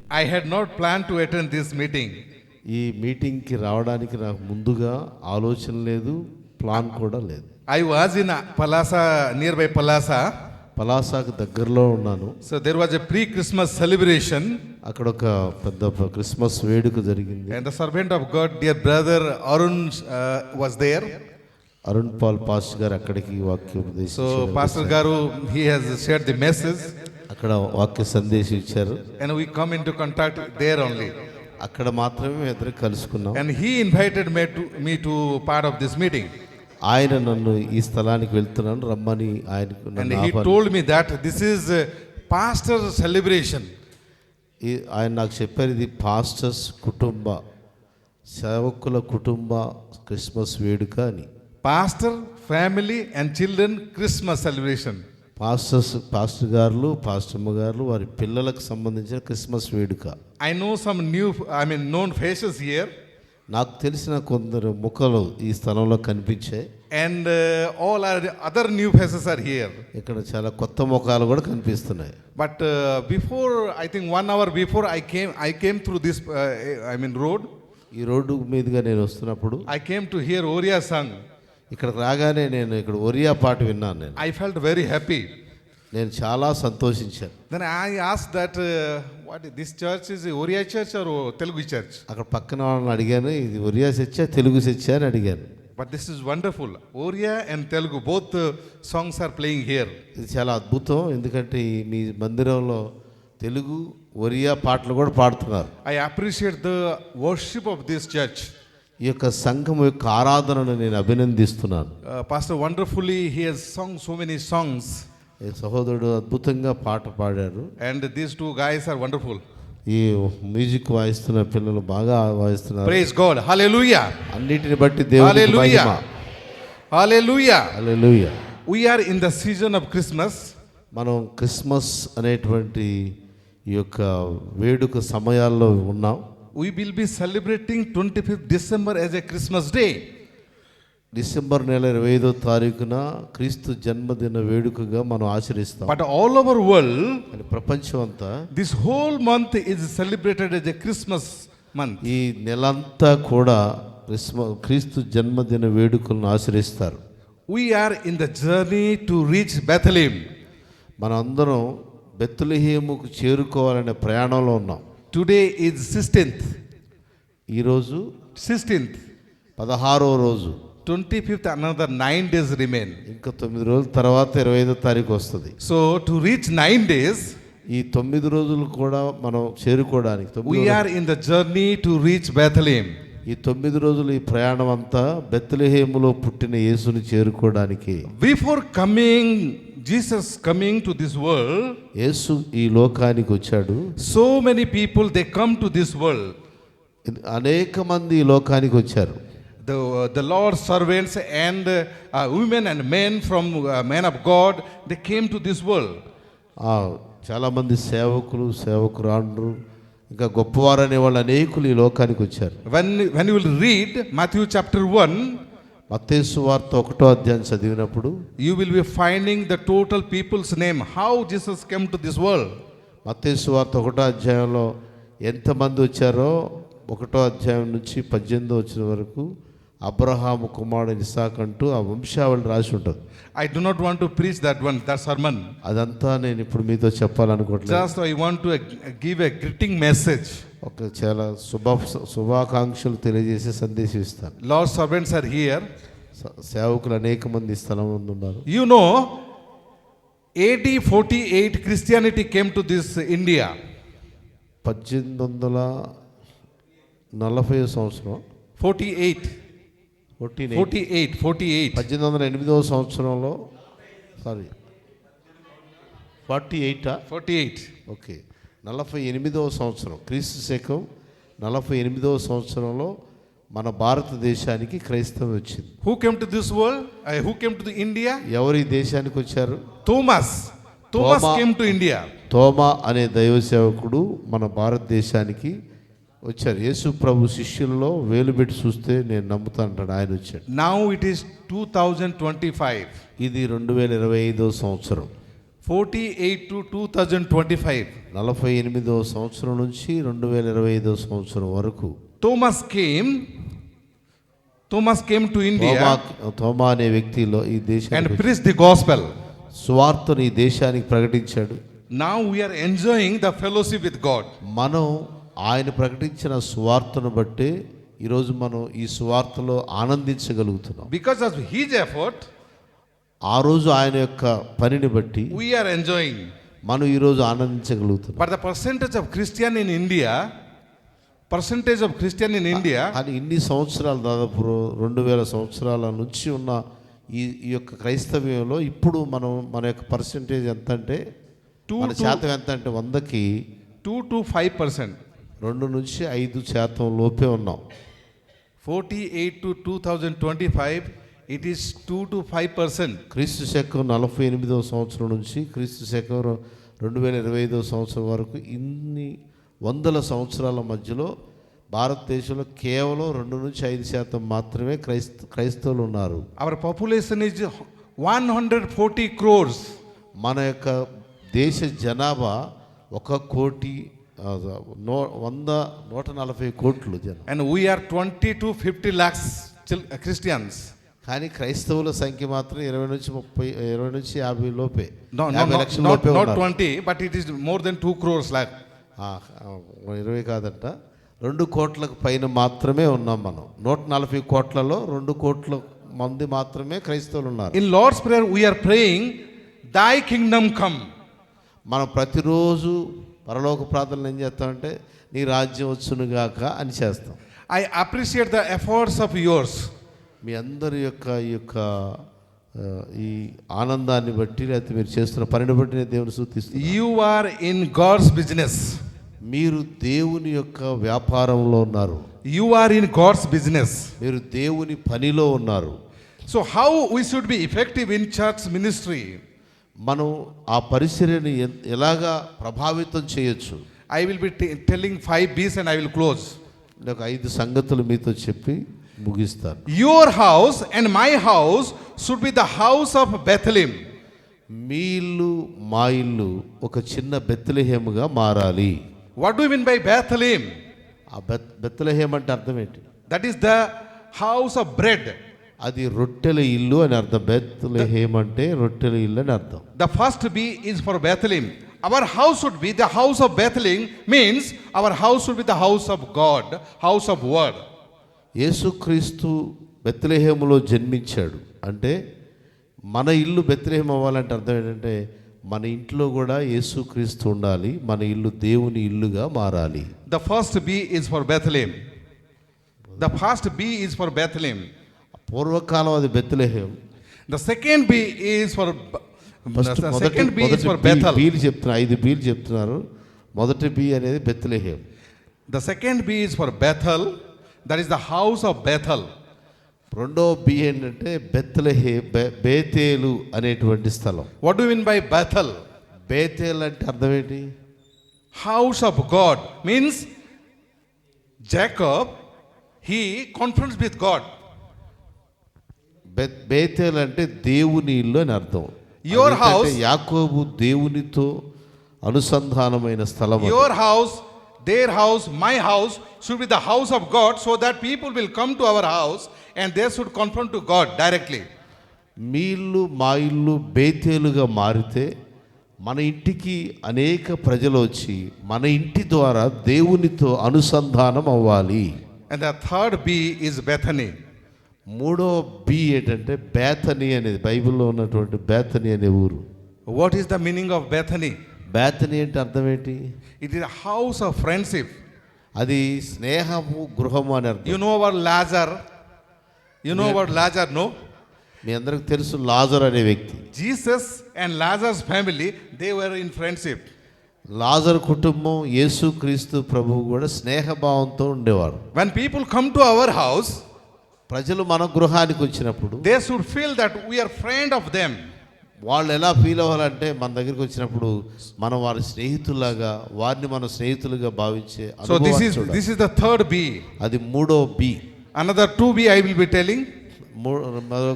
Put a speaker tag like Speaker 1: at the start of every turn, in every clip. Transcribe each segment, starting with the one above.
Speaker 1: I had not planned to attend this meeting.
Speaker 2: ఈ మీటింగ్కి రావడానికి నాకు ముందుగా ఆలోచన లేదు, ప్లాన్ కూడా లేదు.
Speaker 1: I was in Palasa, nearby Palasa.
Speaker 2: పలాసాకు దగ్గరలో ఉన్నాను.
Speaker 1: So there was a pre-Christmas celebration.
Speaker 2: అక్కడ ఒక పెద్ద క్రిస్మస్ వేడుక జరిగింది.
Speaker 1: And the servant of God, dear brother Arun, was there.
Speaker 2: Arun Paul pastor గారు అక్కడికి వాక్యోపదేశం.
Speaker 1: So Pastor Garu, he has shared the message.
Speaker 2: అక్కడ వాక్య సందేశం ఇచ్చారు.
Speaker 1: And we come into contact there only.
Speaker 2: అక్కడ మాత్రమే మేము ఇద్దరు కలుసుకున్నాం.
Speaker 1: And he invited me to part of this meeting.
Speaker 2: ఆయన నన్ను ఈ స్థలానికి వెళ్తున్నాను రమ్మని ఆయనకు.
Speaker 1: And he told me that this is pastor celebration.
Speaker 2: ఆయన నాకు చెప్పారు ఇది పాస్టర్స్ కుటుంబ సేవకుల కుటుంబ క్రిస్మస్ వేడుక అని.
Speaker 1: Pastor, family and children Christmas celebration.
Speaker 2: Pastor గారు పాస్టర్మ గారు వారి పిల్లలకు సంబంధించిన క్రిస్మస్ వేడుక.
Speaker 1: I know some known faces here.
Speaker 2: నాకు తెలిసిన కొందరు ముఖాలు ఈ స్థలంలో కనిపించాయి.
Speaker 1: And all other new faces are here.
Speaker 2: ఇక్కడ చాలా కొత్త ముఖాలు కూడా కనిపిస్తున్నాయి.
Speaker 1: But before, I think 1 hour before I came through this road.
Speaker 2: ఈ రోడ్డు మీదుగా నేను వస్తున్నప్పుడు
Speaker 1: I came to hear Oriya song.
Speaker 2: ఇక్కడ రాగానే నేను ఇక్కడ ఒరియా పాట విన్నాను. నేను
Speaker 1: I felt very happy.
Speaker 2: నేను చాలా సంతోషించాను.
Speaker 1: Then I asked that this church is Oriya church or Telugu church?
Speaker 2: అక్కడ పక్కన వాళ్ళని అడిగాను, ఇది ఒరియా చర్చా తెలుగు చర్చా అని అడిగాను.
Speaker 1: But this is wonderful. Oriya and Telugu both songs are playing here.
Speaker 2: ఇది చాలా అద్భుతం, ఎందుకంటే మీ మందిరంలో తెలుగు ఒరియా పాటలు కూడా పాడుతున్నారు.
Speaker 1: I appreciate the worship of this church.
Speaker 2: ఈ యొక్క సంఘం యొక్క ఆరాధనను నేను అభినందిస్తున్నాను.
Speaker 1: Pastor wonderfully he has sung so many songs.
Speaker 2: ఈ సహోదరుడు అద్భుతంగా పాట పాడారు.
Speaker 1: And these two guys are wonderful.
Speaker 2: ఈ మ్యూజిక్ వాయిస్తున్న పిల్లలు బాగా వాయిస్తున్నారు.
Speaker 1: Praise God. Hallelujah.
Speaker 2: అన్నిటిని బట్టి దేవునికి మహిమ.
Speaker 1: Hallelujah.
Speaker 2: Hallelujah.
Speaker 1: We are in the season of Christmas.
Speaker 2: మనం క్రిస్మస్ అనేటువంటి ఈ యొక్క వేడుక సమయాల్లో ఉన్నాం.
Speaker 1: We will be celebrating 25th December as a Christmas day.
Speaker 2: December నెల 25వ తారీఖున క్రీస్తు జన్మదిన వేడుకగా మనం ఆచరిస్తాం.
Speaker 1: But all over world,
Speaker 2: ప్రపంచం అంతా
Speaker 1: this whole month is celebrated as a Christmas month.
Speaker 2: ఈ నెలంతా కూడా క్రీస్తు జన్మదిన వేడుకలను ఆచరిస్తారు.
Speaker 1: We are in the journey to reach Bethlehem.
Speaker 2: మనం అందరం బెత్లెహేముకు చేరుకోవాలనే ప్రయాణంలో ఉన్నాం.
Speaker 1: Today is 16th.
Speaker 2: ఈరోజు
Speaker 1: 16th.
Speaker 2: 16వ రోజు.
Speaker 1: 25th, another 9 days remain.
Speaker 2: ఇంకా 9 రోజుల తర్వాత 25వ తారీఖు వస్తుంది.
Speaker 1: So to reach 9 days,
Speaker 2: ఈ 9 రోజులు కూడా మనం చేరుకోవడానికి
Speaker 1: we are in the journey to reach Bethlehem.
Speaker 2: ఈ 9 రోజులు ఈ ప్రయాణం అంతా బెత్లెహేములో పుట్టిన యేసుని చేరుకోవడానికి.
Speaker 1: Before Jesus coming to this world,
Speaker 2: యేసు ఈ లోకానికి వచ్చాడు.
Speaker 1: so many people they come to this world.
Speaker 2: అనేక మంది ఈ లోకానికి వచ్చారు.
Speaker 1: The Lord's servants and women and men from men of God, they came to this world.
Speaker 2: చాలా మంది సేవకురాండ్రు ఇంకా గొప్పవారు అనే వాళ్ళు అనేకులు ఈ లోకానికి వచ్చారు.
Speaker 1: When you will read Matthew chapter 1,
Speaker 2: మత్తయి సువార్త 1వ అధ్యాయం చదివినప్పుడు
Speaker 1: you will be finding the total people's name, how Jesus came to this world.
Speaker 2: మత్తయి సువార్త 1వ అధ్యాయంలో ఎంతమంది వచ్చారో 1వ అధ్యాయం నుంచి 18వ వచ్చిన వరకు అబ్రహాము కుమారుడు ఇస్సాకు అంటూ ఆ వంశావళి రాసి ఉంటుంది.
Speaker 1: I do not want to preach that sermon.
Speaker 2: అదంతా నేను ఇప్పుడు మీతో చెప్పాలనుకోవట్లేదు.
Speaker 1: Just I want to give a greeting message.
Speaker 2: ఒక చాలా శుభాకాంక్షలు తెలియజేసే సందేశం ఇస్తాను.
Speaker 1: Lord's servants are here.
Speaker 2: సేవకులు అనేక మంది స్థలం ఉన్నారు.
Speaker 1: You know, AD 48 Christianity came to this India.
Speaker 2: 1840 సంవత్సరం
Speaker 1: 48
Speaker 2: 1808వ సంవత్సరంలో 48 ఓకే 48వ సంవత్సరం క్రీస్తు శకం 48వ సంవత్సరంలో మన భారతదేశానికి క్రైస్తవం వచ్చింది.
Speaker 1: Who came to this world? Who came to the India?
Speaker 2: ఎవరు ఈ దేశానికి వచ్చారు?
Speaker 1: Thomas came to India.
Speaker 2: తోమా అనే దైవ సేవకుడు మన భారతదేశానికి వచ్చారు. యేసు ప్రభు శిష్యుల్లో వేలు పెట్టి చూస్తే నేను నమ్ముతా అంటాడు, ఆయన వచ్చాడు.
Speaker 1: Now it is 2025.
Speaker 2: ఇది 2025వ సంవత్సరం.
Speaker 1: 48 to 2025.
Speaker 2: 48వ సంవత్సరం నుంచి 2025వ సంవత్సరం వరకు
Speaker 1: Thomas came to India
Speaker 2: తోమా అనే వ్యక్తిలో ఈ
Speaker 1: and
Speaker 2: దేశానికి
Speaker 1: preached the gospel.
Speaker 2: సువార్తను ఈ దేశానికి ప్రకటించాడు.
Speaker 1: Now we are enjoying the fellowship with God.
Speaker 2: మనం ఆయన ప్రకటించిన సువార్తను బట్టి ఈరోజు మనం ఈ సువార్తలో ఆనందించగలుగుతున్నాం.
Speaker 1: Because of his effort,
Speaker 2: ఆ రోజు ఆయన యొక్క పనిని బట్టి
Speaker 1: we are enjoying.
Speaker 2: మనం ఈరోజు ఆనందించగలుగుతున్నాం.
Speaker 1: But the percentage of Christian in India,
Speaker 2: కానీ ఇన్ని సంవత్సరాలు దాదాపు 2000 సంవత్సరాల నుంచి ఉన్న ఈ యొక్క క్రైస్తవ్యంలో ఇప్పుడు మన యొక్క పర్సెంటేజ్ ఎంత అంటే మన శాతం ఎంత అంటే 100కి
Speaker 1: 2 to 5%.
Speaker 2: 2 నుంచి 5% లోపే ఉన్నాం.
Speaker 1: 48 to 2025, it is 2 to 5%.
Speaker 2: క్రీస్తు శకం 48వ సంవత్సరం నుంచి క్రీస్తు శకం 2025వ సంవత్సరం వరకు ఇన్ని వందల సంవత్సరాల మధ్యలో భారతదేశంలో కేవలం 2 నుంచి 5% మాత్రమే క్రైస్తవులు ఉన్నారు.
Speaker 1: Our population is 140 crores.
Speaker 2: మన యొక్క దేశ జనాభా 140 కోట్లు జనం.
Speaker 1: And we are 20 to 50 lakhs Christians.
Speaker 2: కానీ క్రైస్తవుల సంఖ్య మాత్రం 20 నుంచి 50 లోపే.
Speaker 1: No,
Speaker 2: 50 లక్షల లోపే
Speaker 1: not
Speaker 2: ఉన్నారు.
Speaker 1: 20, but it is more than 2 crores lakh.
Speaker 2: 20 కాదంట, 2 కోట్లకు పైన మాత్రమే ఉన్నాం మనం. 140 కోట్లలో 2 కోట్ల మంది మాత్రమే క్రైస్తవులు ఉన్నారు.
Speaker 1: In Lord's Prayer we are praying, Thy kingdom come.
Speaker 2: మనం ప్రతిరోజు పరలోక ప్రార్థనలు ఏం చేస్తామంటే నీ రాజ్యం వచ్చునుగాక అని చేస్తాం.
Speaker 1: I appreciate the efforts of yours.
Speaker 2: మీ అందరి యొక్క ఈ ఆనందాన్ని బట్టి లేకపోతే మీరు చేస్తున్న పనిని బట్టి నేను దేవుని స్తుతిస్తున్నాను.
Speaker 1: You are in God's business.
Speaker 2: మీరు దేవుని యొక్క వ్యాపారంలో ఉన్నారు.
Speaker 1: You are in God's business.
Speaker 2: మీరు దేవుని పనిలో ఉన్నారు.
Speaker 1: So how we should be effective in church ministry?
Speaker 2: మనం ఆ పరిచర్యని ఎలాగా ప్రభావితం చేయొచ్చు?
Speaker 1: I will be telling 5 B's and I will close.
Speaker 2: నాకు 5 సంగతులు మీతో చెప్పి ముగిస్తాను.
Speaker 1: Your house and my house should be the house of Bethlehem.
Speaker 2: మీ ఇల్లు మా ఇల్లు ఒక చిన్న బెత్లెహేముగా మారాలి.
Speaker 1: What do you mean by Bethlehem?
Speaker 2: ఆ బెత్లెహేం అంటే అర్థం ఏంటి?
Speaker 1: That is the house of bread.
Speaker 2: అది రొట్టెల ఇల్లు అని అర్థం. బెత్లెహేం అంటే రొట్టెల ఇల్లు అని అర్థం.
Speaker 1: The first B is for Bethlehem. Our house should be the house of Bethlehem, means our house should be the house of God, house of word.
Speaker 2: యేసుక్రీస్తు బెత్లెహేములో జన్మించాడు అంటే మన ఇల్లు బెత్లెహేం అవ్వాలంటే అర్థం ఏంటంటే మన ఇంట్లో కూడా యేసుక్రీస్తు ఉండాలి. మన ఇల్లు దేవుని ఇల్లుగా మారాలి.
Speaker 1: The first B is for Bethlehem. The first B is for Bethlehem.
Speaker 2: పూర్వకాలం అది Bethlehem.
Speaker 1: The second B is for Bethel.
Speaker 2: బీలు చెప్తున్నారు, 5 బీలు చెప్తున్నారు. మొదటి బి అనేది Bethlehem.
Speaker 1: The second B is for Bethel. That is the house of Bethel.
Speaker 2: రెండో B ఏంటంటే బేతేలు అనేటువంటి స్థలం.
Speaker 1: What do you mean by Bethel?
Speaker 2: Bethel అంటే అర్థం ఏంటి?
Speaker 1: House of God means Jacob, he confronts with God.
Speaker 2: Bethel అంటే దేవుని ఇల్లు అని అర్థం.
Speaker 1: Your house,
Speaker 2: యాకోబు దేవునితో అనుసంధానమైన స్థలం.
Speaker 1: your house, their house, my house should be the house of God, so that people will come to our house and they should confront to God directly.
Speaker 2: మీ ఇల్లు మా ఇల్లు బేతేలుగా మారితే మన ఇంటికి అనేక ప్రజలు వచ్చి మన ఇంటి ద్వారా దేవునితో అనుసంధానం అవ్వాలి.
Speaker 1: And the third B is Bethany.
Speaker 2: మూడో బి ఏంటంటే బేతనీ అనేది బైబిల్లో ఉన్నటువంటి బేతనీ అనే ఊరు.
Speaker 1: What is the meaning of Bethany?
Speaker 2: Bethany అంటే అర్థం ఏంటి?
Speaker 1: It is a house of friendship.
Speaker 2: అది స్నేహము గృహము అని అర్థం.
Speaker 1: You know about Lazarus? No?
Speaker 2: మీ అందరికి తెలుసు లాజర్ అనే వ్యక్తి.
Speaker 1: Jesus and Lazarus family, they were in friendship.
Speaker 2: Lazar కుటుంబం యేసుక్రీస్తు ప్రభువు కూడా స్నేహభావంతో ఉండేవారు.
Speaker 1: When people come to our house,
Speaker 2: ప్రజలు మన గృహానికి వచ్చినప్పుడు
Speaker 1: they should feel that we are friend of them.
Speaker 2: వాళ్ళు ఎలా ఫీల్ అవ్వాలంటే మన దగ్గరికి వచ్చినప్పుడు మనం వారి స్నేహితులాగా వారిని మన స్నేహితులుగా భావించే.
Speaker 1: So this is the third B.
Speaker 2: అది మూడో B.
Speaker 1: Another 2 B I will be telling.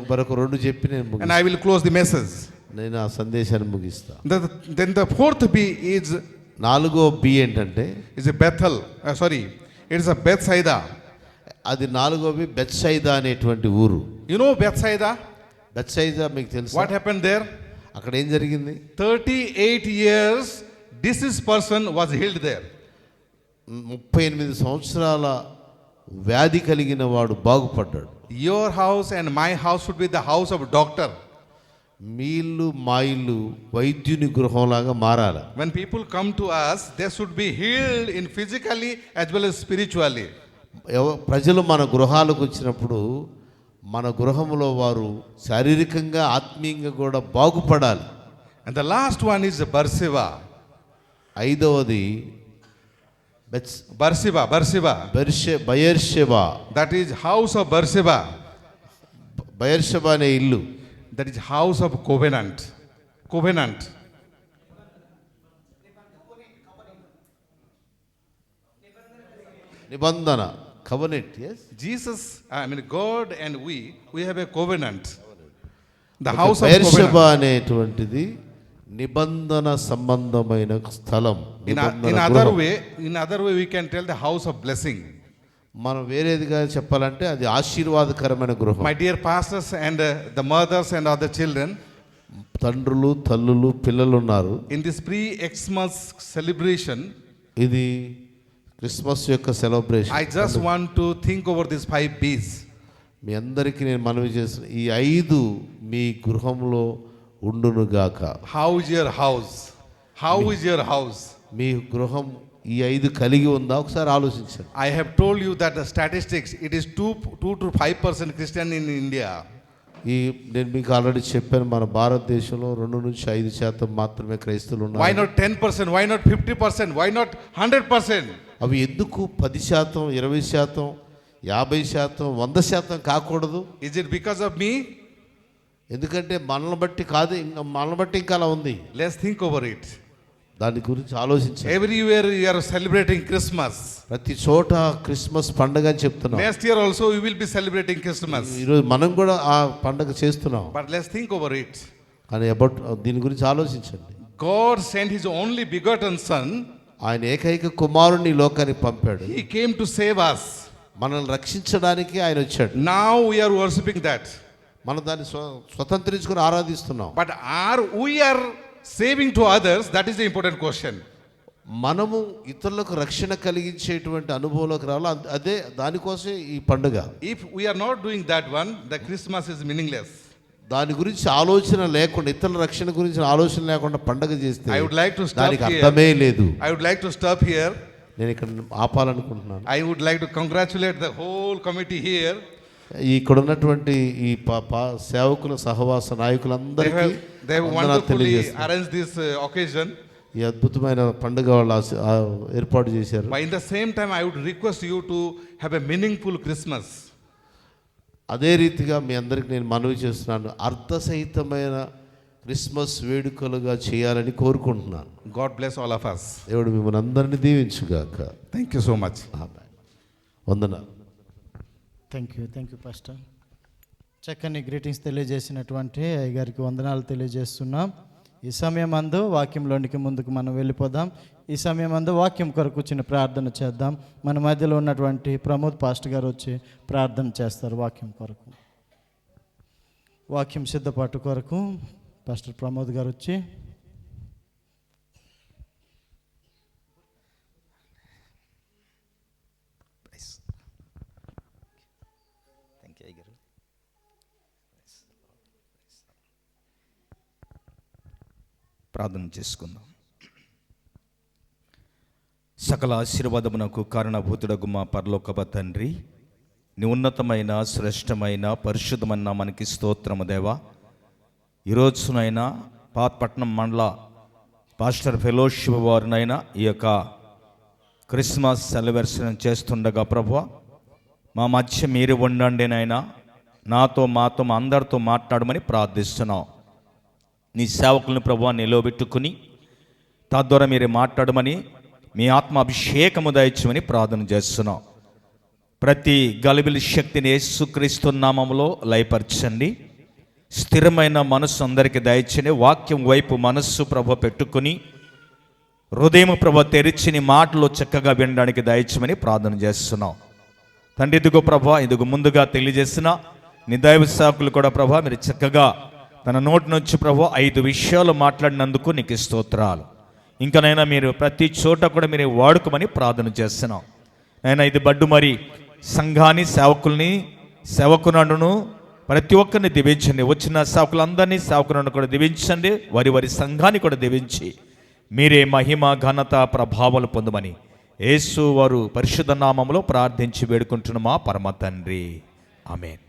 Speaker 2: మరొక 2 చెప్పి
Speaker 1: And I will close the message.
Speaker 2: నేను ఆ సందేశాన్ని ముగిస్తా.
Speaker 1: Then the fourth B is
Speaker 2: నాలుగో బి ఏంటంటే
Speaker 1: is a Bethel. It is a Bethsaida.
Speaker 2: అది నాలుగో బి బెత్సైదా అనేటువంటి ఊరు.
Speaker 1: You know Bethsaida?
Speaker 2: బెత్సైదా మీకు తెలుసు?
Speaker 1: What happened there?
Speaker 2: అక్కడ ఏం జరిగింది?
Speaker 1: 38 years diseased person was healed there.
Speaker 2: 38 సంవత్సరాల వ్యాధి కలిగిన వాడు బాగుపడ్డాడు.
Speaker 1: Your house and my house should be the house of doctor.
Speaker 2: మీ ఇల్లు మా ఇల్లు వైద్యుని గృహంలాగా మారాలి.
Speaker 1: When people come to us, they should be healed in physically as well as spiritually.
Speaker 2: ప్రజలు మన గృహాలకు వచ్చినప్పుడు మన గృహంలో వారు శారీరకంగా ఆత్మీయంగా కూడా బాగుపడాలి.
Speaker 1: And the last one is Beersheba.
Speaker 2: ఐదవది
Speaker 1: Beersheba.
Speaker 2: బయర్షెబా.
Speaker 1: That is house of Beersheba.
Speaker 2: బయర్షెబా అనే ఇల్లు.
Speaker 1: That is house of covenant.
Speaker 2: నిబంధన. covenant. Yes.
Speaker 1: Jesus, God and we have a covenant. The house of
Speaker 2: బయర్షెబా
Speaker 1: covenant.
Speaker 2: అనేటువంటిది నిబంధన సంబంధమైన స్థలం.
Speaker 1: In other way we can tell the house of blessing.
Speaker 2: మనం వేరేదిగా చెప్పాలంటే అది ఆశీర్వాదకరమైన గృహం.
Speaker 1: My dear pastors and the mothers and other children,
Speaker 2: తండ్రులు తల్లులు పిల్లలు ఉన్నారు.
Speaker 1: in this pre-Xmas celebration,
Speaker 2: ఇది క్రిస్మస్ యొక్క celebration.
Speaker 1: I just want to think over these 5 B's.
Speaker 2: మీ అందరికీ నేను మనవి చేసిన ఈ 5 మీ గృహంలో ఉండును గాక.
Speaker 1: How is your house? How is your house?
Speaker 2: మీ గృహం ఈ 5 కలిగి ఉందా ఒకసారి ఆలోచించండి.
Speaker 1: I have told you that the statistics, it is 2 to 5% Christian in India.
Speaker 2: నేను మీకు ఆల్రెడీ చెప్పాను, మన భారతదేశంలో 2 నుంచి 5% మాత్రమే క్రైస్తవులు ఉన్నారు.
Speaker 1: Why not 10%? Why not 50%? Why not 100%?
Speaker 2: అవి ఎందుకు 10%, 20%, 50%, 100% కాకూడదు?
Speaker 1: Is it because of me?
Speaker 2: ఎందుకంటే మనల్ని బట్టి కాదు, మనల్ని బట్టి ఇంకా అలా ఉంది.
Speaker 1: Let's think over it.
Speaker 2: దాని గురించి ఆలోచించండి.
Speaker 1: Everywhere we are celebrating Christmas.
Speaker 2: ప్రతి చోట క్రిస్మస్ పండుగ అని చెప్తున్నాం.
Speaker 1: Next year also we will be celebrating Christmas.
Speaker 2: ఈరోజు మనం కూడా ఆ పండుగ చేస్తున్నాం.
Speaker 1: But let's think over it.
Speaker 2: కానీ దీని గురించి ఆలోచించండి.
Speaker 1: God sent his only begotten son.
Speaker 2: ఆయన ఏకైక కుమారుని లోకానికి పంపాడు.
Speaker 1: He came to save us.
Speaker 2: మనల్ని రక్షించడానికి ఆయన వచ్చాడు.
Speaker 1: Now we are worshipping that.
Speaker 2: మనం దాన్ని స్వతంత్రించుకొని ఆరాధిస్తున్నాం.
Speaker 1: But we are saving to others? That is the important question.
Speaker 2: మనము ఇతరులకు రక్షణ కలిగించేటువంటి అనుభవంలోకి రావాలి. అదే దానికోసమే ఈ పండుగ.
Speaker 1: If we are not doing that one, the Christmas is meaningless.
Speaker 2: దాని గురించి ఆలోచన లేకుండా, ఇతరుల రక్షణ గురించి ఆలోచన లేకుండా పండుగ చేస్తే
Speaker 1: I would like to stop
Speaker 2: దానికి
Speaker 1: here.
Speaker 2: అర్థమే లేదు.
Speaker 1: I would like to stop here.
Speaker 2: నేను ఇక్కడ ఆపాలనుకుంటున్నాను.
Speaker 1: I would like to congratulate the whole committee here.
Speaker 2: ఇక్కడ ఉన్నటువంటి ఈ సేవకుల సహవాస నాయకులందరికీ
Speaker 1: they have wonderfully arranged this occasion.
Speaker 2: ఈ అద్భుతమైన పండుగ వాళ్ళు ఏర్పాటు చేశారు.
Speaker 1: But in the same time I would request you to have a meaningful Christmas.
Speaker 2: అదే రీతిగా మీ అందరికి నేను మనవి చేస్తున్నాను, అర్థసహితమైన క్రిస్మస్ వేడుకలుగా చేయాలని కోరుకుంటున్నాను.
Speaker 1: God bless all of us.
Speaker 2: దేవుడు మిమ్మల్ని అందరినీ దీవించుగాక.
Speaker 1: Thank you so much.
Speaker 2: వందనాలు.
Speaker 3: Thank you pastor. చక్కని గ్రీటింగ్స్ తెలియజేసినటువంటి అయ్యగారికి వందనాలు తెలియజేస్తున్నాం. ఈ సమయం అందు వాక్యంలోనికి ముందుకు మనం వెళ్ళిపోదాం. ఈ సమయం అందు వాక్యం కొరకు చిన్న ప్రార్థన చేద్దాం. మన మధ్యలో ఉన్నటువంటి ప్రమోద్ పాస్టర్ గారు వచ్చి ప్రార్థన చేస్తారు వాక్యం కొరకు. వాక్యం సిద్ధపాటు కొరకు పాస్టర్ ప్రమోద్ గారు వచ్చి
Speaker 4: ప్రార్థన చేసుకుందాం. సకల ఆశీర్వాదమునకు కారణభూతుడగు మా పరలోకపు తండ్రి, నీ ఉన్నతమైన శ్రేష్టమైన పరిశుద్ధమైన మనకి స్తోత్రము దేవా. ఈరోజునైనా పాతపట్నం మండల పాస్టర్ ఫెలోషిప్ వారినైనా ఈ యొక్క క్రిస్మస్ సెలబ్రేషన్ చేస్తుండగా ప్రభువా, మా మధ్య మీరు ఉండండి నైనా, నాతో మాతో మా అందరితో మాట్లాడమని ప్రార్థిస్తున్నాం. నీ సేవకులను ప్రభువా నిలవబెట్టుకుని తద్వారా మీరే మాట్లాడమని, మీ ఆత్మ అభిషేకము దయచేయమని ప్రార్థన చేస్తున్నాం. ప్రతి గలిబిలి శక్తిని యేసుక్రీస్తు నామములో లయపరచండి. స్థిరమైన మనస్సు అందరికీ దయచేయండి. వాక్యం వైపు మనస్సు ప్రభు పెట్టుకుని హృదయం ప్రభా తెరిచి నీ మాటలు చక్కగా వినడానికి దయచేయమని ప్రార్థన చేస్తున్నాం తండ్రి. ఇదిగో ప్రభా, ఇదిగో ముందుగా తెలియజేసిన నీ దైవ సేవకులు కూడా ప్రభా, మీరు చక్కగా తన నోటి నుంచి ప్రభా 5 విషయాలు మాట్లాడినందుకు నీకు స్తోత్రాలు. ఇంకనైనా మీరు ప్రతి చోట కూడా మీరు వాడుకోమని ప్రార్థన చేస్తున్నాం నైనా. ఇది బడ్డు మరి సంఘాన్ని, సేవకుల్ని, సేవకులను ప్రతి ఒక్కరిని దీవించండి. వచ్చిన సేవకులందరినీ, సేవకులను కూడా దీవించండి. వారి సంఘాన్ని కూడా దీవించి మీరే మహిమ, ఘనత, ప్రభావాలు పొందమని యేసు వారు పరిశుద్ధ నామములో ప్రార్థించి వేడుకుంటున్నామా పరమ తండ్రి. ఆమేన్.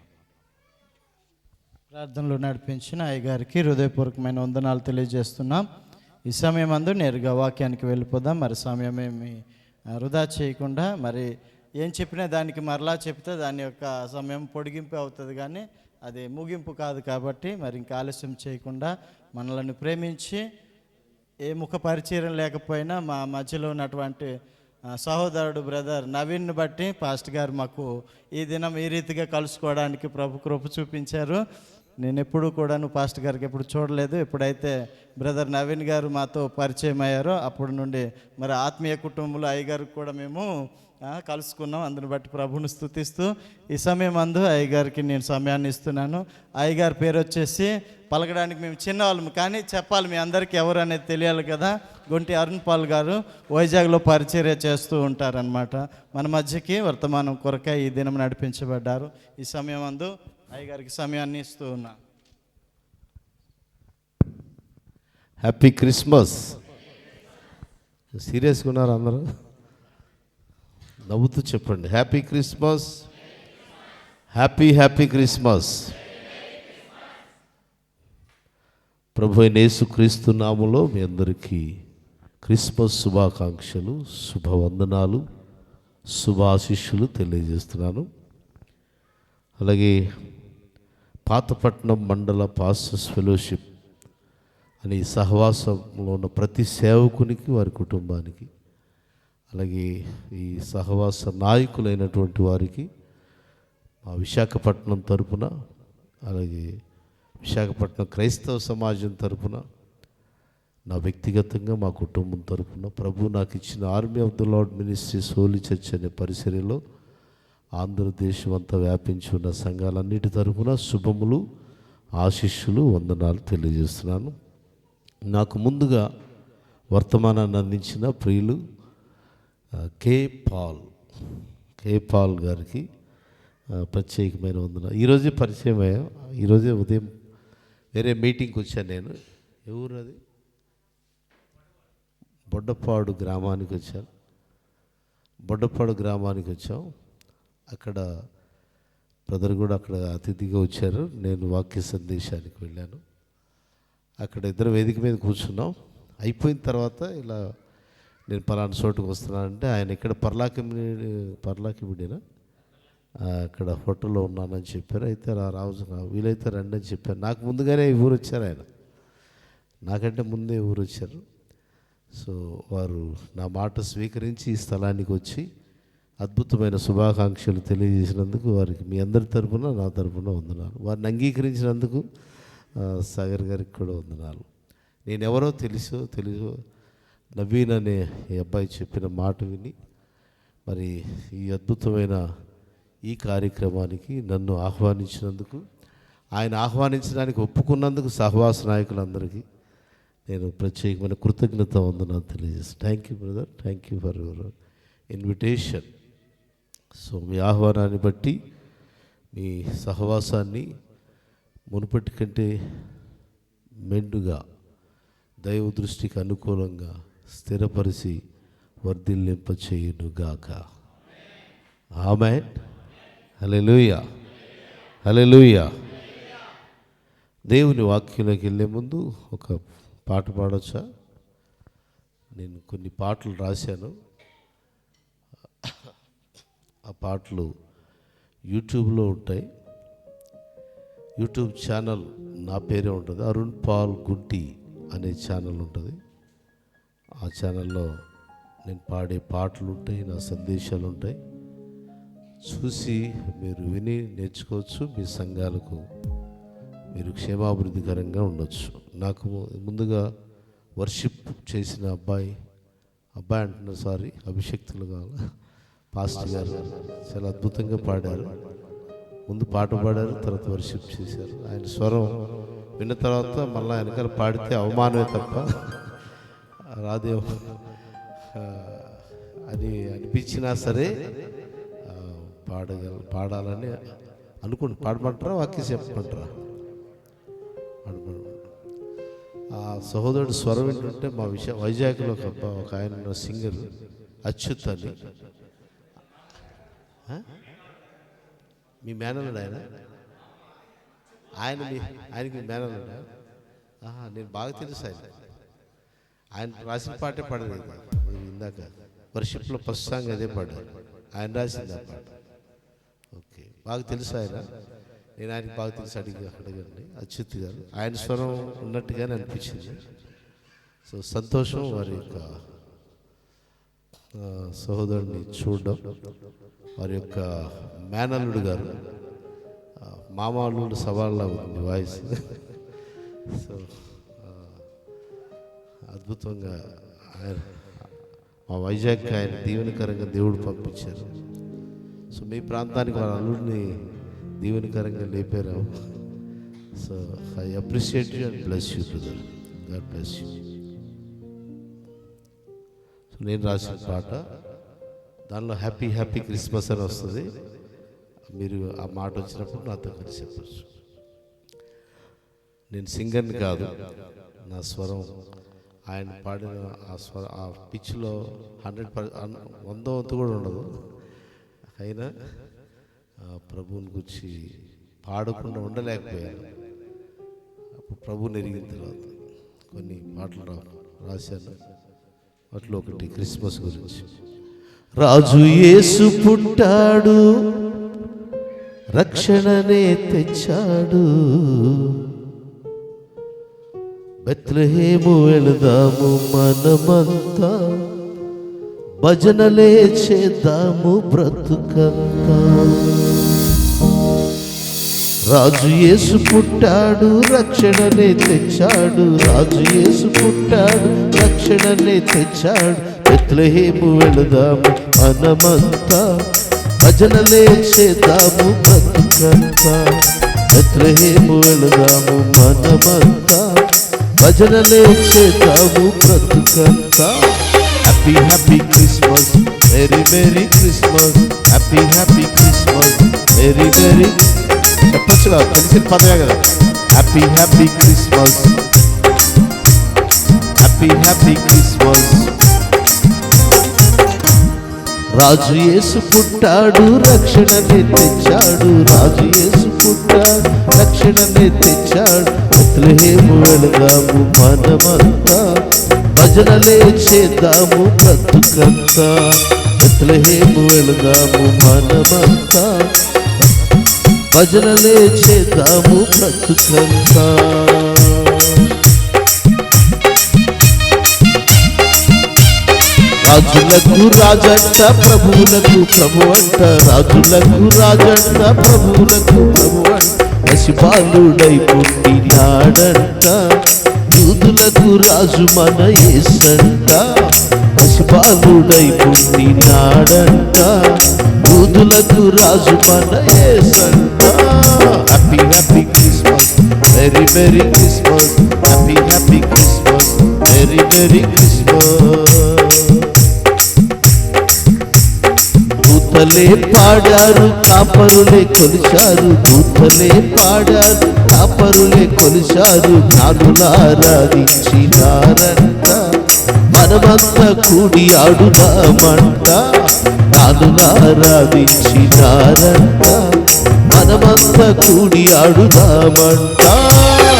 Speaker 3: ప్రార్థనలో నడిపించిన అయ్యగారికి హృదయపూర్వకమైన వందనాలు తెలియజేస్తున్నాం. ఈ సమయం అందు నేరుగా వాక్యానికి వెళ్ళిపోదాం. మరి సమయం ఏమి వృధా చేయకుండా, మరి ఏం చెప్పినా దానికి మరలా చెప్తే దాని యొక్క సమయం పొడిగింపు అవుతుంది, కానీ అది ముగింపు కాదు. కాబట్టి మరి ఇంకా ఆలస్యం చేయకుండా మనల్ని ప్రేమించి ఏ ముఖ పరిచయం లేకపోయినా మా మధ్యలో ఉన్నటువంటి సహోదరుడు బ్రదర్ నవీన్ను బట్టి పాస్టర్ గారు మాకు ఈ దినం ఈ రీతిగా కలుసుకోవడానికి ప్రభు కృప చూపించారు. నేను ఎప్పుడూ కూడాను పాస్టర్ గారికి ఎప్పుడు చూడలేదు. ఎప్పుడైతే బ్రదర్ నవీన్ గారు మాతో పరిచయం అయ్యారో అప్పటి నుండి మరి ఆత్మీయ కుటుంబంలో అయ్యగారికి కూడా మేము కలుసుకున్నాం. అందుని బట్టి ప్రభుని స్తుతిస్తూ ఈ సమయం అందు అయ్యగారికి నేను సమయాన్ని ఇస్తున్నాను. అయ్యగారి పేరు వచ్చేసి పలకడానికి మేము చిన్నవాళ్ళం, కానీ చెప్పాలి మీ అందరికీ ఎవరు అనేది తెలియాలి కదా. గొంటి అరుణ్ పాల్ గారు వైజాగ్లో పరిచర్య చేస్తూ ఉంటారనమాట. మన మధ్యకి వర్తమానం కొరకై ఈ దినం నడిపించబడ్డారు. ఈ సమయం అందు అయ్యగారికి సమయాన్ని ఇస్తూ ఉన్నా.
Speaker 2: Happy Christmas. సీరియస్గా ఉన్నారు అందరూ? నవ్వుతూ చెప్పండి, హ్యాపీ క్రిస్మస్, హ్యాపీ క్రిస్మస్. ప్రభు అయిన యేసుక్రీస్తు నామములో మీ అందరికీ క్రిస్మస్ శుభాకాంక్షలు, శుభవందనాలు, శుభాశిష్యులు తెలియజేస్తున్నాను. అలాగే పాతపట్నం మండల పాస్టర్స్ ఫెలోషిప్ అనే ఈ సహవాసంలో ఉన్న ప్రతి సేవకునికి, వారి కుటుంబానికి, అలాగే ఈ సహవాస నాయకులైనటువంటి వారికి మా విశాఖపట్నం తరపున, అలాగే విశాఖపట్నం క్రైస్తవ సమాజం తరపున, నా వ్యక్తిగతంగా మా కుటుంబం తరపున, ప్రభు నాకు ఇచ్చిన army of the lord ministries holy church అనే పరిసరలో ఆంధ్రదేశం అంతా వ్యాపించి ఉన్న సంఘాలన్నిటి తరపున శుభములు, ఆశీస్సులు, వందనాలు తెలియజేస్తున్నాను. నాకు ముందుగా వర్తమానాన్ని అందించిన ప్రియులు కే పాల్ గారికి ప్రత్యేకమైన వందనాలు. ఈరోజే పరిచయం అయ్యా. ఈరోజే ఉదయం వేరే మీటింగ్కి వచ్చాను నేను. ఎవరు అది? బొడ్డపాడు గ్రామానికి వచ్చాను. బొడ్డపాడు గ్రామానికి వచ్చాం. అక్కడ బ్రదర్ కూడా అక్కడ అతిథిగా వచ్చారు. నేను వాక్య సందేశానికి వెళ్ళాను. అక్కడ ఇద్దరు వేదిక మీద కూర్చున్నాం. అయిపోయిన తర్వాత ఇలా నేను పలానా చోటుకు వస్తున్నానంటే ఆయన ఇక్కడ పర్లాకిమిడినా అక్కడ హోటల్లో ఉన్నానని చెప్పారు. అయితే రావచ్చు, వీలైతే రండి అని చెప్పారు. నాకు ముందుగానే ఈ ఊరు వచ్చారు ఆయన, నాకంటే ముందే ఊరు వచ్చారు. సో వారు నా మాట స్వీకరించి ఈ స్థలానికి వచ్చి అద్భుతమైన శుభాకాంక్షలు తెలియజేసినందుకు వారికి మీ అందరి తరపున, నా తరపున వందనాలు. వారిని అంగీకరించినందుకు సాగర్ గారికి కూడా వందనాలు. నేనెవరో తెలుసు నవీన్ అనే ఈ అబ్బాయి చెప్పిన మాట విని మరి ఈ అద్భుతమైన ఈ కార్యక్రమానికి నన్ను ఆహ్వానించినందుకు, ఆయన ఆహ్వానించడానికి ఒప్పుకున్నందుకు సహవాస నాయకులందరికీ నేను ప్రత్యేకమైన కృతజ్ఞత వందనాలు తెలియజేస్తాను. Thank you brother, thank you for your invitation. So మీ ఆహ్వానాన్ని బట్టి మీ సహవాసాన్ని మునుపటి కంటే మెండుగా దైవ దృష్టికి అనుకూలంగా స్థిరపరిచి వర్ధిల్లింపచేయునుగాక. ఆమేన్. హల్లెలూయా, హల్లెలూయా. దేవుని వాక్యంలోకి వెళ్ళే ముందు ఒక పాట పాడొచ్చా? నేను కొన్ని పాటలు రాశాను. ఆ పాటలు యూట్యూబ్లో ఉంటాయి. యూట్యూబ్ ఛానల్ నా పేరే ఉంటుంది, అరుణ్ పాల్ గుంటి అనే ఛానల్ ఉంటుంది. ఆ ఛానల్లో నేను పాడే పాటలు ఉంటాయి, నా సందేశాలు ఉంటాయి. చూసి మీరు విని నేర్చుకోవచ్చు. మీ సంఘాలకు మీరు క్షేమాభివృద్ధికరంగా ఉండొచ్చు. నాకు ముందుగా వర్షిప్ చేసిన అబ్బాయి అబ్బాయి అంటున్నారు, సారీ, అభిషక్తులు కావాలి. పాస్టర్ గారు చాలా అద్భుతంగా పాడారు. ముందు పాట పాడారు, తర్వాత వర్షిప్ చేశారు. ఆయన స్వరం విన్న తర్వాత మళ్ళీ వెనకాల పాడితే అవమానమే తప్ప రాదేమో అని అనిపించినా సరే పాడాలని అనుకుంటు. పాడమంటారా వాక్యం చెప్పమంటారా? ఆ సహోదరుడు స్వరం ఏంటంటే మా వైజాగ్లో ఒక ఆయన సింగర్ అచ్యుత్ అని, మీ మేనల్లుడు ఆయనకి మీ మేనల్లుడా? నేను బాగా తెలుసు ఆయన రాసిన పాటే పాడలేదు. ఇందాక వర్షిప్లో ఫస్ట్ సాంగ్ అదే పాడారు, ఆయన రాసింది ఆ పాట. ఓకే, బాగా తెలుసు ఆయన. నేను ఆయనకి బాగా తెలుసు, అడగండి. అచ్యుత్ గారు, ఆయన స్వరం ఉన్నట్టుగానే అనిపించింది. సో సంతోషం వారి యొక్క సహోదరుని చూడడం. వారి యొక్క మేనల్లుడు గారు, మామూలు సవాళ్ళ ఉంది వాయిస్. సో అద్భుతంగా ఆయన మా వైజాగ్కి ఆయన దీవెనకరంగా దేవుడు పంపించారు. సో మీ ప్రాంతానికి వాళ్ళ అల్లుడిని దీవెనకరంగా లేపారు. So I appreciate you and bless you brother. God bless you. So నేను రాసిన పాట, దానిలో హ్యాపీ హ్యాపీ క్రిస్మస్ అని వస్తుంది. మీరు ఆ మాట వచ్చినప్పుడు నాతో కలిసి చెప్పచ్చు. నేను సింగర్ని కాదు, నా స్వరం ఆయన పాడిన ఆ పిచ్లో 100% కూడా ఉండదు. అయినా ప్రభువుని గురించి పాడకుండా ఉండలేకపోయాను. అప్పుడు ప్రభువుని ఎరిగిన తర్వాత కొన్ని పాటలు రాశాను. వాటిలో ఒకటి క్రిస్మస్ గురించి. రాజు యేసు పుట్టాడు, రక్షణనే తెచ్చాడు, బెత్లెహేము వెళదాము మనమంతా, భజనలే చేద్దాము బ్రతుకంతా. రాజు యేసు పుట్టాడు, రక్షణనే తెచ్చాడు, రాజు యేసు పుట్టాడు, రక్షణనే తెచ్చాడు, బెత్లెహేము వెళదాము మనమంతా, భజనలే చేద్దాము బ్రతుకంతా, బెత్లెహేము వెళదాము మనమంతా, భజనలే చేద్దాము బ్రతుకంతా. Happy happy Christmas, very very Christmas, happy happy Christmas, very very. చెప్పచ్చుగా, తెలిసిన పదమే కదా. Happy happy Christmas, happy happy Christmas. రాజు యేసు పుట్టాడు, రక్షణనే తెచ్చాడు, రాజు యేసు పుట్టాడు, రక్షణనే తెచ్చాడు, బెత్లెహేము వెళదాము మనమంతా, భజనలే చేద్దాము బ్రతుకంతా, బెత్లెహేము వెళదాము మనమంతా, భజనలే చేద్దాము బ్రతుకంతా. రాజులకు రాజంట, ప్రభువులకు ప్రభువంట, రాజులకు రాజంట, ప్రభువులకు ప్రభువంట, పసిబాలుడై పుట్టినాడంట, యూదులకు రాజు మన యేసంట, పసిబాలుడై పుట్టినాడంట, యూదులకు రాజు మన యేసంట. Happy happy Christmas, very very Christmas, happy happy Christmas, very very Christmas. దూతలే పాడారు, కాపరులే కొలిచారు, దూతలే పాడారు, కాపరులే కొలిచారు, నానులారాధించినారంట, మనమంతా కూడి ఆడుదామంట, నానులారాధించినారంట, మనమంతా కూడి ఆడుదామంట.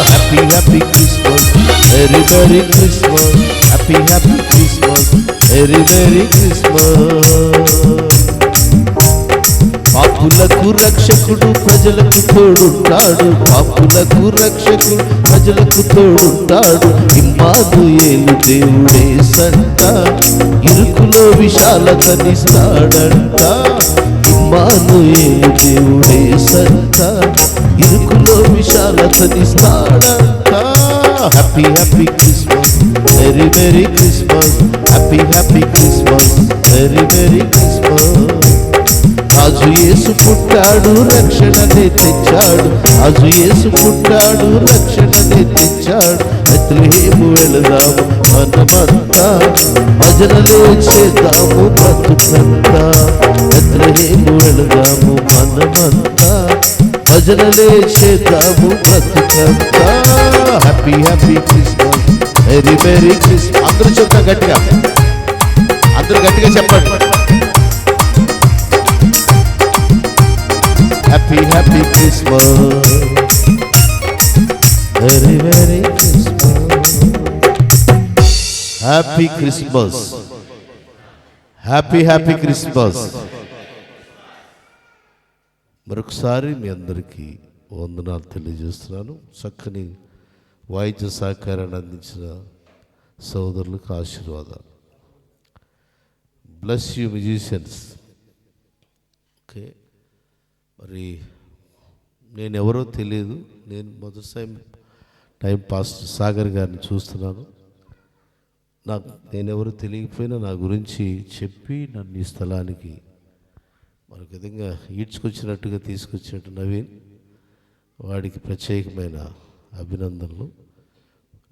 Speaker 2: Happy happy Christmas, very very Christmas, happy happy Christmas, very very Christmas. పాపులకు రక్షకుడు, ప్రజలకు తోడుంటాడు, పాపులకు రక్షకుడు, ప్రజలకు తోడుంటాడు, ఇమ్మానుయేలు దేవుడే సంట, ఇరుకులో విశాలతనిస్తాడంట, ఇమ్మానుయేలు దేవుడే సంట, ఇరుకులో విశాలతనిస్తాడంట. Happy happy Christmas, very very Christmas, happy happy Christmas, very very Christmas. రాజు యేసు పుట్టాడు, రక్షణనే తెచ్చాడు. రాజు యేసు పుట్టాడు, రక్షణనే తెచ్చాడు. బెత్లెహేము వెళదాము మనమంతా, భజనలే చేద్దాము బ్రతుకంతా. బెత్లెహేము వెళదాము మనమంతా, భజనలే చేద్దాము బ్రతుకంతా. Happy happy Christmas, very very Christmas. అందరూ చెప్తాం గట్టిగా, అందరూ గట్టిగా చెప్పండి. Happy happy Christmas, very very Christmas. Happy Christmas, happy happy Christmas. మరొకసారి మీ అందరికీ వందనాలు తెలియజేస్తున్నాను. చక్కని వాయిద్య సహకారాన్ని అందించిన సోదరులకు ఆశీర్వాదాలు. Bless you musicians. ఓకే, మరి నేను ఎవరో తెలియదు. నేను మొదటిసారి టైం పాస్ సాగర్ గారిని చూస్తున్నాను. నేనెవరో తెలియకపోయినా నా గురించి చెప్పి నన్ను ఈ స్థలానికి మరొక విధంగా ఈడ్చుకొచ్చినట్టుగా తీసుకొచ్చినట్టు నవీన్, వాడికి ప్రత్యేకమైన అభినందనలు.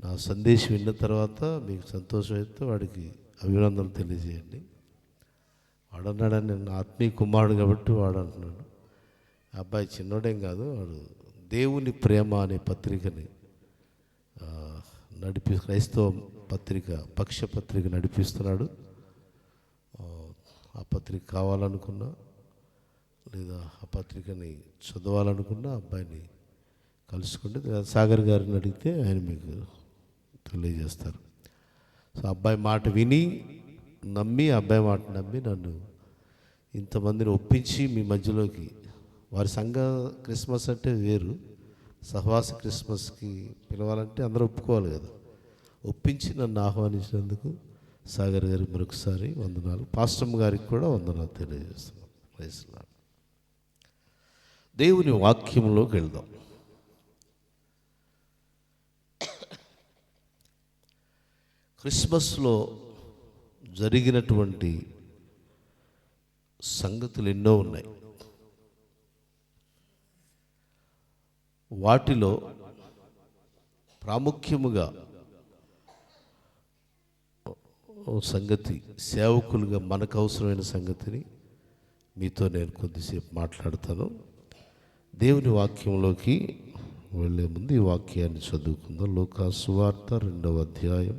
Speaker 2: నా సందేశం విన్న తర్వాత మీకు సంతోషం అయితే వాడికి అభినందనలు తెలియజేయండి. వాడన్నాడని నేను ఆత్మీయ కుమారుడు కాబట్టి వాడు అంటున్నాడు. అబ్బాయి చిన్నోడేం కాదు, వాడు దేవుని ప్రేమ అనే పత్రికని క్రైస్తవ పత్రిక, పక్ష పత్రిక నడిపిస్తున్నాడు. ఆ పత్రిక కావాలనుకున్నా లేదా ఆ పత్రికని చదవాలనుకున్నా అబ్బాయిని కలుసుకుంటే, సాగర్ గారిని అడిగితే ఆయన మీకు తెలియజేస్తారు. సో అబ్బాయి మాట విని నమ్మి, అబ్బాయి మాట నమ్మి నన్ను ఇంతమందిని ఒప్పించి మీ మధ్యలోకి, వారి సంఘ క్రిస్మస్ అంటే వేరు, సహవాస క్రిస్మస్కి పిలవాలంటే అందరూ ఒప్పుకోవాలి కదా. ఒప్పించి నన్ను ఆహ్వానించినందుకు సాగర్ గారికి మరొకసారి వందనాలు. పాస్టమ్ గారికి కూడా వందనాలు తెలియజేస్తున్నాం. Praise Lord. దేవుని వాక్యంలోకి వెళ్దాం. క్రిస్మస్లో జరిగినటువంటి సంగతులు ఎన్నో ఉన్నాయి. వాటిలో ప్రాముఖ్యముగా సంగతి, సేవకులుగా మనకు అవసరమైన సంగతిని మీతో నేను కొద్దిసేపు మాట్లాడతాను. దేవుని వాక్యంలోకి వెళ్ళే ముందు ఈ వాక్యాన్ని చదువుకుందాం. లూకా సువార్త 2వ అధ్యాయం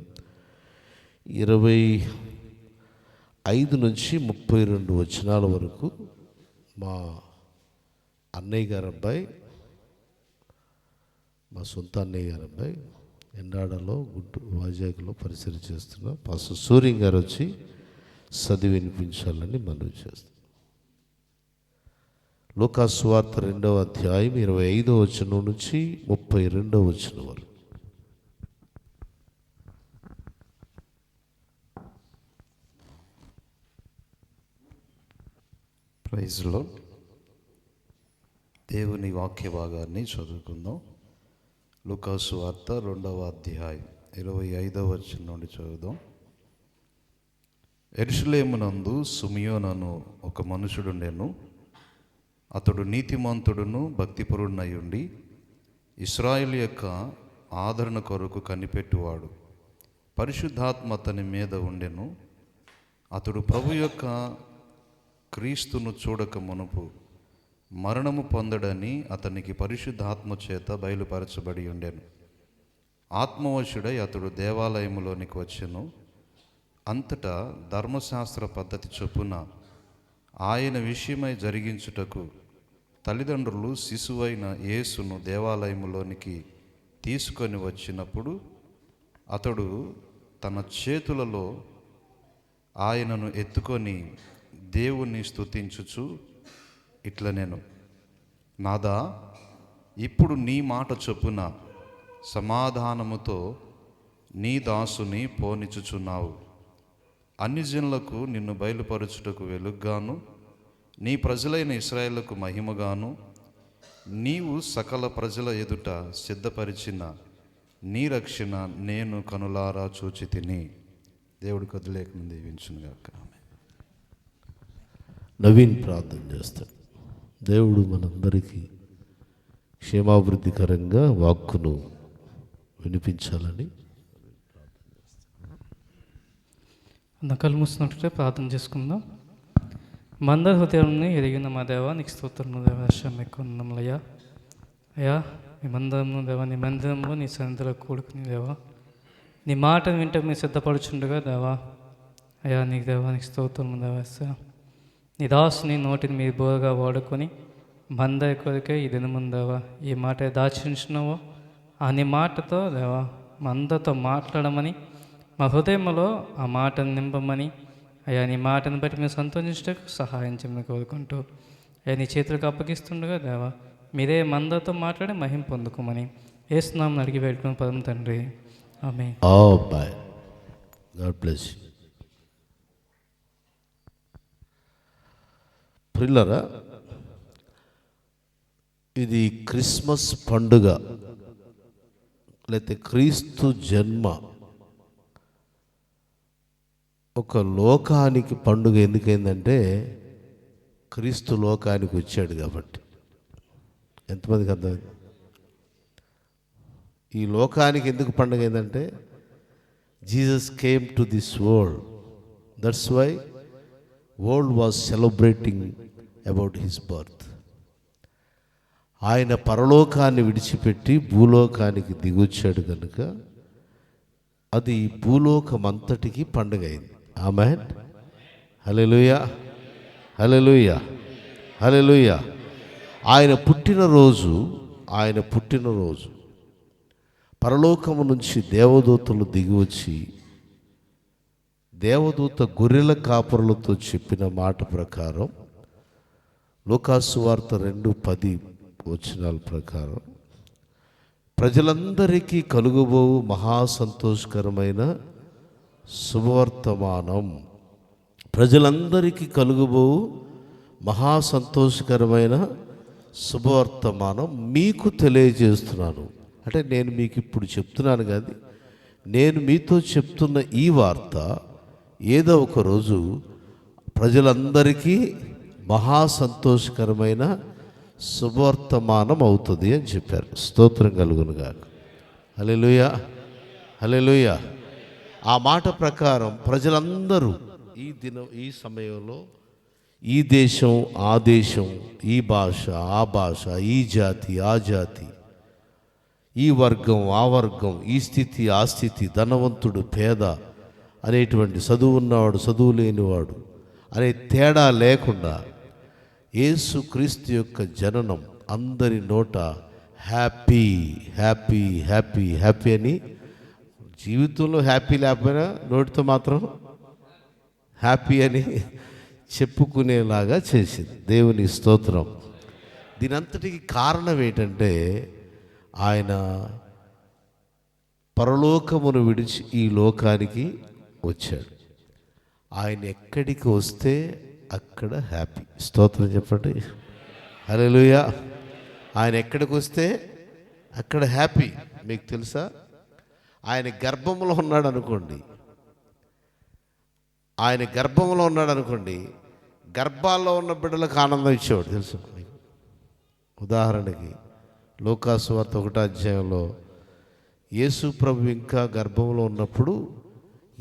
Speaker 2: 25 నుంచి 32 వచనాల వరకు మా అన్నయ్య గారు అబ్బాయి, మా సొంత అన్నయ్య గారు అబ్బాయి ఎండాడలో వైజాగ్లో పరిచయం చేస్తున్న పాస్టర్ సూర్యం గారు వచ్చి చదివి వినిపించాలని మనవి చేస్తాం. లూకా సువార్త 2వ అధ్యాయం 25వ వచనం నుంచి 32వ వచనం వరకు.
Speaker 5: ప్రైజ్లో దేవుని వాక్య భాగాన్ని చదువుకుందాం. లూకా సువార్త 2వ అధ్యాయం 25వ వచనం నుండి చదువుదాం. యెరూషలేమునందు సిమియోను ఒక మనుషుడుండెను. అతడు నీతిమంతుడును భక్తిపరుడునై ఉండి ఇశ్రాయేలు యొక్క ఆదరణ కొరకు కనిపెట్టువాడు. పరిశుద్ధాత్మ అతని మీద ఉండెను. అతడు ప్రభు యొక్క క్రీస్తును చూడక మునుపు మరణము పొందడని అతనికి పరిశుద్ధాత్మ చేత బయలుపరచబడి ఉండెను. ఆత్మవశుడై అతడు దేవాలయములోనికి వచ్చెను. అంతటా ధర్మశాస్త్ర పద్ధతి చొప్పున ఆయన విషయమై జరిగించుటకు తల్లిదండ్రులు శిశువైన యేసును దేవాలయములోనికి తీసుకొని వచ్చినప్పుడు అతడు తన చేతులలో ఆయనను ఎత్తుకొని దేవుణ్ణి స్తుతించుచు ఇట్లనెను, నాదా, ఇప్పుడు నీ మాట చొప్పున సమాధానముతో నీ దాసుని పోనిచుచున్నావు. అన్ని జనులకు నిన్ను బయలుపరచుటకు వెలుగ్గాను, నీ ప్రజలైన ఇశ్రాయేలుకు మహిమగాను, నీవు సకల ప్రజల ఎదుట సిద్ధపరిచిన నీ రక్షణ నేను కనులారా చూచి తిని. దేవుడి కొద్ది లేఖను దీవించును గాక.
Speaker 2: నవీన్ ప్రార్థన చేస్తాడు. దేవుడు మనందరికీ క్షేమాభివృద్ధికరంగా వాక్కును వినిపించాలని.
Speaker 6: కళ్ళు మూసినట్టే ప్రార్థన చేసుకుందాం. మందర హృదయాన్ని ఎరిగిన మా దేవ, నీకు స్తోత్రము దేవ, ఎక్కువయ్యా. అయ్యా, మీ మందిరము దేవ, నీ మందిరంలో నీ సన్నిధిలో కూడుకుని దేవా, నీ మాటను వింటే మీరు సిద్ధపడుచుండగా దేవా, అయ్యా నీకు దేవా, నీకు స్తోత్రము దేవ. నీ దాసుని నోటిని మీరు బోరగా వాడుకొని మందరి కొరికే ఈ దినముందేవా ఈ మాట దాచించినావో ఆ నీ మాటతో దేవా మా అందరితో మాట్లాడమని, మా హృదయంలో ఆ మాటను నింపమని, అయ్యా నీ మాటను బట్టి మేము సంతోషించడానికి సహాయం చేయమని కోరుకుంటూ, అయ్యా నీ చేతులకు అప్పగిస్తుండగా దేవా మీరే మందరితో మాట్లాడి మహిమ పొందుకోమని యేసునామమున అడిగి పెట్టుకుని పదం తండ్రి, ఆమేన్.
Speaker 2: God bless you. ప్రియులారా, ఇది క్రిస్మస్ పండుగ లేకపోతే క్రీస్తు జన్మ ఒక లోకానికి పండుగ ఎందుకైందంటే క్రీస్తు లోకానికి వచ్చాడు కాబట్టి. ఎంతమందికి అర్థమైంది? ఈ లోకానికి ఎందుకు పండుగ ఏంటంటే Jesus came to this world. That's why world was celebrating about his birth. ఆయన పరలోకాన్ని విడిచిపెట్టి భూలోకానికి దిగొచ్చాడు కనుక అది భూలోకమంతటికి పండుగ అయింది. ఆమేన్. హల్లెలూయా, హల్లెలూయా, హల్లెలూయా. ఆయన పుట్టినరోజు పరలోకము నుంచి దేవదూతలు దిగివచ్చి దేవదూత గొర్రెల కాపరులతో చెప్పిన మాట ప్రకారం లూకాసు వార్త 2:10 వచనాల ప్రకారం ప్రజలందరికీ కలుగబోవు మహాసంతోషకరమైన శుభవర్తమానం, ప్రజలందరికీ కలుగబోవు మహాసంతోషకరమైన శుభవర్తమానం మీకు తెలియజేస్తున్నాను. అంటే నేను మీకు ఇప్పుడు చెప్తున్నాను కానీ నేను మీతో చెప్తున్న ఈ వార్త ఏదో ఒక రోజు ప్రజలందరికీ మహాసంతోషకరమైన శుభవర్తమానం అవుతుంది అని చెప్పారు. స్తోత్రం కలుగును గాక. హల్లెలూయా, హల్లెలూయా. ఆ మాట ప్రకారం ప్రజలందరూ ఈ సమయంలో ఈ దేశం ఆ దేశం, ఈ భాష ఆ భాష, ఈ జాతి ఆ జాతి, ఈ వర్గం ఆ వర్గం, ఈ స్థితి ఆ స్థితి, ధనవంతుడు పేద అనేటువంటి చదువు ఉన్నవాడు చదువు లేనివాడు అనే తేడా లేకుండా యేసుక్రీస్తు యొక్క జననం అందరి నోట హ్యాపీ హ్యాపీ హ్యాపీ హ్యాపీ అని, జీవితంలో హ్యాపీ లేకపోయినా నోటితో మాత్రం హ్యాపీ అని చెప్పుకునేలాగా చేసింది. దేవుని స్తోత్రం. దీనంతటికి కారణం ఏంటంటే ఆయన పరలోకమును విడిచి ఈ లోకానికి వచ్చాడు. ఆయన ఎక్కడికి వస్తే అక్కడ హ్యాపీ. స్తోత్రం చెప్పండి. హల్లెలూయా. ఆయన ఎక్కడికి వస్తే అక్కడ హ్యాపీ. మీకు తెలుసా, ఆయన గర్భంలో ఉన్నాడు అనుకోండి, గర్భాల్లో ఉన్న బిడ్డలకు ఆనందం ఇచ్చేవాడు. తెలుసు మీకు. ఉదాహరణకి లూకాసు వార్త 1వ అధ్యాయంలో యేసు ప్రభు ఇంకా గర్భంలో ఉన్నప్పుడు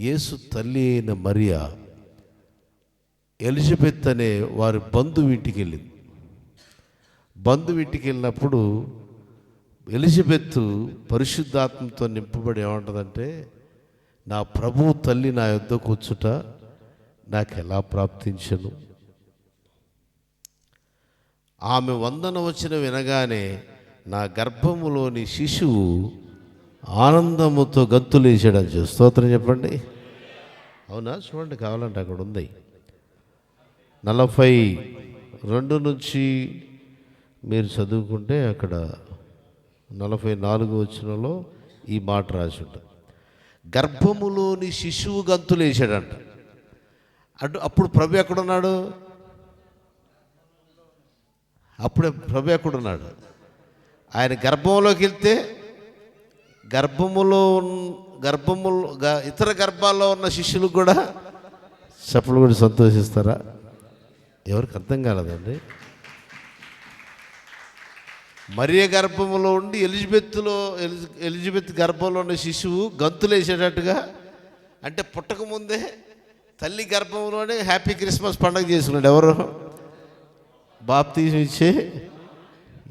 Speaker 2: యేసు తల్లి అయిన మరియా ఎలిజబెత్ అనే వారి బంధువింటికి వెళ్ళింది. బంధువింటికి వెళ్ళినప్పుడు ఎలిజబెత్ పరిశుద్ధాత్మతో నింపబడి ఏమంటుందంటే, నా ప్రభువు తల్లి నా యొద్దకు వచ్చుట నాకు ఎలా ప్రాప్తించను? ఆమె వందన వచ్చిన వినగానే నా గర్భములోని శిశువు ఆనందముతో గంతులేసాడని చెప్పి స్తోత్రం చెప్పండి. అవునా? చూడండి, కావాలంటే అక్కడ ఉంది. 42 నుంచి మీరు చదువుకుంటే అక్కడ 44 వచనంలో ఈ మాట రాసి ఉంటుంది. గర్భములోని శిశువు గంతులేసాడంట. అప్పుడు ప్రభు ఎక్కడున్నాడు? అప్పుడే ప్రభు ఎక్కడున్నాడు? ఆయన గర్భంలోకి వెళ్తే ఇతర గర్భాల్లో ఉన్న శిష్యులకు కూడా చప్పులు కూడా సంతోషిస్తారా? ఎవరికి అర్థం కాలేదండి. మరియ గర్భంలో ఉండి ఎలిజబెత్ గర్భంలో ఉన్న శిశువు గంతులేసేటట్టుగా, అంటే పుట్టకముందే తల్లి గర్భంలోనే హ్యాపీ క్రిస్మస్ పండుగ చేసుకున్నాడు. ఎవరు? బాప్తిజం ఇచ్చే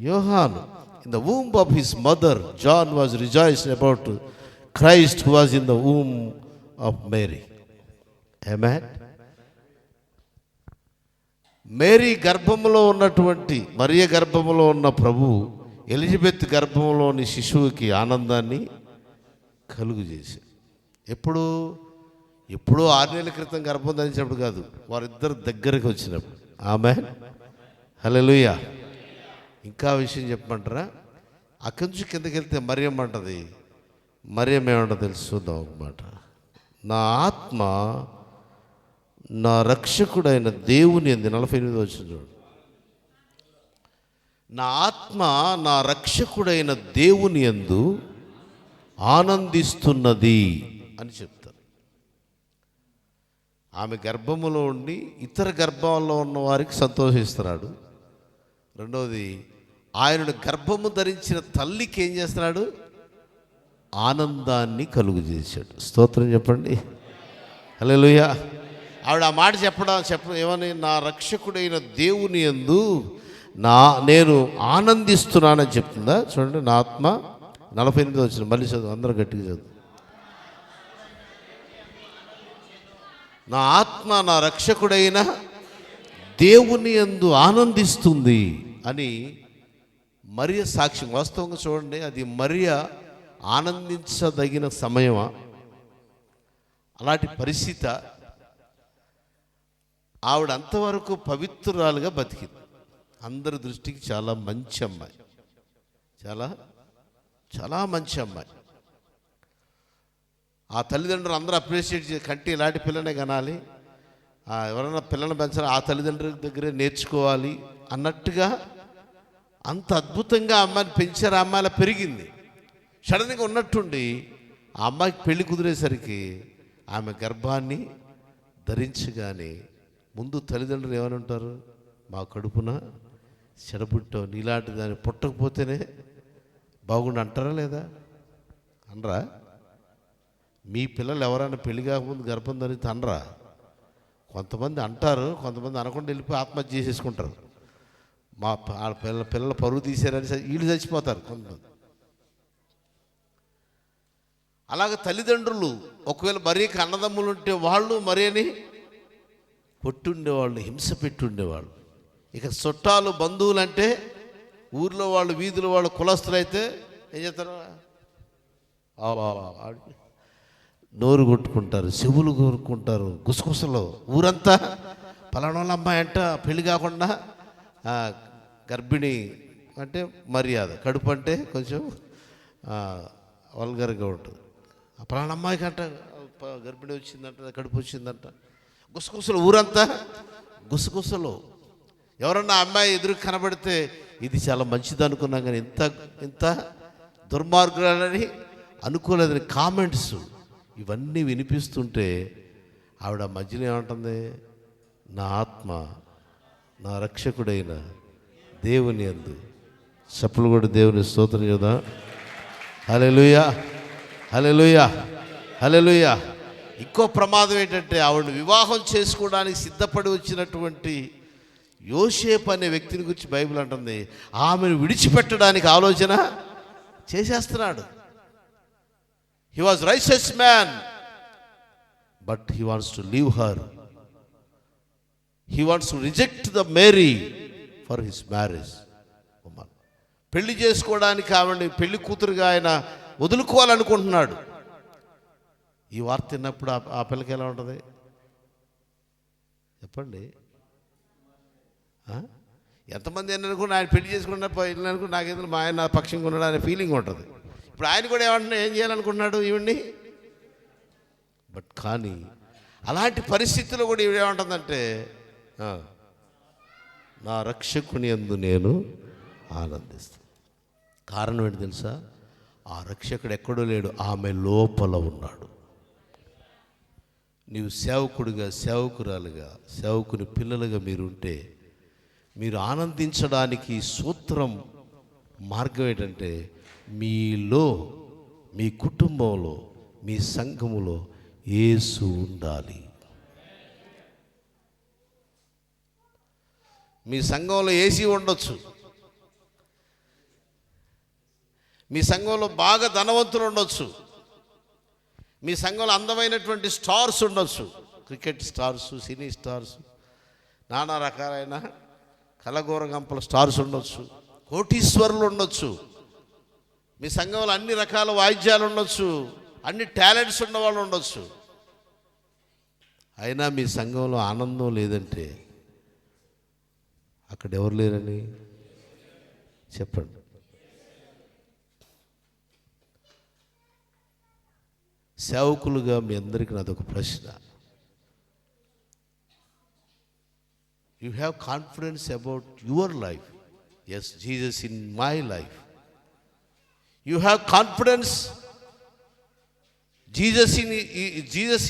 Speaker 2: యోహాను. In the womb of his mother, John was rejoicing about Christ who was in the womb of Mary. Amen. Mary గర్భంలో ఉన్నటువంటి, మరియ గర్భంలో ఉన్న ప్రభువు ఎలిజబెత్ గర్భంలోని శిశువుకి ఆనందాన్ని కలుగు చేశారు. ఎప్పుడో 6 నెలల క్రితం గర్భం ధరించినప్పుడు కాదు, వారిద్దరు దగ్గరకు వచ్చినప్పుడు. ఆమేన్, హల్లెలూయా. ఇంకా విషయం చెప్పమంటారా? అక్కడి నుంచి కిందకి వెళ్తే మరియం అంటది, మరియం ఏమంటో తెలుసు, చూద్దాం ఒక మాట. నా ఆత్మ నా రక్షకుడైన దేవుని యందు, 48 వచ్చింది చూడండి. నా ఆత్మ నా రక్షకుడైన దేవుని యందు ఆనందిస్తున్నది అని చెప్తారు. ఆమె గర్భములో ఉండి ఇతర గర్భాల్లో ఉన్న వారికి సంతోషిస్తున్నాడు. రెండవది, ఆయనను గర్భము ధరించిన తల్లికి ఏం చేస్తున్నాడు? ఆనందాన్ని కలుగు చేశాడు. స్తోత్రం చెప్పండి, హల్లెలూయా. ఆవిడ ఆ మాట ఏమని? నా రక్షకుడైన దేవుని యందు నేను ఆనందిస్తున్నానని చెప్తుందా? చూడండి, నా ఆత్మ 48 వచ్చిన, మళ్ళీ చదువు, అందరూ గట్టిగా చదువు. నా ఆత్మ నా రక్షకుడైన దేవుని యందు ఆనందిస్తుంది అని మరియ సాక్ష్యం. వాస్తవంగా చూడండి, అది మరియ ఆనందించదగిన సమయమా? అలాంటి పరిస్థితి. ఆవిడ అంతవరకు పవిత్రురాలుగా బతికింది. అందరి దృష్టికి చాలా మంచి అమ్మాయి, చాలా మంచి అమ్మాయి. ఆ తల్లిదండ్రులు అందరూ అప్రిషియేట్ చేసి, కంటే ఇలాంటి పిల్లనే కనాలి, ఎవరైనా పిల్లల్ని పెంచాలి ఆ తల్లిదండ్రుల దగ్గరే నేర్చుకోవాలి అన్నట్టుగా అంత అద్భుతంగా అమ్మాయిని పెంచారు. ఆ అమ్మాయిలా పెరిగింది. సడన్గా ఉన్నట్టుండి ఆ అమ్మాయికి పెళ్లి కుదిరేసరికి ఆమె గర్భాన్ని ధరించగానే ముందు తల్లిదండ్రులు ఏమని ఉంటారు? మా కడుపున చెడబుట్టావు, నీలాంటి దాన్ని పుట్టకపోతేనే బాగుండు అంటారా లేదా? అనరా? మీ పిల్లలు ఎవరైనా పెళ్లి కాకముందు గర్భం ధరిస్తే అనరా? కొంతమంది అంటారు, కొంతమంది అనకుండా వెళ్ళిపోయి ఆత్మహత్య చేసేసుకుంటారు. మా పిల్లల పరువు తీసారని వీళ్ళు చచ్చిపోతారు కొంతమంది. అలాగే తల్లిదండ్రులు ఒకవేళ మరియకి అన్నదమ్ములు ఉంటే వాళ్ళు మరియని కొట్టుండేవాళ్ళు, హింస పెట్టుండేవాళ్ళు. ఇక చుట్టాలు బంధువులు అంటే ఊర్లో వాళ్ళు, వీధుల వాళ్ళు, కులస్తులు అయితే ఏం చేస్తారు? నోరు కొట్టుకుంటారు, చెవులు కోరుకుంటారు, గుసగుసలు. ఊరంతా పలానా వాళ్ళ అమ్మాయి అంట పెళ్లి కాకుండా గర్భిణి అంటే మర్యాద, కడుపు అంటే కొంచెం వల్గర్గా ఉంటుంది. పలానా అమ్మాయికి అంట గర్భిణి వచ్చిందంట, కడుపు వచ్చిందంట, గుసగుసలు. ఊరంతా గుసగుసలు. ఎవరన్నా అమ్మాయి ఎదురు కనబడితే ఇది చాలా మంచిది అనుకున్నాం, కానీ ఇంత దుర్మార్గులని అనుకోలేదని కామెంట్స్ ఇవన్నీ వినిపిస్తుంటే ఆవిడ మధ్యలో ఏమంటుంది? నా ఆత్మ నా రక్షకుడైన దేవుని యందు. చప్పులు కూడా దేవుని స్తోత్రం కదా. హల్లెలూయా, హల్లెలూయా, హల్లెలూయా. ఇంకో ప్రమాదం ఏంటంటే ఆవిడని వివాహం చేసుకోవడానికి సిద్ధపడి వచ్చినటువంటి యోసేపు అనే వ్యక్తిని గురించి బైబిల్ అంటుంది, ఆమెను విడిచిపెట్టడానికి ఆలోచన చేసేస్తున్నాడు. He was righteous man, but he wants to leave her. He wants to reject the Mary for his marriage. పెళ్లి చేసుకోవడానికి ఆవిడని పెళ్లి కూతురుగా ఆయన వదులుకోవాలనుకుంటున్నాడు. ఈ వార్త విన్నప్పుడు ఆ పిల్లకి ఎలా ఉంటుంది చెప్పండి? ఎంతమంది అనుకుని ఆయన పెళ్లి చేసుకున్న అనుకుని నాకేదో మా ఆయన నా పక్షంగా ఉన్నాడు అనే ఫీలింగ్ ఉంటుంది. ఇప్పుడు ఆయన కూడా ఏమంటున్నా, ఏం చేయాలనుకుంటున్నాడు ఈవిడ్ని? బట్ కానీ అలాంటి పరిస్థితుల్లో కూడా ఈవిడ ఏమంటుందంటే, నా రక్షకుని యందు నేను ఆనందిస్తాను. కారణం ఏంటి తెలుసా? ఆ రక్షకుడు ఎక్కడో లేడు, ఆమె లోపల ఉన్నాడు. నీవు సేవకుడిగా, సేవకురాలుగా, సేవకుని పిల్లలుగా మీరుంటే మీరు ఆనందించడానికి సూత్రం మార్గం ఏంటంటే మీలో, మీ కుటుంబంలో, మీ సంఘములో యేసు ఉండాలి. మీ సంఘంలో ఏసీ ఉండొచ్చు, మీ సంఘంలో బాగా ధనవంతులు ఉండొచ్చు, మీ సంఘంలో అందమైనటువంటి స్టార్స్ ఉండొచ్చు, క్రికెట్ స్టార్స్, సినీ స్టార్స్, నానా రకాలైన కలగూర గంపల స్టార్స్ ఉండొచ్చు, కోటీశ్వరులు ఉండొచ్చు, మీ సంఘంలో అన్ని రకాల వాయిద్యాలు ఉండొచ్చు, అన్ని టాలెంట్స్ ఉన్నవాళ్ళు ఉండొచ్చు. అయినా మీ సంఘంలో ఆనందం లేదంటే అక్కడ ఎవరు లేరని చెప్పండి. సేవకులుగా మీ అందరికీ నాదొక ప్రశ్న. You have confidence about your life. Yes, Jesus in my life. You have confidence Jesus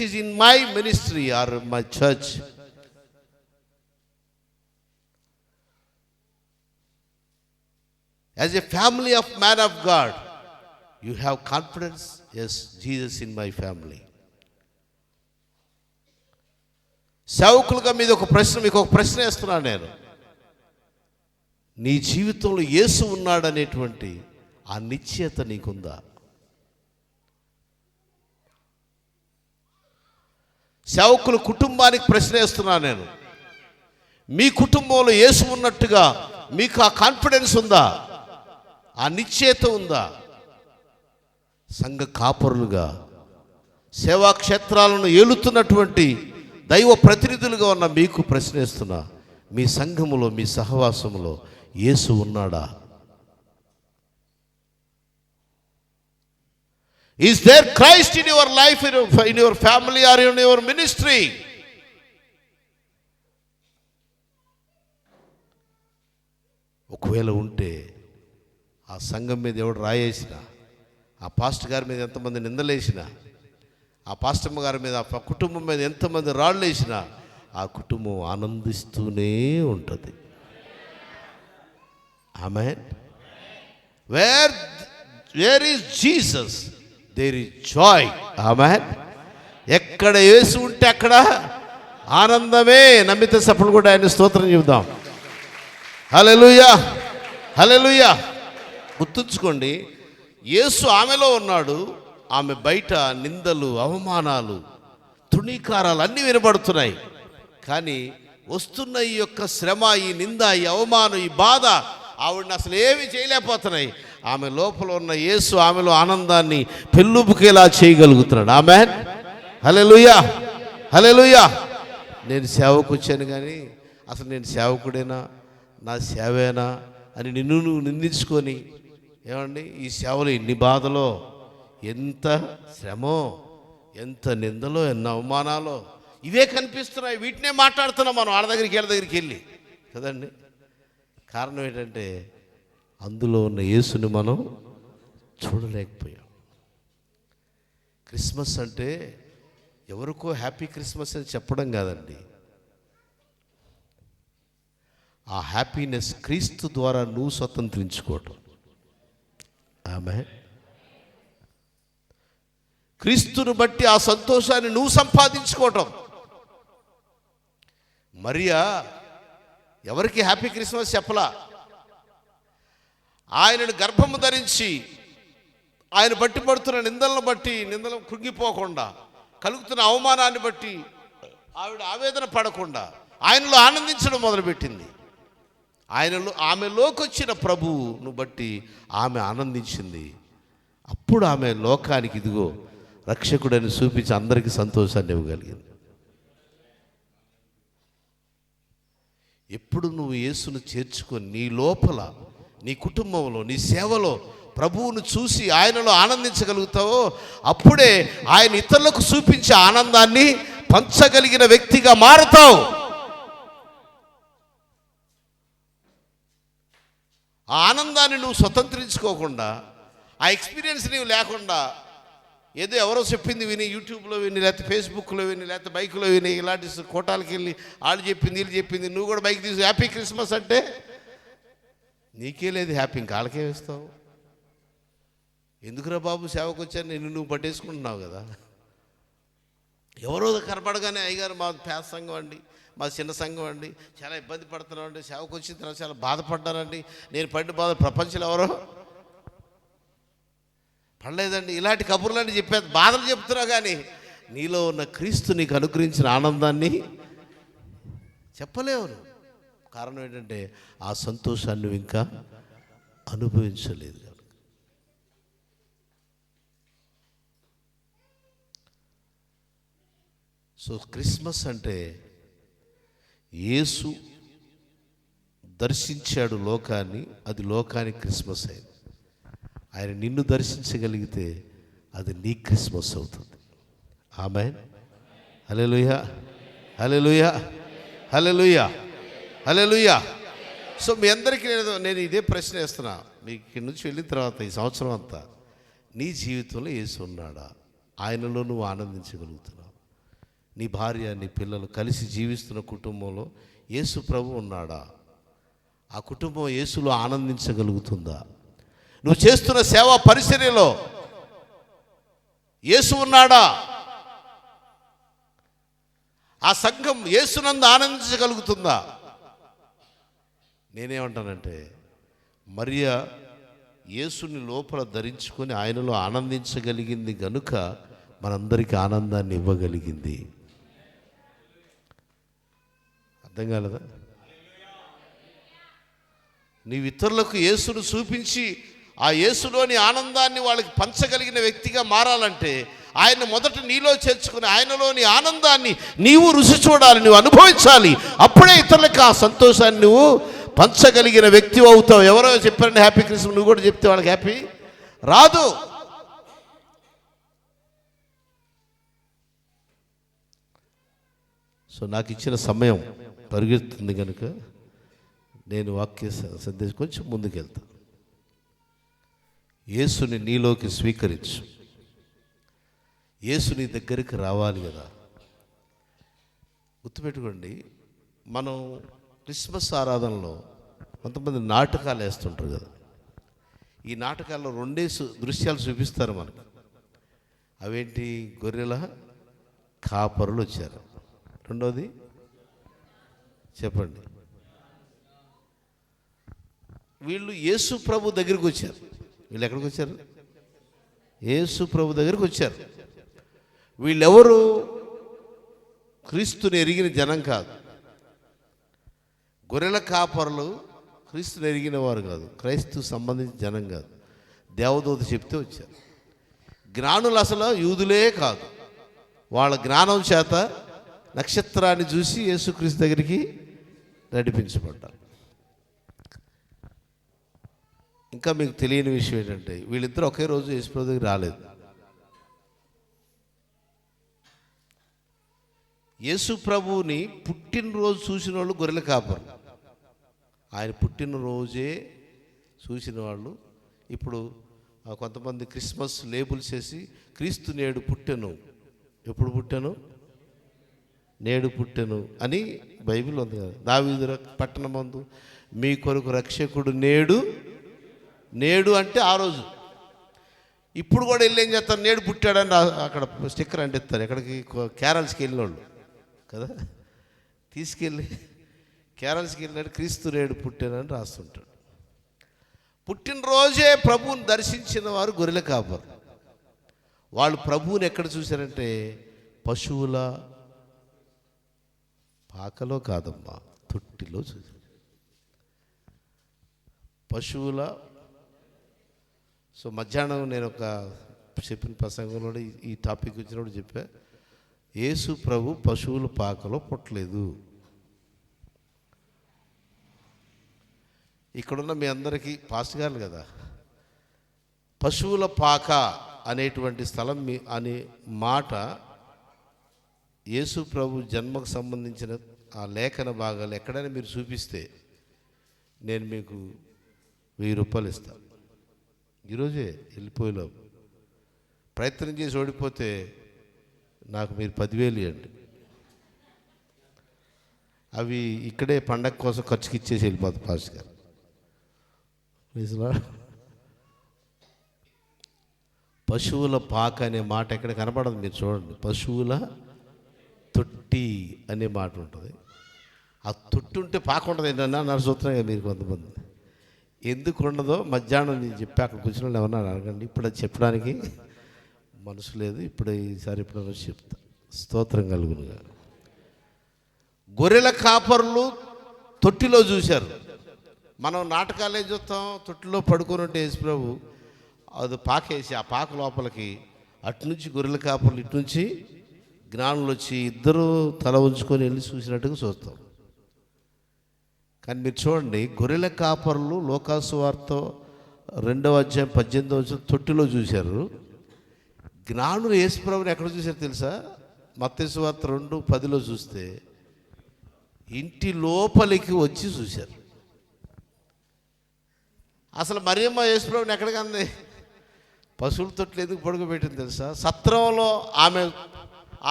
Speaker 2: is in my ministry or my church. As a family of man of God, you have confidence. Yes, Jesus in my family. సేవకులుగా మీద ఒక ప్రశ్న, మీకు ఒక ప్రశ్న వేస్తున్నాను నేను. నీ జీవితంలో యేసు ఉన్నాడనేటువంటి ఆ నిశ్చయత నీకుందా? సేవకుల కుటుంబానికి ప్రశ్న వేస్తున్నాను నేను. మీ కుటుంబంలో యేసు ఉన్నట్టుగా మీకు ఆ కాన్ఫిడెన్స్ ఉందా? ఆ నిశ్చయత ఉందా? సంఘ కాపరులుగా, సేవా క్షేత్రాలను ఏలుతున్నటువంటి దైవ ప్రతినిధులుగా ఉన్న మీకు ప్రశ్న వేస్తున్నా, మీ సంఘములో, మీ సహవాసములో యేసు ఉన్నాడా? Is there Christ in your life, in your family or in your ministry? ఒకవేళ ఉంటే ఆ సంఘం మీద ఎవడు రాయేసినా, ఆ పాస్టర్ గారి మీద ఎంతమంది నిందలేసినా, ఆ పాస్టమ్మ గారి మీద, ఆ కుటుంబం మీద ఎంతమంది రాళ్ళు వేసినా, ఆ కుటుంబం ఆనందిస్తూనే ఉంటుంది. Amen. Where is Jesus, there is joy. Amen. ఎక్కడ యేసు ఉంటే అక్కడ ఆనందమే. నమ్మితే సప్పుడు కూడా ఆయన స్తోత్రం చెబుదాం. హల్లెలూయా, హల్లెలూయా. గుర్తుంచుకోండి, యేసు ఆమెలో ఉన్నాడు. ఆమె బయట నిందలు, అవమానాలు, తృణీకారాలు అన్నీ వినబడుతున్నాయి. కానీ వస్తున్న ఈ యొక్క శ్రమ, ఈ నింద, ఈ అవమానం, ఈ బాధ ఆవిడని అసలు ఏమీ చేయలేకపోతున్నాయి. ఆమె లోపల ఉన్న యేసు ఆమెలో ఆనందాన్ని పెళ్ళుబుకేలా చేయగలుగుతున్నాడు. ఆమేన్. హల్లెలూయా, హల్లెలూయా. నేను సేవకు వచ్చాను కానీ అసలు నేను సేవకుడేనా, నా సేవేనా అని నిన్ను నువ్వు నిందించుకొని, ఏమండి ఈ సేవలో ఎన్ని బాధలో, ఎంత శ్రమో, ఎంత నిందలో, ఎన్ని అవమానాలో ఇవే కనిపిస్తున్నాయి. వీటినే మాట్లాడుతున్నాం మనం వాళ్ళ దగ్గరికి, వీళ్ళ దగ్గరికి వెళ్ళి కదండి. కారణం ఏంటంటే అందులో ఉన్న యేసుని మనం చూడలేకపోయాం. క్రిస్మస్ అంటే ఎవరికో హ్యాపీ క్రిస్మస్ అని చెప్పడం కాదండి. ఆ హ్యాపీనెస్ క్రీస్తు ద్వారా నువ్వు స్వతంత్రించుకోవటం. ఆమేన్. క్రీస్తును బట్టి ఆ సంతోషాన్ని నువ్వు సంపాదించుకోవటం. మరియా ఎవరికి హ్యాపీ క్రిస్మస్ చెప్పలా. ఆయనను గర్భము ధరించి ఆయన బట్టి పడుతున్న నిందలను బట్టి, నిందలు కృంగిపోకుండా, కలుగుతున్న అవమానాన్ని బట్టి ఆవిడ ఆవేదన పడకుండా ఆయనలో ఆనందించడం మొదలుపెట్టింది. ఆమెలోకి వచ్చిన ప్రభువును బట్టి ఆమె ఆనందించింది. అప్పుడు ఆమె లోకానికి ఇదిగో రక్షకుడని చూపించి అందరికీ సంతోషాన్ని ఇవ్వగలిగింది. ఎప్పుడు నువ్వు యేసును చేర్చుకొని నీ లోపల, నీ కుటుంబంలో, నీ సేవలో ప్రభువును చూసి ఆయనలో ఆనందించగలుగుతావో అప్పుడే ఆయన ఇతరులకు చూపించే ఆనందాన్ని పంచగలిగిన వ్యక్తిగా మారుతావు. ఆ ఆనందాన్ని నువ్వు స్వతంత్రించుకోకుండా ఆ ఎక్స్పీరియన్స్ నీవు లేకుండా ఏదో ఎవరో చెప్పింది విని, యూట్యూబ్లో విని, లేకపోతే ఫేస్బుక్లో విని, లేకపోతే బైక్లో విని, ఇలాంటి కోటాలకి వెళ్ళి వాళ్ళు చెప్పింది వీళ్ళు చెప్పింది నువ్వు కూడా బైక్ తీసి హ్యాపీ క్రిస్మస్ అంటే నీకే లేదు హ్యాపీ, ఇంకా వాళ్ళకే ఇస్తావు. ఎందుకురా బాబు సేవకు వచ్చాను నేను, నువ్వు పట్టేసుకుంటున్నావు కదా. ఎవరో కనపడగానే అయ్యగారు మా పేద సంఘం అండి, మా చిన్న సంఘం అండి, చాలా ఇబ్బంది పడుతున్నాం అండి, సేవకు వచ్చిన తర్వాత చాలా బాధపడ్డానండి, నేను పడిన బాధ ప్రపంచంలో ఎవరో పడలేదండి, ఇలాంటి కబుర్లని చెప్పే బాధలు చెప్తున్నావు. కానీ నీలో ఉన్న క్రీస్తు నీకు అనుగ్రహించిన ఆనందాన్ని చెప్పలేవు. కారణం ఏంటంటే ఆ సంతోషాన్ని నువ్వు ఇంకా అనుభవించలేదు. సో క్రిస్మస్ అంటే యేసు దర్శించాడు లోకాన్ని, అది లోకానికి క్రిస్మస్ అయింది. ఆయన నిన్ను దర్శించగలిగితే అది నీ క్రిస్మస్ అవుతుంది. ఆమేన్. హల్లెలూయా, హల్లెలూయా, హల్లెలూయా, హల్లెలూయా. సో మీ అందరికీ నేను ఇదే ప్రశ్న వేస్తున్నా. మీకు ఇక్కడి నుంచి వెళ్ళిన తర్వాత ఈ సంవత్సరం అంతా నీ జీవితంలో యేసు ఉన్నాడా? ఆయనలో నువ్వు ఆనందించగలుగుతున్నావు? నీ భార్య నీ పిల్లలు కలిసి జీవిస్తున్న కుటుంబంలో యేసు ప్రభు ఉన్నాడా? ఆ కుటుంబం యేసులో ఆనందించగలుగుతుందా? నువ్వు చేస్తున్న సేవా పరిచర్యలో యేసు ఉన్నాడా? ఆ సంఘం యేసునందు ఆనందించగలుగుతుందా? నేనేమంటానంటే మరియా యేసుని లోపల ధరించుకొని ఆయనలో ఆనందించగలిగింది గనుక మనందరికీ ఆనందాన్ని ఇవ్వగలిగింది. అర్థం కాలేదా? నీవు ఇతరులకు యేసును చూపించి ఆ యేసులోని ఆనందాన్ని వాళ్ళకి పంచగలిగిన వ్యక్తిగా మారాలంటే ఆయన మొదట నీలో చేర్చుకుని ఆయనలోని ఆనందాన్ని నీవు రుచి చూడాలి, నువ్వు అనుభవించాలి. అప్పుడే ఇతరులకు ఆ సంతోషాన్ని నువ్వు పంచగలిగిన వ్యక్తి అవుతావు. ఎవరో చెప్పారండి హ్యాపీ క్రిస్మస్, నువ్వు కూడా చెప్తే వాళ్ళకి హ్యాపీ రాదు. సో నాకు ఇచ్చిన సమయం పరిగెత్తుంది కనుక నేను వాక్య సందేశం కొంచెం ముందుకెళ్తాను. యేసుని నీలోకి స్వీకరించు. యేసు నీ దగ్గరికి రావాలి కదా. గుర్తుపెట్టుకోండి, మనం క్రిస్మస్ ఆరాధనలో కొంతమంది నాటకాలు వేస్తుంటారు కదా. ఈ నాటకాల్లో రెండే దృశ్యాలు చూపిస్తారు మనకు. అవేంటి? గొర్రెల కాపరులు వచ్చారు, రెండోది చెప్పండి, వీళ్ళు యేసు ప్రభు దగ్గరికి వచ్చారు. వీళ్ళు ఎక్కడికి వచ్చారు? యేసు ప్రభు దగ్గరికి వచ్చారు. వీళ్ళెవరు? క్రీస్తుని ఎరిగిన జనం కాదు. గొర్రెల కాపరులు క్రీస్తుని ఎరిగిన వారు కాదు, క్రైస్తు సంబంధించిన జనం కాదు. దేవదూత చెప్తే వచ్చారు. జ్ఞానులు అసలు యూదులే కాదు. వాళ్ళ జ్ఞానం చేత నక్షత్రాన్ని చూసి యేసుక్రీస్తు దగ్గరికి నడిపించబడ్డారు. ఇంకా మీకు తెలియని విషయం ఏంటంటే వీళ్ళిద్దరూ ఒకే రోజు యేసుప్రభు దగ్గర రాలేదు. యేసు ప్రభువుని పుట్టినరోజు చూసిన వాళ్ళు గొర్రెల కాపరు. ఆయన పుట్టినరోజే చూసిన వాళ్ళు ఇప్పుడు కొంతమంది క్రిస్మస్ లేబుల్స్ వేసి క్రీస్తు నేడు పుట్టెను, ఎప్పుడు పుట్టాను, నేడు పుట్టెను అని బైబిల్ ఉంది కదా. దావీదు పట్టణమందు మీ కొరకు రక్షకుడు నేడు, నేడు అంటే ఆ రోజు. ఇప్పుడు కూడా వెళ్ళి ఏం చేస్తారు? నేడు పుట్టాడని అక్కడ స్టిక్కర్ అంటిస్తారు. ఎక్కడికి? కేరళస్కి వెళ్ళిన వాళ్ళు కదా, తీసుకెళ్ళి కేరళస్కి వెళ్ళినట్టు క్రీస్తు నేడు పుట్టానని రాస్తుంటాడు. పుట్టినరోజే ప్రభువుని దర్శించిన వారు గొర్రెల కాపరు. వాళ్ళు ప్రభువుని ఎక్కడ చూశారంటే పశువుల పాకలో కాదమ్మా, తొట్టిలో చూశారు. పశువుల సో మధ్యాహ్నం నేను ఒక చెప్పిన ప్రసంగంలో ఈ టాపిక్ వచ్చినప్పుడు చెప్పా, యేసు ప్రభు పశువుల పాకలో పుట్టలేదు. ఇక్కడున్న మీ అందరికీ పాస్టర్ గారు కదా, పశువుల పాక అనేటువంటి స్థలం అనే మాట యేసు ప్రభు జన్మకు సంబంధించిన ఆ లేఖన భాగాలు ఎక్కడైనా మీరు చూపిస్తే నేను మీకు 1000 రూపాయలు ఇస్తాను. ఈరోజే వెళ్ళిపోయేలో ప్రయత్నం చేసి ఓడిపోతే నాకు మీరు 10,000 ఇవ్వండి, అవి ఇక్కడే పండగ కోసం ఖర్చుకి ఇచ్చేసి వెళ్ళిపోతుంది పాస్టర్ గారు. పశువుల పాక అనే మాట ఎక్కడ కనపడదు, మీరు చూడండి. పశువుల తొట్టి అనే మాట ఉంటుంది. ఆ తొట్టి ఉంటే పాక ఉంటుంది ఏంటన్నా నరసూత్రం కదా మీరు కొంతమంది. ఎందుకు ఉండదో మధ్యాహ్నం నేను చెప్పి అక్కడ కూర్చుని వాళ్ళు ఎవరన్నా అడగండి. ఇప్పుడు అది చెప్పడానికి మనసు లేదు. ఇప్పుడు ఈసారి ఎప్పుడైనా చెప్తా. స్తోత్రం కలుగునుగా. గొర్రెల కాపరులు తొట్టిలో చూశారు. మనం నాటకాలే చూస్తాం, తొట్టిలో పడుకొని ఉంటే యేసుప్రభు అది పాకేసి ఆ పాక లోపలికి అటు నుంచి గొర్రెల కాపర్లు ఇటు నుంచి జ్ఞానులు వచ్చి ఇద్దరు తల ఉంచుకొని వెళ్ళి చూసినట్టుగా చూస్తాం. కానీ మీరు చూడండి, గొర్రెల కాపర్లు లోకాసు వార్త 2వ అధ్యాయం 18వ వచనం తొట్టిలో చూశారు. జ్ఞానులు యేసుప్రభుని ఎక్కడ చూశారు తెలుసా? మత్తయి వార్త 2:10లో చూస్తే ఇంటి లోపలికి వచ్చి చూశారు. అసలు మరియమ్మ యేసుప్రభుని ఎక్కడికి అంది? పశువుల తొట్లు ఎందుకు పడుకోబెట్టింది తెలుసా? సత్రంలో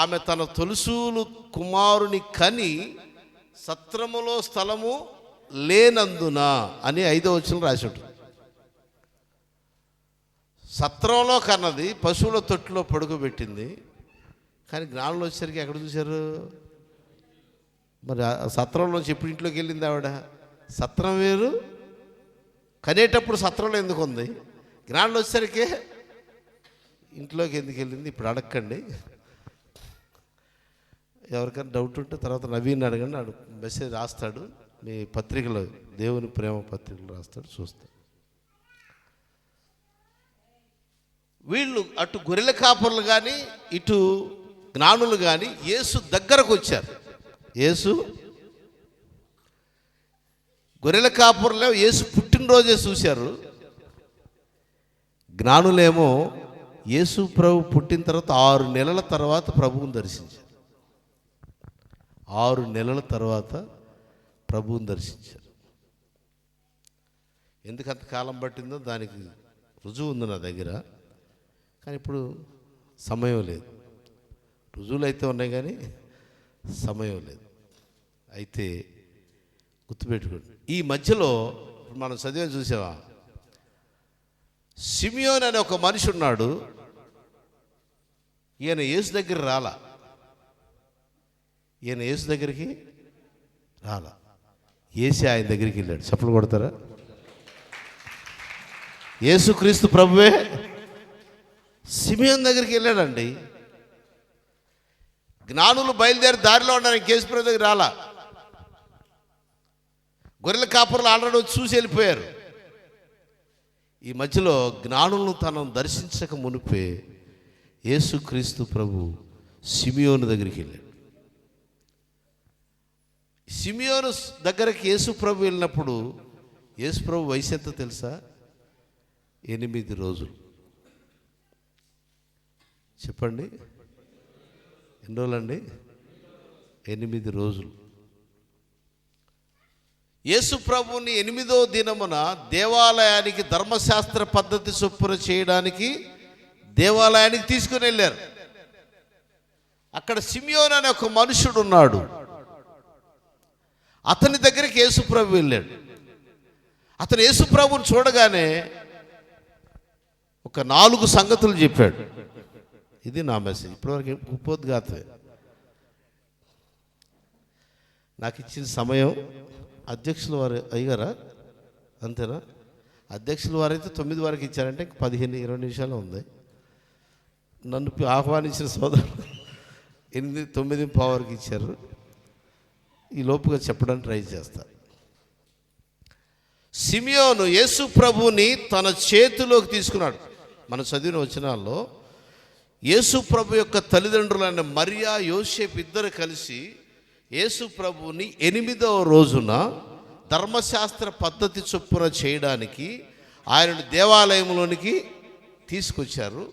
Speaker 2: ఆమె తన తొలుసూలు కుమారుని కని సత్రములో స్థలము లేనందున అని 5వ వచనం రాసి ఉంటుంది. సత్రంలో కన్నది, పశువుల తొట్టులో పడుకోబెట్టింది. కానీ జ్ఞానులు వచ్చేసరికి ఎక్కడ చూశారు? మరి ఆ సత్రంలోంచి ఎప్పుడు ఇంట్లోకి వెళ్ళింది ఆవిడ? సత్రం వేరు, కనేటప్పుడు సత్రంలో ఎందుకు ఉంది? జ్ఞానులు వచ్చేసరికి ఇంట్లోకి ఎందుకు వెళ్ళింది? ఇప్పుడు అడగండి. ఎవరికైనా డౌట్ ఉంటే తర్వాత నవీన్ అడగండి, మెసేజ్ రాస్తాడు. మీ పత్రికలో, దేవుని ప్రేమ పత్రికలు రాస్తాడు, చూస్తాడు. వీళ్ళు అటు గొర్రెల కాపర్లు కానీ ఇటు జ్ఞానులు కానీ యేసు దగ్గరకు వచ్చారు. యేసు గొర్రెల కాపర్లో యేసు పుట్టినరోజే చూశారు. జ్ఞానులేమో యేసు ప్రభు పుట్టిన తర్వాత 6 నెలల తర్వాత ప్రభువుని దర్శించారు. 6 నెలల తర్వాత ప్రభువుని దర్శించారు. ఎందుకు అంతకాలం పట్టిందో దానికి రుజువు ఉంది నా దగ్గర. కానీ ఇప్పుడు సమయం లేదు. రుజువులు అయితే ఉన్నాయి కానీ సమయం లేదు. అయితే గుర్తుపెట్టుకోండి, ఈ మధ్యలో మనం చదివాను చూసావా? సిమియోన్ అనే ఒక మనిషి ఉన్నాడు. ఈయన యేసు దగ్గర రాలా. ఈయన యేసు దగ్గరికి రాలా, యేసు ఆయన దగ్గరికి వెళ్ళాడు. చప్పలు కొడతారా? యేసుక్రీస్తు ప్రభువే సిమియోన్ దగ్గరికి వెళ్ళాడండి. జ్ఞానులు బయలుదేరి దారిలో ఉన్నారు, యేసు ప్రభు దగ్గర రాలా. గొర్రెల కాపరులు ఆల్రెడీ వచ్చి చూసి వెళ్ళిపోయారు. ఈ మధ్యలో జ్ఞానులను తనను దర్శించక మునిపే యేసుక్రీస్తు ప్రభు సిమియోను దగ్గరికి వెళ్ళాడు. సిమియోను దగ్గరికి యేసు ప్రభు వెళ్ళినప్పుడు యేసు ప్రభు వయసు ఎంత తెలుసా? 8 రోజులు. చెప్పండి, ఎన్ని రోజులండి? 8 రోజులు. యేసు ప్రభుని 8వ దినమున దేవాలయానికి ధర్మశాస్త్ర పద్ధతి చొప్పున చేయడానికి దేవాలయానికి తీసుకుని వెళ్ళారు. అక్కడ సిమియోన్ అనే ఒక మనుషుడు ఉన్నాడు. అతని దగ్గరికి యేసు ప్రభు వెళ్ళాడు. అతను యేసు ప్రభుని చూడగానే ఒక 4 సంగతులు చెప్పాడు. ఇది నా మెసేజ్. ఇప్పటివరకు ఉపోద్ఘాతమే. నాకు ఇచ్చిన సమయం అధ్యక్షుల వారు అయ్యారా? అంతేనా? అధ్యక్షుల వారైతే 9 వరకు ఇచ్చారంటే 15-20 నిమిషాలు ఉంది. నన్ను ఆహ్వానించిన సోదరులు 8-9 వరకు ఇచ్చారు. ఈ లోపుగా చెప్పడానికి ట్రై చేస్తా. సిమియోను యేసు ప్రభుని తన చేతిలోకి తీసుకున్నాడు. మన చదివిన వచనాల్లో యేసు ప్రభు యొక్క తల్లిదండ్రులైన మరియా, యోసేపు ఇద్దరు కలిసి యేసు ప్రభుని 8వ రోజున ధర్మశాస్త్ర పద్ధతి చొప్పున చేయడానికి ఆయనను దేవాలయంలోనికి తీసుకొచ్చారు.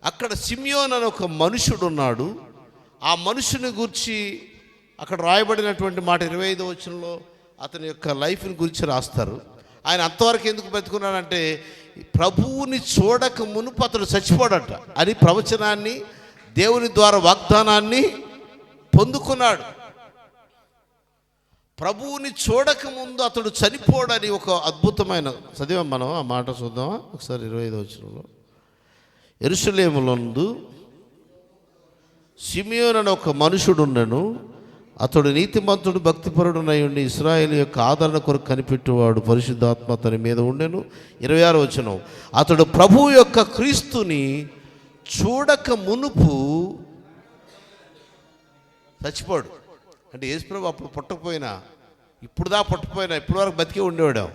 Speaker 2: అక్కడ సిమియోన్ అని ఒక మనుషుడు ఉన్నాడు. ఆ మనుషుని గురించి అక్కడ రాయబడినటువంటి మాట 25వ వచనంలో అతని యొక్క లైఫ్ని గురించి రాస్తారు. ఆయన అంతవరకు ఎందుకు బతుకున్నాడంటే ప్రభువుని చూడక మునుపు అతడు చచ్చిపోడట అని ప్రవచనాన్ని, దేవుని ద్వారా వాగ్దానాన్ని పొందుకున్నాడు. ప్రభువుని చూడక ముందు అతడు చనిపోడని ఒక అద్భుతమైన చదివాం మనం. ఆ మాట చూద్దామా ఒకసారి 25వ వచనంలో. యెరూషలేములందు సిమియోను అనే ఒక మనుషుడు ఉన్నను. అతడు నీతిమంతుడు, భక్తిపరుడునై ఉండి ఇశ్రాయేలు యొక్క ఆదరణ కొరకు కనిపెట్టేవాడు, పరిశుద్ధాత్మ అతని మీద ఉండెను. 26వ వచనం. అతడు ప్రభువు యొక్క క్రీస్తుని చూడక మునుపు చచ్చిపోడు. అంటే యేసుప్రభు అప్పుడు పుట్టకపోయినా, ఇప్పుడు వరకు బతికే ఉండేవాడు.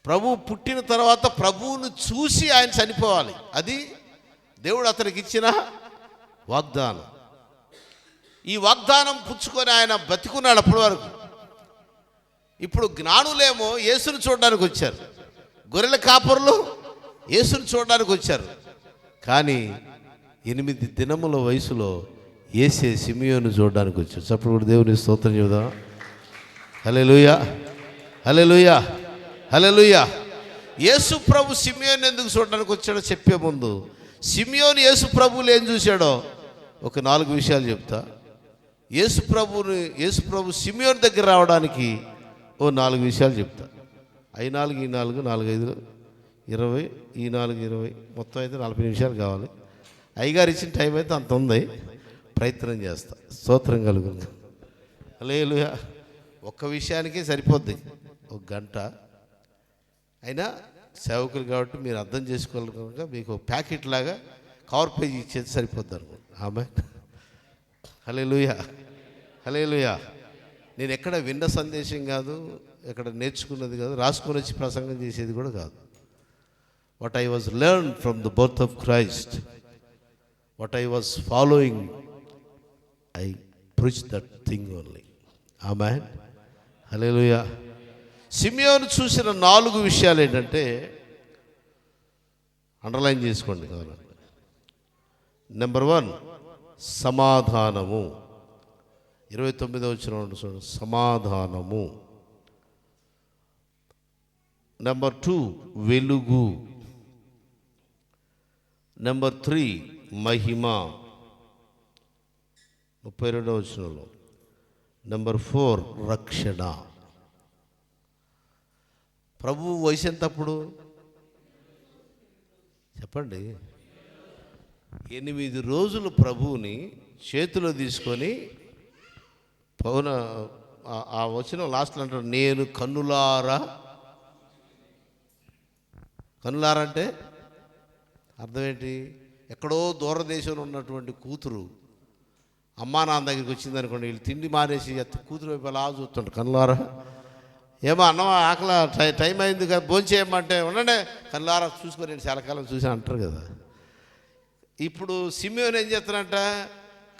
Speaker 2: ప్రభు పుట్టిన తర్వాత ప్రభువును చూసి ఆయన చనిపోవాలి. అది దేవుడు అతనికి ఇచ్చిన వాగ్దానం. ఈ వాగ్దానం పుచ్చుకొని ఆయన బతికున్నాడు అప్పటి వరకు. ఇప్పుడు జ్ఞానులేమో యేసును చూడడానికి వచ్చారు, గొర్రెల కాపరులు యేసును చూడడానికి వచ్చారు. కానీ 8 దినముల వయసులో యేసే సిమియోను చూడడానికి వచ్చాడు. అప్పుడు కూడా దేవుని స్తోత్రం చెబుదాం. హల్లెలూయా, హల్లెలూయా, హల్లెలూయా. యేసు ప్రభు సిమియోను ఎందుకు చూడడానికి వచ్చాడో చెప్పే ముందు, సిమియోను యేసు ప్రభువులు ఏం చూశాడో ఒక 4 విషయాలు చెప్తా. యేసు ప్రభు సిమియోను దగ్గర రావడానికి ఓ 4 విషయాలు చెప్తా. అవి 4, ఈ 4, 4, 5, 20, ఈ 4, 20, మొత్తం అయితే 40 నిమిషాలు కావాలి. అయ్యగారు ఇచ్చిన టైం అయితే అంత ఉంది, ప్రయత్నం చేస్తా. స్తోత్రం కలుగును. హల్లెలూయా. ఒక్క విషయానికే సరిపోద్ది 1 గంట. అయినా సేవకులు కాబట్టి మీరు అర్థం చేసుకోవాలి కనుక మీకు ప్యాకెట్ లాగా కవర్ పేజ్ ఇచ్చేది సరిపోద్ది అనుకోండి. ఆమేన్. హల్లెలూయా, హల్లెలూయా. నేను ఎక్కడ విన్న సందేశం కాదు, ఎక్కడ నేర్చుకున్నది కాదు, రాసుకొని వచ్చి ప్రసంగం చేసేది కూడా కాదు. What I was learn from the birth of Christ, what I was following, I preach that thing only. Amen. Hallelujah. Simeon చూసిన 4 విషయాలు ఏంటంటే, అండర్లైన్ చేసుకోండి కావాలండి. నెంబర్ 1 సమాధానము. 29వ వచనం చూడండి, సమాధానము. నెంబర్ 2 వెలుగు. నెంబర్ 3 మహిమ, 32వ వచనంలో. నెంబర్ 4 రక్షణ. ప్రభు వయసు ఎంత అప్పుడు చెప్పండి? 8 రోజులు ప్రభువుని చేతిలో తీసుకొని ఆ వచనం లాస్ట్లో అంటాడు, నేను కన్నులారా అంటే అర్థం ఏంటి? ఎక్కడో దూరదేశంలో ఉన్నటువంటి కూతురు అమ్మా నాన్న దగ్గరికి వచ్చింది అనుకోండి, వీళ్ళు తిండి మానేసి కూతురు వైపు అలా చూస్తుంటారు, కన్నులారా ఏమో అన్నం ఆకలి టైం అయింది కదా భోంచేయమంటే ఉండండి కన్నులారా చూసుకొని నేను చాలా కాలం చూసి అంటారు కదా. ఇప్పుడు సిమియోను ఏం చేస్తాడంట?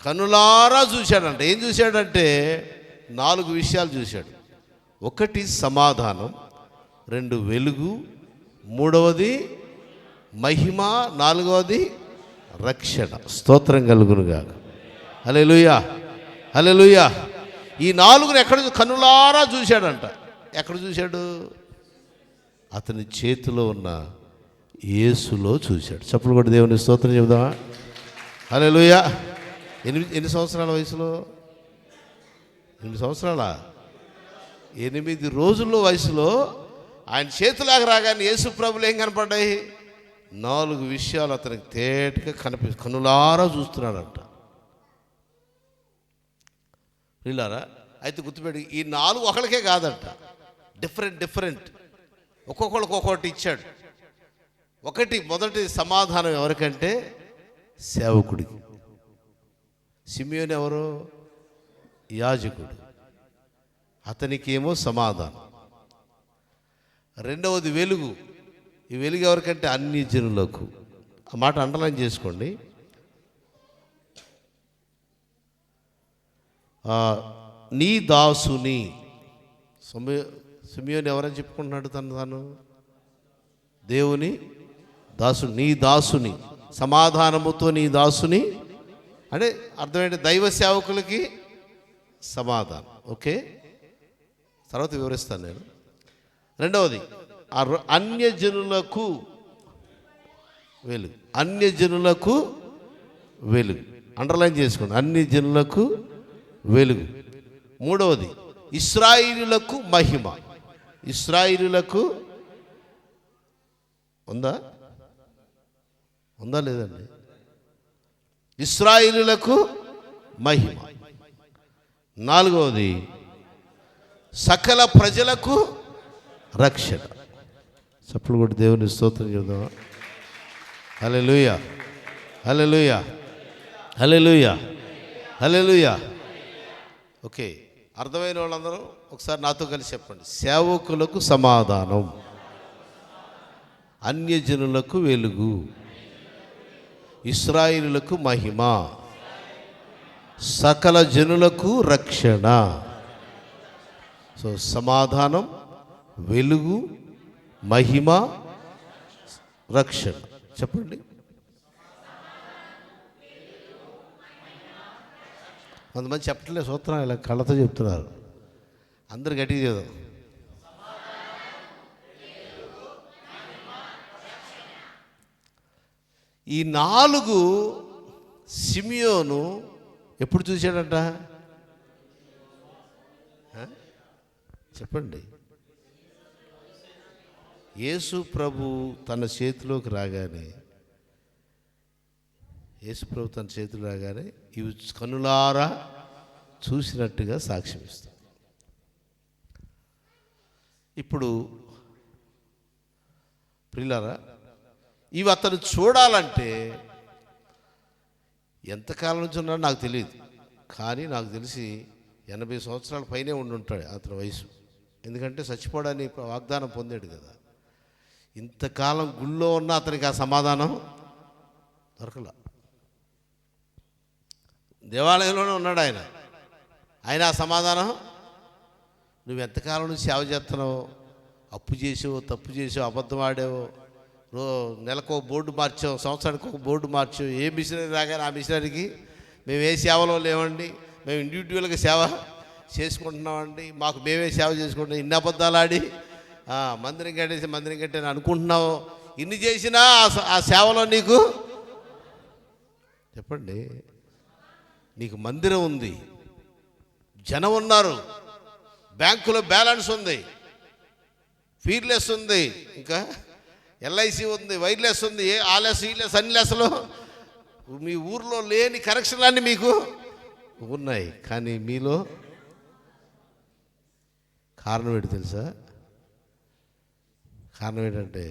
Speaker 2: కన్నులారా చూశాడంట. ఏం చూశాడంటే 4 విషయాలు చూశాడు. 1 సమాధానం, 2 వెలుగు, 3వది మహిమ, 4వది రక్షణ. స్తోత్రం కలుగునుగా. హల్లెలూయా, హల్లెలూయా. ఈ 4 ఎక్కడ కన్నులారా చూశాడంట. ఎక్కడ చూశాడు? అతని చేతిలో ఉన్న యేసులో చూశాడు. చప్పులు కూడా దేవుని స్తోత్రం చెబుదామా? హల్లెలూయా. ఎన్ని సంవత్సరాల వయసులో? 8 సంవత్సరాల 8 రోజుల్లో వయసులో ఆయన చేతులాగా రాగానే యేసు ప్రభులు ఏం కనపడ్డాయి? 4 విషయాలు అతనికి తేటగా కన్నులారా చూస్తున్నాడంట. వీళ్ళారా అయితే గుర్తుపెట్టి, ఈ 4 ఒకరికే కాదంట, డిఫరెంట్ ఒక్కొక్కరికి ఒక్కొక్కటి ఇచ్చాడు. మొదటి సమాధానం ఎవరికంటే? సేవకుడికి. సిమియోను ఎవరు? యాజకుడు. అతనికేమో సమాధానం. 2వది వెలుగు. ఈ వెలుగు ఎవరికంటే? అన్ని జనులకు. ఆ మాట అండర్లైన్ చేసుకోండి. నీ దాసుని. సిమియోను ఎవరని చెప్పుకుంటున్నాడు? తను దేవుని దాసుని. నీ దాసుని, సమాధానముతో నీ దాసుని అంటే అర్థమేంటి? దైవ సేవకులకి సమాధానం. ఓకే, తర్వాత వివరిస్తాను నేను. 2వది అన్యజనులకు వెలుగు, అన్యజనులకు వెలుగు. అండర్లైన్ చేసుకోండి, అన్యజనులకు వెలుగు. మూడవది ఇశ్రాయేలులకు మహిమ. ఇశ్రాయేలులకు ఉందా లేదండి? ఇశ్రాయేలులకు మహిమ. నాలుగవది సకల ప్రజలకు రక్షణ. చప్పులు కొట్టి దేవుని స్తోత్రం చెబుదామా? హల్లెలూయా, హల్లెలూయా, హల్లెలూయా, హల్లెలూయా. ఓకే, అర్థమైన వాళ్ళందరూ ఒకసారి నాతో కలిసి చెప్పండి. సేవకులకు సమాధానం, అన్యజనులకు వెలుగు, ఇశ్రాయేలులకు మహిమ, సకల జనులకు రక్షణ. సో సమాధానం, వెలుగు, మహిమ, రక్షణ. చెప్పండి. కొంతమంది చెప్పట్లేదు సూత్రం, ఇలా కళ్ళతో చెప్తున్నారు. అందరు గట్టిగా చేద్దాం. ఈ 4 సిమియోను ఎప్పుడు చూశాడంట? చెప్పండి. యేసు ప్రభు తన చేతిలోకి రాగానే, ఇవి కనులారా చూసినట్టుగా సాక్ష్యం ఇస్తాం. ఇప్పుడు ప్రియులారా, ఇవి అతను చూడాలంటే ఎంతకాలం నుంచి ఉన్నాడో నాకు తెలియదు, కానీ నాకు తెలిసి 80 సంవత్సరాల పైనే ఉండుంటాడు అతని వయసు. ఎందుకంటే చచ్చిపోవడానికి వాగ్దానం పొందాడు కదా. ఇంతకాలం గుళ్ళో ఉన్న అతనికి ఆ సమాధానం దొరకలా. దేవాలయంలోనే ఉన్నాడు ఆయన ఆ సమాధానం. నువ్వు ఎంతకాలం నుంచి సేవ చేస్తున్నావు, అప్పు చేసావు, తప్పు చేసావు, అబద్ధం ఆడావు, నెలకు ఒక బోర్డు మార్చావు, సంవత్సరానికి ఒక బోర్డు మార్చావు. ఏ మిషనరీ రాగానే ఆ మిషనరీకి మేము ఏ సేవలో లేవండి, మేము ఇండివిజువల్గా సేవ చేసుకుంటున్నామండి, మాకు మేమే సేవ చేసుకుంటున్నాం. ఇన్ని అబద్ధాలు ఆడి మందిరం కట్టేసి అనుకుంటున్నావు. ఇన్ని చేసినా ఆ సేవలో నీకు, చెప్పండి, నీకు మందిరం ఉంది, జనం ఉన్నారు, బ్యాంకులో బ్యాలెన్స్ ఉంది, ఫీర్లెస్ ఉంది, ఇంకా ఎల్ఐసి ఉంది, వైర్లెస్ ఉంది, ఆ లెస్ ఈ లెస్ అన్ని లెస్లు మీ ఊర్లో లేని కరెక్షన్లన్నీ మీకు ఉన్నాయి. కానీ మీలో కారణం ఏంటి తెలుసా? కారణం ఏంటంటే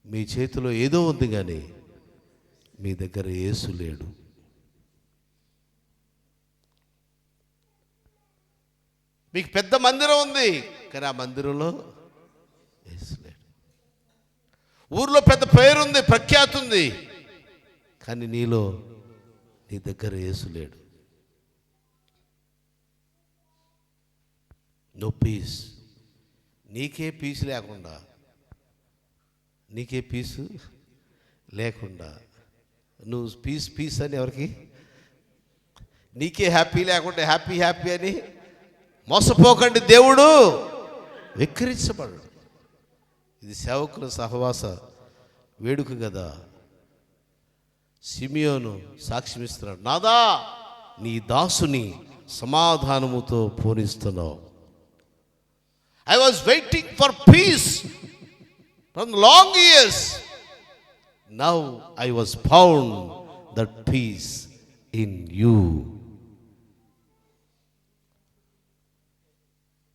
Speaker 2: మీ చేతిలో ఏదో ఉంది కానీ మీ దగ్గర యేసు లేడు. మీకు పెద్ద మందిరం ఉంది కానీ ఆ మందిరంలో యేసు లేడు. ఊర్లో పెద్ద పేరుంది, ప్రఖ్యాతి ఉంది, కానీ నీ దగ్గర యేసు లేడు. No peace. నీకే పీసు లేకుండా నువ్వు పీస్ అని ఎవరికి, నీకే హ్యాపీ లేకుండా హ్యాపీ అని మోసపోకండి, దేవుడు వెక్కిరించబడు. ఇది సేవకుల సహవాస వేడుక కదా. సిమియోను సాక్ష్యమిస్తున్నాడు, నాదా నీ దాసుని సమాధానముతో పోనిస్తున్నావు. I was waiting for peace from long years. Now I was found that peace in you.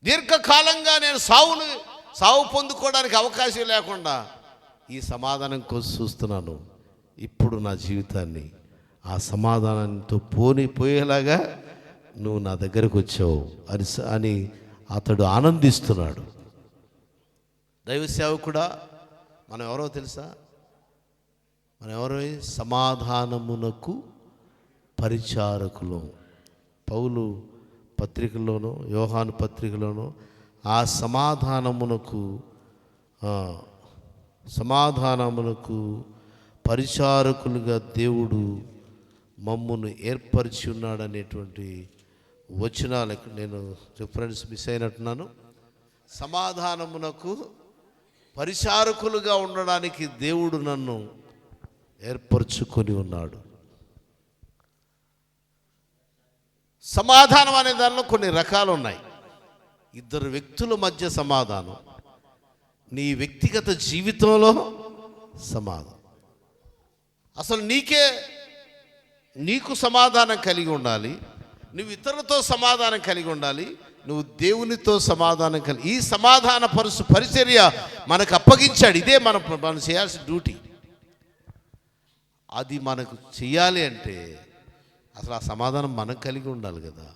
Speaker 2: దీర్ఘకాలంగా నేను సావు పొందుకోవడానికి అవకాశం లేకుండా ఈ సమాధానం కోసం చూస్తున్నాను. ఇప్పుడు నా జీవితాన్ని ఆ సమాధానంతో పోయేలాగా నువ్వు నా దగ్గరకు వచ్చావు అని అతడు ఆనందిస్తున్నాడు. దైవ సేవకుడా, మనం ఎవరో తెలుసా? మనం ఎవరో సమాధానమునకు పరిచారకులు. పౌలు పత్రికలోనూ యోహాను పత్రికలోనూ ఆ సమాధానమునకు పరిచారకులుగా దేవుడు మమ్మును ఏర్పరిచి ఉన్నాడనేటువంటి వచనాలు నేను రిఫరెన్స్ మిస్ అయినట్టున్నాను. సమాధానమునకు పరిచారకులుగా ఉండడానికి దేవుడు నన్ను ఏర్పరచుకొని ఉన్నాడు. సమాధానం అనే దానిలో కొన్ని రకాలు ఉన్నాయి. ఇద్దరు వ్యక్తుల మధ్య సమాధానం, నీ వ్యక్తిగత జీవితంలో సమాధానం. అసలు నీకు సమాధానం కలిగి ఉండాలి, నువ్వు ఇతరులతో సమాధానం కలిగి ఉండాలి, నువ్వు దేవునితో సమాధానం కలిగి. ఈ సమాధాన పరిచర్య మనకు అప్పగించాడు. ఇదే మనం చేయాల్సిన డ్యూటీ. అది మనకు చేయాలి అంటే అసలు ఆ సమాధానం మనం కలిగి ఉండాలి కదా.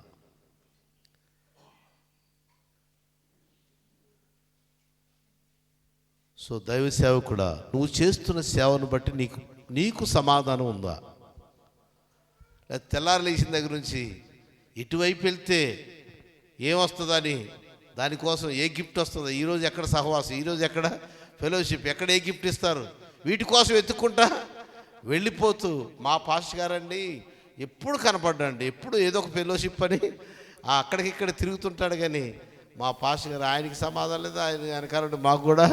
Speaker 2: సో దైవ సేవకుడా, నువ్వు చేస్తున్న సేవను బట్టి నీకు సమాధానం ఉందా? తెల్లారు లేచిన దగ్గర నుంచి ఇటువైపు వెళ్తే ఏమొస్తుందని, దానికోసం ఏ గిఫ్ట్ వస్తుందో, ఈరోజు ఎక్కడ సహవాసం, ఈరోజు ఎక్కడ ఫెలోషిప్, ఎక్కడ ఏ గిఫ్ట్ ఇస్తారు, వీటి కోసం వెతుక్కుంటా వెళ్ళిపోతూ, మా పాస్టర్ గారండి ఎప్పుడు కనపడ్డండి, ఎప్పుడు ఏదో ఒక ఫెలోషిప్ అని అక్కడికిక్కడ తిరుగుతుంటాడు. కానీ మా పాస్టర్ గారు, ఆయనకి సమాధానం లేదు, ఆయన కాబట్టి మాకు కూడా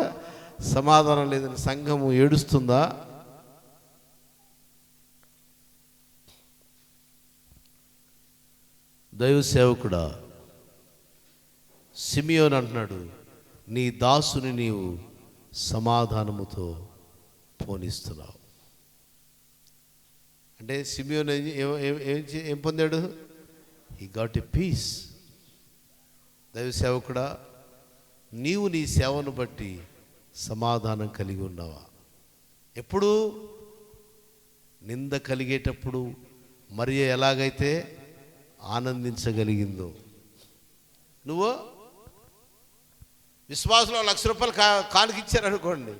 Speaker 2: సమాధానం లేదని సంఘము ఏడుస్తుందా? దైవ సేవకుడా, సిమియోన్ అంటున్నాడు, నీ దాసుని నీవు సమాధానముతో పోనిస్తున్నావు. అంటే సిమియోన్ ఏం పొందాడు? He got a peace. దైవ సేవకుడా, నీవు నీ సేవను బట్టి సమాధానం కలిగి ఉన్నావా? ఎప్పుడు నింద కలిగేటప్పుడు మరియ ఎలాగైతే ఆనందించగలిగిందో, నువ్వు విశ్వాసంలో 1,00,000 రూపాయలు కానుకిచ్చారనుకోండి,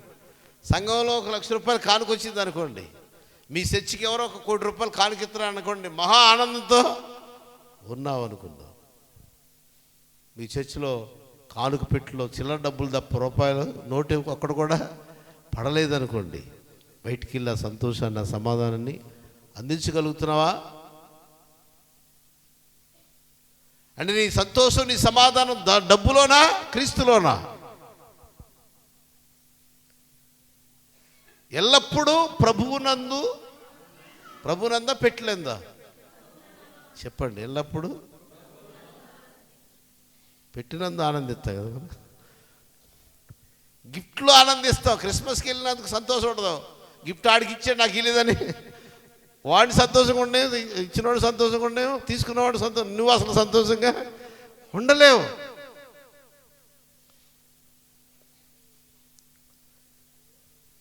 Speaker 2: సంఘంలో 1,00,000 రూపాయలు కానుకొచ్చింది అనుకోండి, మీ చర్చికి ఎవరో 1,00,00,000 రూపాయలు కానుకిస్తారు అనుకోండి, మహా ఆనందంతో ఉన్నావు అనుకుందాం. మీ చర్చిలో కానుక పెట్టిలో చిల్లర డబ్బులు తప్ప రూపాయలు నోటు అక్కడ కూడా పడలేదనుకోండి, బయటికి వెళ్ళి ఆ సంతోషాన్ని, ఆ సమాధానాన్ని అందించగలుగుతున్నావా? అంటే నీ సంతోషం, నీ సమాధానం డబ్బులోనా, క్రీస్తులోనా? ఎల్లప్పుడూ ప్రభువునందా పెట్టలేందా? చెప్పండి. ఎల్లప్పుడూ పెట్టినందు ఆనందిస్తావు కదా. గిఫ్ట్లో ఆనందిస్తావు. క్రిస్మస్కి వెళ్ళినందుకు సంతోషం ఉండదు. గిఫ్ట్ ఆడికి ఇచ్చాడు, నాకు ఇలేదని వాడిని సంతోషంగా ఉండేవి, ఇచ్చినవాడు సంతోషంగా ఉండేవు, తీసుకున్నవాడు సంతోషం, నువ్వు అసలు సంతోషంగా ఉండలేవు.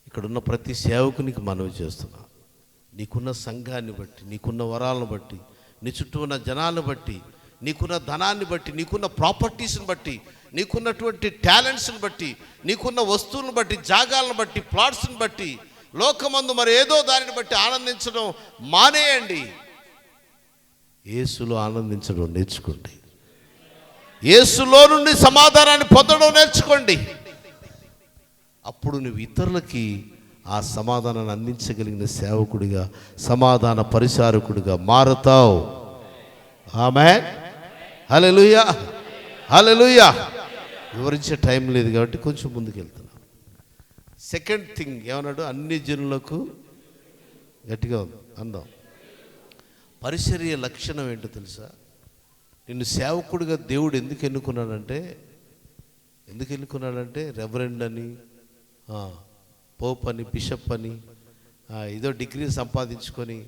Speaker 2: ఇక్కడున్న ప్రతి సేవకునికి మనవి చేస్తున్నా, నీకున్న సంఘాన్ని బట్టి, నీకున్న వరాలను బట్టి, నీ చుట్టూ ఉన్న జనాలను బట్టి, నీకున్న ధనాన్ని బట్టి, నీకున్న ప్రాపర్టీస్ని బట్టి, నీకున్నటువంటి టాలెంట్స్ని బట్టి, నీకున్న వస్తువులను బట్టి, జాగాలను బట్టి, ప్లాట్స్ని బట్టి, లోకమందు మరి ఏదో దానిని బట్టి ఆనందించడం మానేయండి. యేసులో ఆనందించడం నేర్చుకోండి. యేసులో నుండి సమాధానాన్ని పొందడం నేర్చుకోండి. అప్పుడు నువ్వు ఇతరులకి ఆ సమాధానాన్ని అందించగలిగిన సేవకుడిగా, సమాధాన పరిచారకుడిగా మారతావు. ఆమేన్. హల్లెలూయా, హల్లెలూయా. వివరించే టైం లేదు కాబట్టి కొంచెం ముందుకు వెళ్తున్నాం. సెకండ్ థింగ్ ఏమన్నాడు? అన్ని జనులకు, గట్టిగా అందాం, పరిచర్య లక్షణం ఏంటో తెలుసా? నిన్ను సేవకుడిగా దేవుడు ఎందుకు ఎన్నుకున్నాడంటే రెవరెండ్ అని, పోప్ అని, బిషప్ అని, ఏదో డిగ్రీ సంపాదించుకొని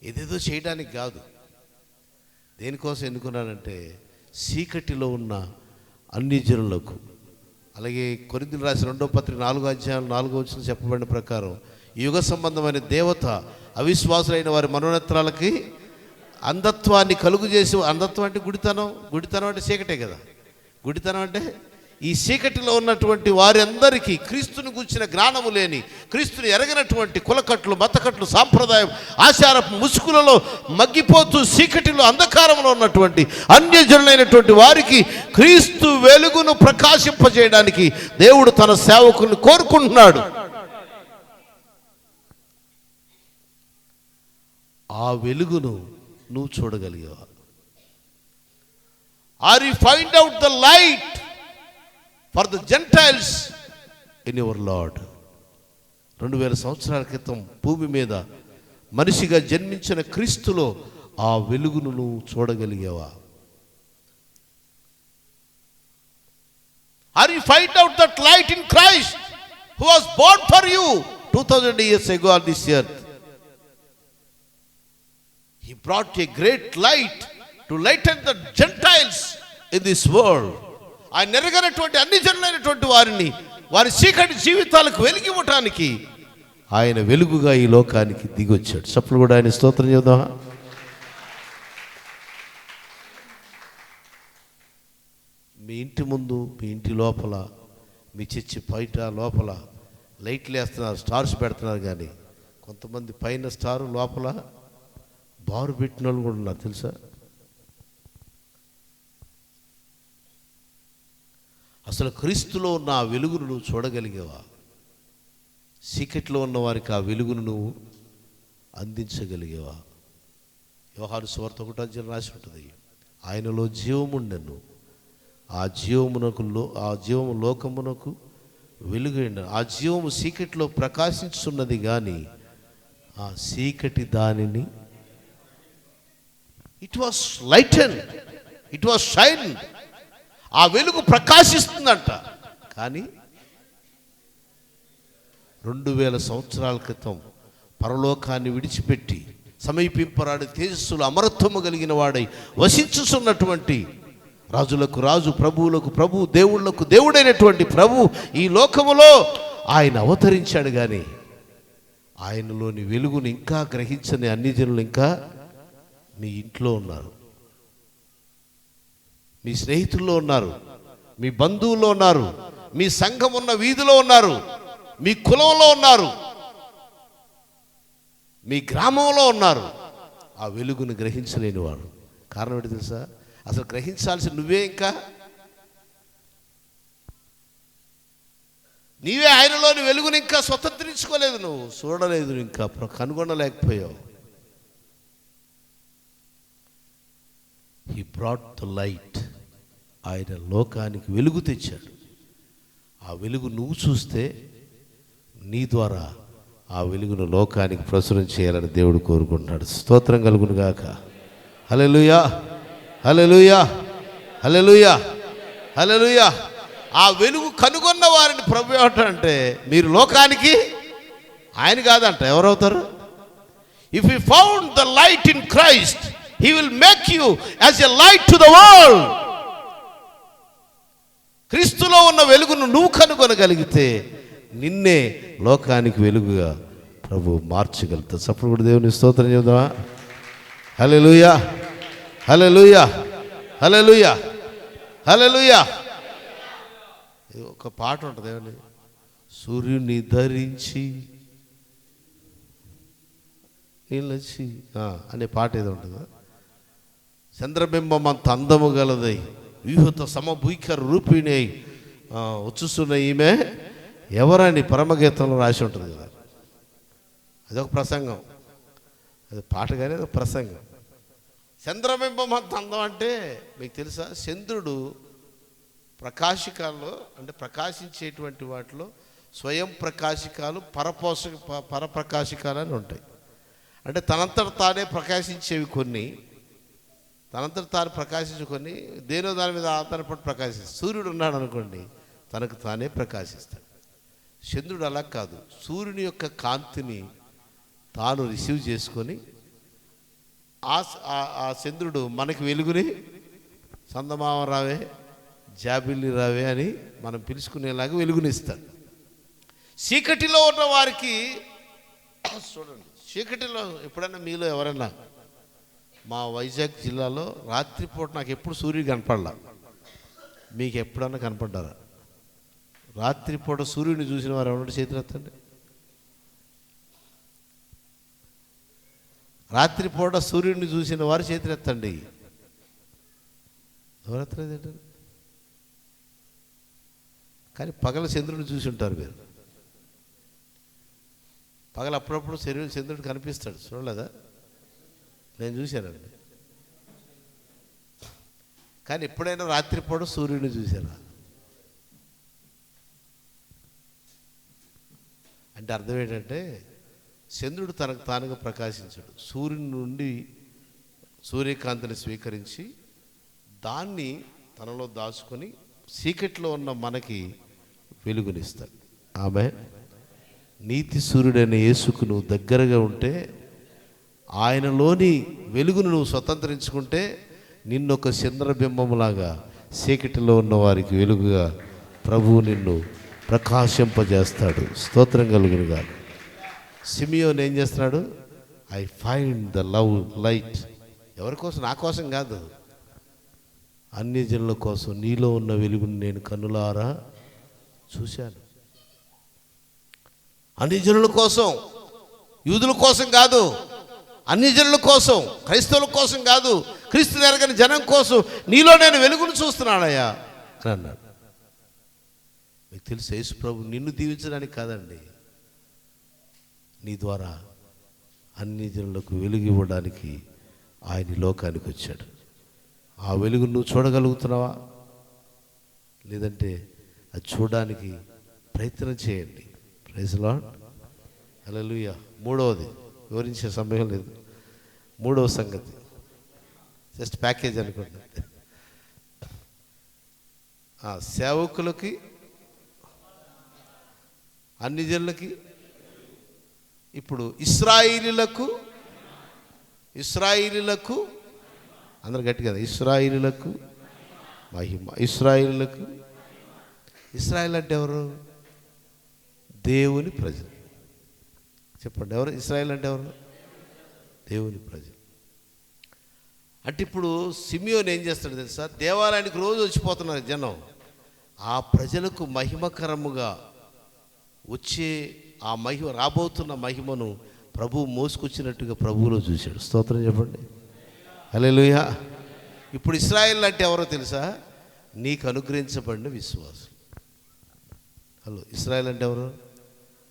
Speaker 2: ఏదేదో చేయడానికి కాదు. దేనికోసం ఎన్నుకున్నాడంటే చీకటిలో ఉన్న అన్ని జనులకు. అలాగే కొరింథీయులకు రాసిన 2వ పత్రిక 4వ అధ్యాయం 4వ వచనం చెప్పబడిన ప్రకారం, యుగ సంబంధమైన దేవత అవిశ్వాసులైన వారి మనోనేత్రాలకి అంధత్వాన్ని కలుగు చేసి, అంధత్వం అంటే గుడితనం అంటే చీకటే కదా. గుడితనం అంటే ఈ చీకటిలో ఉన్నటువంటి వారి అందరికీ క్రీస్తుని గురించిన జ్ఞానము లేని, క్రీస్తుని ఎరగనటువంటి కులకట్లు, మతకట్లు, సాంప్రదాయం, ఆచారపు ముసుగులలో మగ్గిపోతూ చీకటిలో అంధకారంలో ఉన్నటువంటి అన్యజనులైనటువంటి వారికి క్రీస్తు వెలుగును ప్రకాశింపజేయడానికి దేవుడు తన సేవకుని కోరుకుంటున్నాడు. ఆ వెలుగును నువ్వు చూడగలిగావా? Are you find out the light for the gentiles in your Lord. 2000 సంవత్సరాల క్రితం భూమి మీద మనిషిగా జన్మించిన క్రీస్తులో ఆ వెలుగును నువ్వు చూడగలిగావా? Are you find out that light in Christ who was born for you 2000 years ago on this earth? He brought a great light to lighten the Gentiles in this world. ఆయన ఎరగనటువంటి అన్ని జనులైనటువంటి వారిని వారి చీకటి జీవితాలకు వెలిగివ్వటానికి ఆయన వెలుగుగా ఈ లోకానికి దిగొచ్చాడు. చప్పులు కూడా ఆయన స్తోత్రం చేద్దామా? మీ ఇంటి ముందు, మీ ఇంటి లోపల, మీ చర్చి బయట లోపల లైట్లు వేస్తున్నారు, స్టార్స్ పెడుతున్నారు. కానీ కొంతమంది పైన స్టారు లోపల బారు పెట్టిన వాళ్ళు కూడా ఉన్నారు, తెలుసా? అసలు క్రీస్తులో ఉన్న ఆ వెలుగును నువ్వు చూడగలిగావా? చీకట్లో ఉన్న వారికి ఆ వెలుగును నువ్వు అందించగలిగావా? యోహాను సువార్త 1 రాసి ఉంటుంది, ఆయనలో జీవముండెను, ఆ జీవము లోకమునకు వెలుగైన ఆ జీవము చీకటిలో ప్రకాశించున్నది కానీ ఆ చీకటి దానిని it was lighten, it was shine. ఆ వెలుగు ప్రకాశిస్తుందంట. కానీ 2000 సంవత్సరాల క్రితం పరలోకాన్ని విడిచిపెట్టి సమీపింపరాని తేజస్సులు అమరత్వము కలిగిన వాడై వసించుతున్నటువంటి రాజులకు రాజు, ప్రభువులకు ప్రభు, దేవుళ్లకు దేవుడైనటువంటి ప్రభు ఈ లోకములో ఆయన అవతరించాడు. కానీ ఆయనలోని వెలుగుని ఇంకా గ్రహించని అన్ని జనులు ఇంకా మీ ఇంట్లో ఉన్నారు, మీ స్నేహితుల్లో ఉన్నారు, మీ బంధువుల్లో ఉన్నారు, మీ సంఘం ఉన్న వీధిలో ఉన్నారు, మీ కులంలో ఉన్నారు, మీ గ్రామంలో ఉన్నారు. ఆ వెలుగును గ్రహించలేని వాడు. కారణం ఏంటి తెలుసా? అసలు గ్రహించాల్సి నువ్వే, ఇంకా నీవే ఆయనలోని వెలుగుని ఇంకా స్వతంత్రించుకోలేదు, నువ్వు చూడలేదు, ఇంకా కనుగొనలేకపోయావు. He brought the light. ఆయన లోకానికి వెలుగు తెచ్చాడు. ఆ వెలుగు నువ్వు చూస్తే నీ ద్వారా ఆ వెలుగును లోకానికి ప్రచురం చేయాలని దేవుడు కోరుకుంటున్నాడు. స్తోత్రం కలుగును గాక. హల్లెలూయా, హల్లెలూయా, హల్లెలూయా, హల్లెలూయా. ఆ వెలుగు కనుగొన్న వారిని ప్రభు ఏమంటాడంటే, మీరు లోకానికి ఆయన కాదంట, ఎవరవుతారు? If you found the light in Christ, he will make you as a light to the world. క్రీస్తులో ఉన్న వెలుగును నువ్వు కనుగొనగలిగితే నిన్నే లోకానికి వెలుగుగా ప్రభు మార్చగలుగుతా. సప్పుడు కూడా దేవుని స్తోత్రం చేద్దామా? హల్లెలూయా, హల్లెలూయా, హల్లెలూయా, హల్లెలూయా. ఒక పాట ఉంటుంది ఏమండి, సూర్యుని ధరించి నిలచి అనే పాట ఏదో ఉంటుందా? చంద్రబింబం అంత అందము గలదై వ్యూహత సమభూకర రూపిణి వచ్చుస్తున్న ఈమె ఎవరని పరమగీతంలో రాసి ఉంటుంది కదా. అదొక ప్రసంగం, అది పాట కానీ అదొక ప్రసంగం. చంద్రబింబం అంత అందం అంటే మీకు తెలుసా? చంద్రుడు ప్రకాశికాల్లో, అంటే ప్రకాశించేటువంటి వాటిలో స్వయం ప్రకాశికాలు, పరప్రకాశికాలు అని ఉంటాయి. అంటే తనంతట తానే ప్రకాశించేవి కొన్ని, తనంతట తాను ప్రకాశించే కొన్ని, దేనో దాని మీద ఆధారపడి ప్రకాశిస్తాడు. సూర్యుడు ఉన్నాడు అనుకోండి, తనకు తానే ప్రకాశిస్తాడు. చంద్రుడు అలా కాదు, సూర్యుని యొక్క కాంతిని తాను రిసీవ్ చేసుకొని ఆ చంద్రుడు మనకి వెలుగుని చందమామ రావే, జాబిల్లి రావే అని మనం పిలుచుకునేలాగా వెలుగునిస్తాడు. చీకటిలో ఉన్న వారికి చూడండి, చీకటిలో ఎప్పుడైనా మీలో ఎవరైనా, మా వైజాగ్ జిల్లాలో రాత్రిపూట నాకు ఎప్పుడు సూర్యుడు కనపడలా, మీకు ఎప్పుడన్నా కనపడ్డారా? రాత్రిపూట సూర్యుడిని చూసిన వారు ఎవరంటే చేతులు ఎత్తండి. రాత్రిపూట సూర్యుడిని చూసిన వారు చేతులు ఎత్తండి. ఎవరెత్తలేదు? కానీ పగల చంద్రుడిని చూసి ఉంటారు మీరు. పగల అప్పుడప్పుడు చంద్రుడు కనిపిస్తాడు, చూడలేదా? నేను చూశానండి. కానీ ఎప్పుడైనా రాత్రిపూట సూర్యుడిని చూశారా? అంటే అర్థం ఏంటంటే చంద్రుడు తనకు తానుగా ప్రకాశించడు. సూర్యుని నుండి సూర్యకాంతిని స్వీకరించి దాన్ని తనలో దాచుకొని చీకట్లో ఉన్న మనకి వెలుగునిస్తాడు. ఆమె నీతి సూర్యుడైన యేసుకు నువ్వు దగ్గరగా ఉంటే, ఆయనలోని వెలుగును నువ్వు స్వతంత్రించుకుంటే, నిన్నొక చంద్రబింబములాగా చీకటిలో ఉన్న వారికి వెలుగుగా ప్రభువు నిన్ను ప్రకాశింపజేస్తాడు. స్తోత్రం కలుగునుగా. సిమియోన్ ఏం చేస్తున్నాడు? I find the love light. ఎవరి కోసం? నా కోసం కాదు, అన్య జనుల కోసం. నీలో ఉన్న వెలుగును నేను కన్నులారా చూశాను. అన్ని జనుల కోసం, యూదుల కోసం కాదు, అన్ని జనుల కోసం, క్రైస్తవుల కోసం కాదు, క్రీస్తు ఎరగని జనం కోసం నీలో నేను వెలుగును చూస్తున్నానయ్యా అని అన్నాడు. మీకు తెలుసు, యేసు ప్రభు నిన్ను దీవించడానికి కాదండి, నీ ద్వారా అన్ని జనులకు వెలుగు ఇవ్వడానికి ఆయన ఈ లోకానికి వచ్చాడు. ఆ వెలుగు నువ్వు చూడగలుగుతున్నావా? లేదంటే అది చూడడానికి ప్రయత్నం చేయండి. Praise Lord. హల్లెలూయా. మూడవది వివరించే సమయం లేదు. మూడవ సంగతి జస్ట్ ప్యాకేజ్ అనుకోండి. సేవకులకి, అన్ని జనులకి, ఇప్పుడు ఇశ్రాయేలీయులకు అందరు గట్టిగా, ఇశ్రాయేలీయులకు మహిమ. ఇశ్రాయేలీయులకు, ఇశ్రాయేల్ అంటే ఎవరు? దేవుని ప్రజలు. చెప్పండి, ఎవరు ఇశ్రాయేల్ అంటే? ఎవరు? దేవుని ప్రజలు. అంటే ఇప్పుడు సిమియోన్ ఏం చేస్తాడు తెలుసా? దేవాలయానికి రోజు వచ్చిపోతున్నారు జనం. ఆ ప్రజలకు మహిమకరముగా వచ్చే ఆ మహిమ, రాబోతున్న మహిమను ప్రభువు మోసుకొచ్చినట్టుగా ప్రభువులో చూశాడు. స్తోత్రం చెప్పండి. హల్లెలూయా. ఇప్పుడు ఇశ్రాయేల్ అంటే ఎవరో తెలుసా? నీకు అనుగ్రహించబడిన విశ్వాసం. హలో, ఇశ్రాయేల్ అంటే ఎవరు?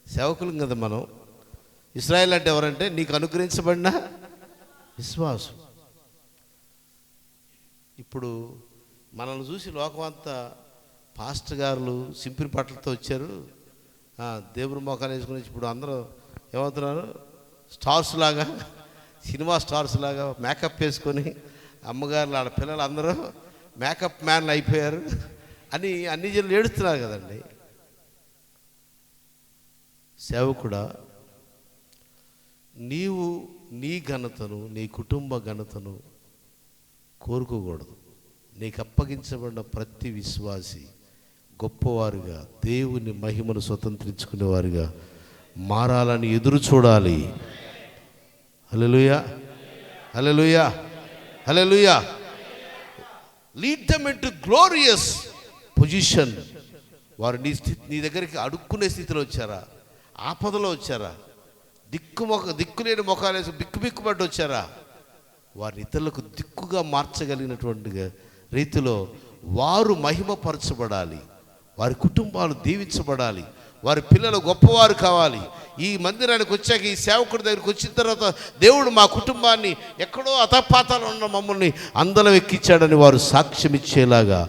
Speaker 2: సేవకులం కదా మనం. ఇశ్రాయేల్ అంటే ఎవరంటే నీకు అనుగ్రహించబడిన విశ్వాసం. ఇప్పుడు మనల్ని చూసి లోకం అంతా పాస్టర్ గారులు సింపిరి పట్లతో వచ్చారు, దేవుని మోకాలు వేసుకుని, ఇప్పుడు అందరూ ఏమవుతున్నారు? స్టార్స్ లాగా, సినిమా స్టార్స్ లాగా మేకప్ వేసుకొని, అమ్మగారులు ఆడ పిల్లలు అందరూ మేకప్ మ్యాన్లు అయిపోయారు అని అన్ని జనులు ఏడుస్తున్నారు కదండి. సేవకుడా, నీవు నీ ఘనతను, నీ కుటుంబ ఘనతను కోరుకోకూడదు. నీకు అప్పగించబడిన ప్రతి విశ్వాసి గొప్పవారుగా, దేవుని మహిమను స్వతంత్రించుకునేవారుగా మారాలని ఎదురు చూడాలి. Hallelujah, hallelujah, hallelujah. Lead them into glorious position. వారు నీ దగ్గరికి అడుక్కునే స్థితిలో వచ్చారా? ఆపదలో వచ్చారా? దిక్కులేని మొఖాలేసి బిక్కుబిక్కుపడ్డి వచ్చారా? వారిని ఇతరులకు దిక్కుగా మార్చగలిగినటువంటి రీతిలో వారు మహిమపరచబడాలి, వారి కుటుంబాలు దీవించబడాలి, వారి పిల్లలు గొప్పవారు కావాలి. ఈ మందిరానికి వచ్చాక, ఈ సేవకుడి దగ్గరికి వచ్చిన తర్వాత, దేవుడు మా కుటుంబాన్ని ఎక్కడో అతపాతాలు ఉన్న మమ్మల్ని అందరం ఎక్కించాడని వారు సాక్ష్యం ఇచ్చేలాగా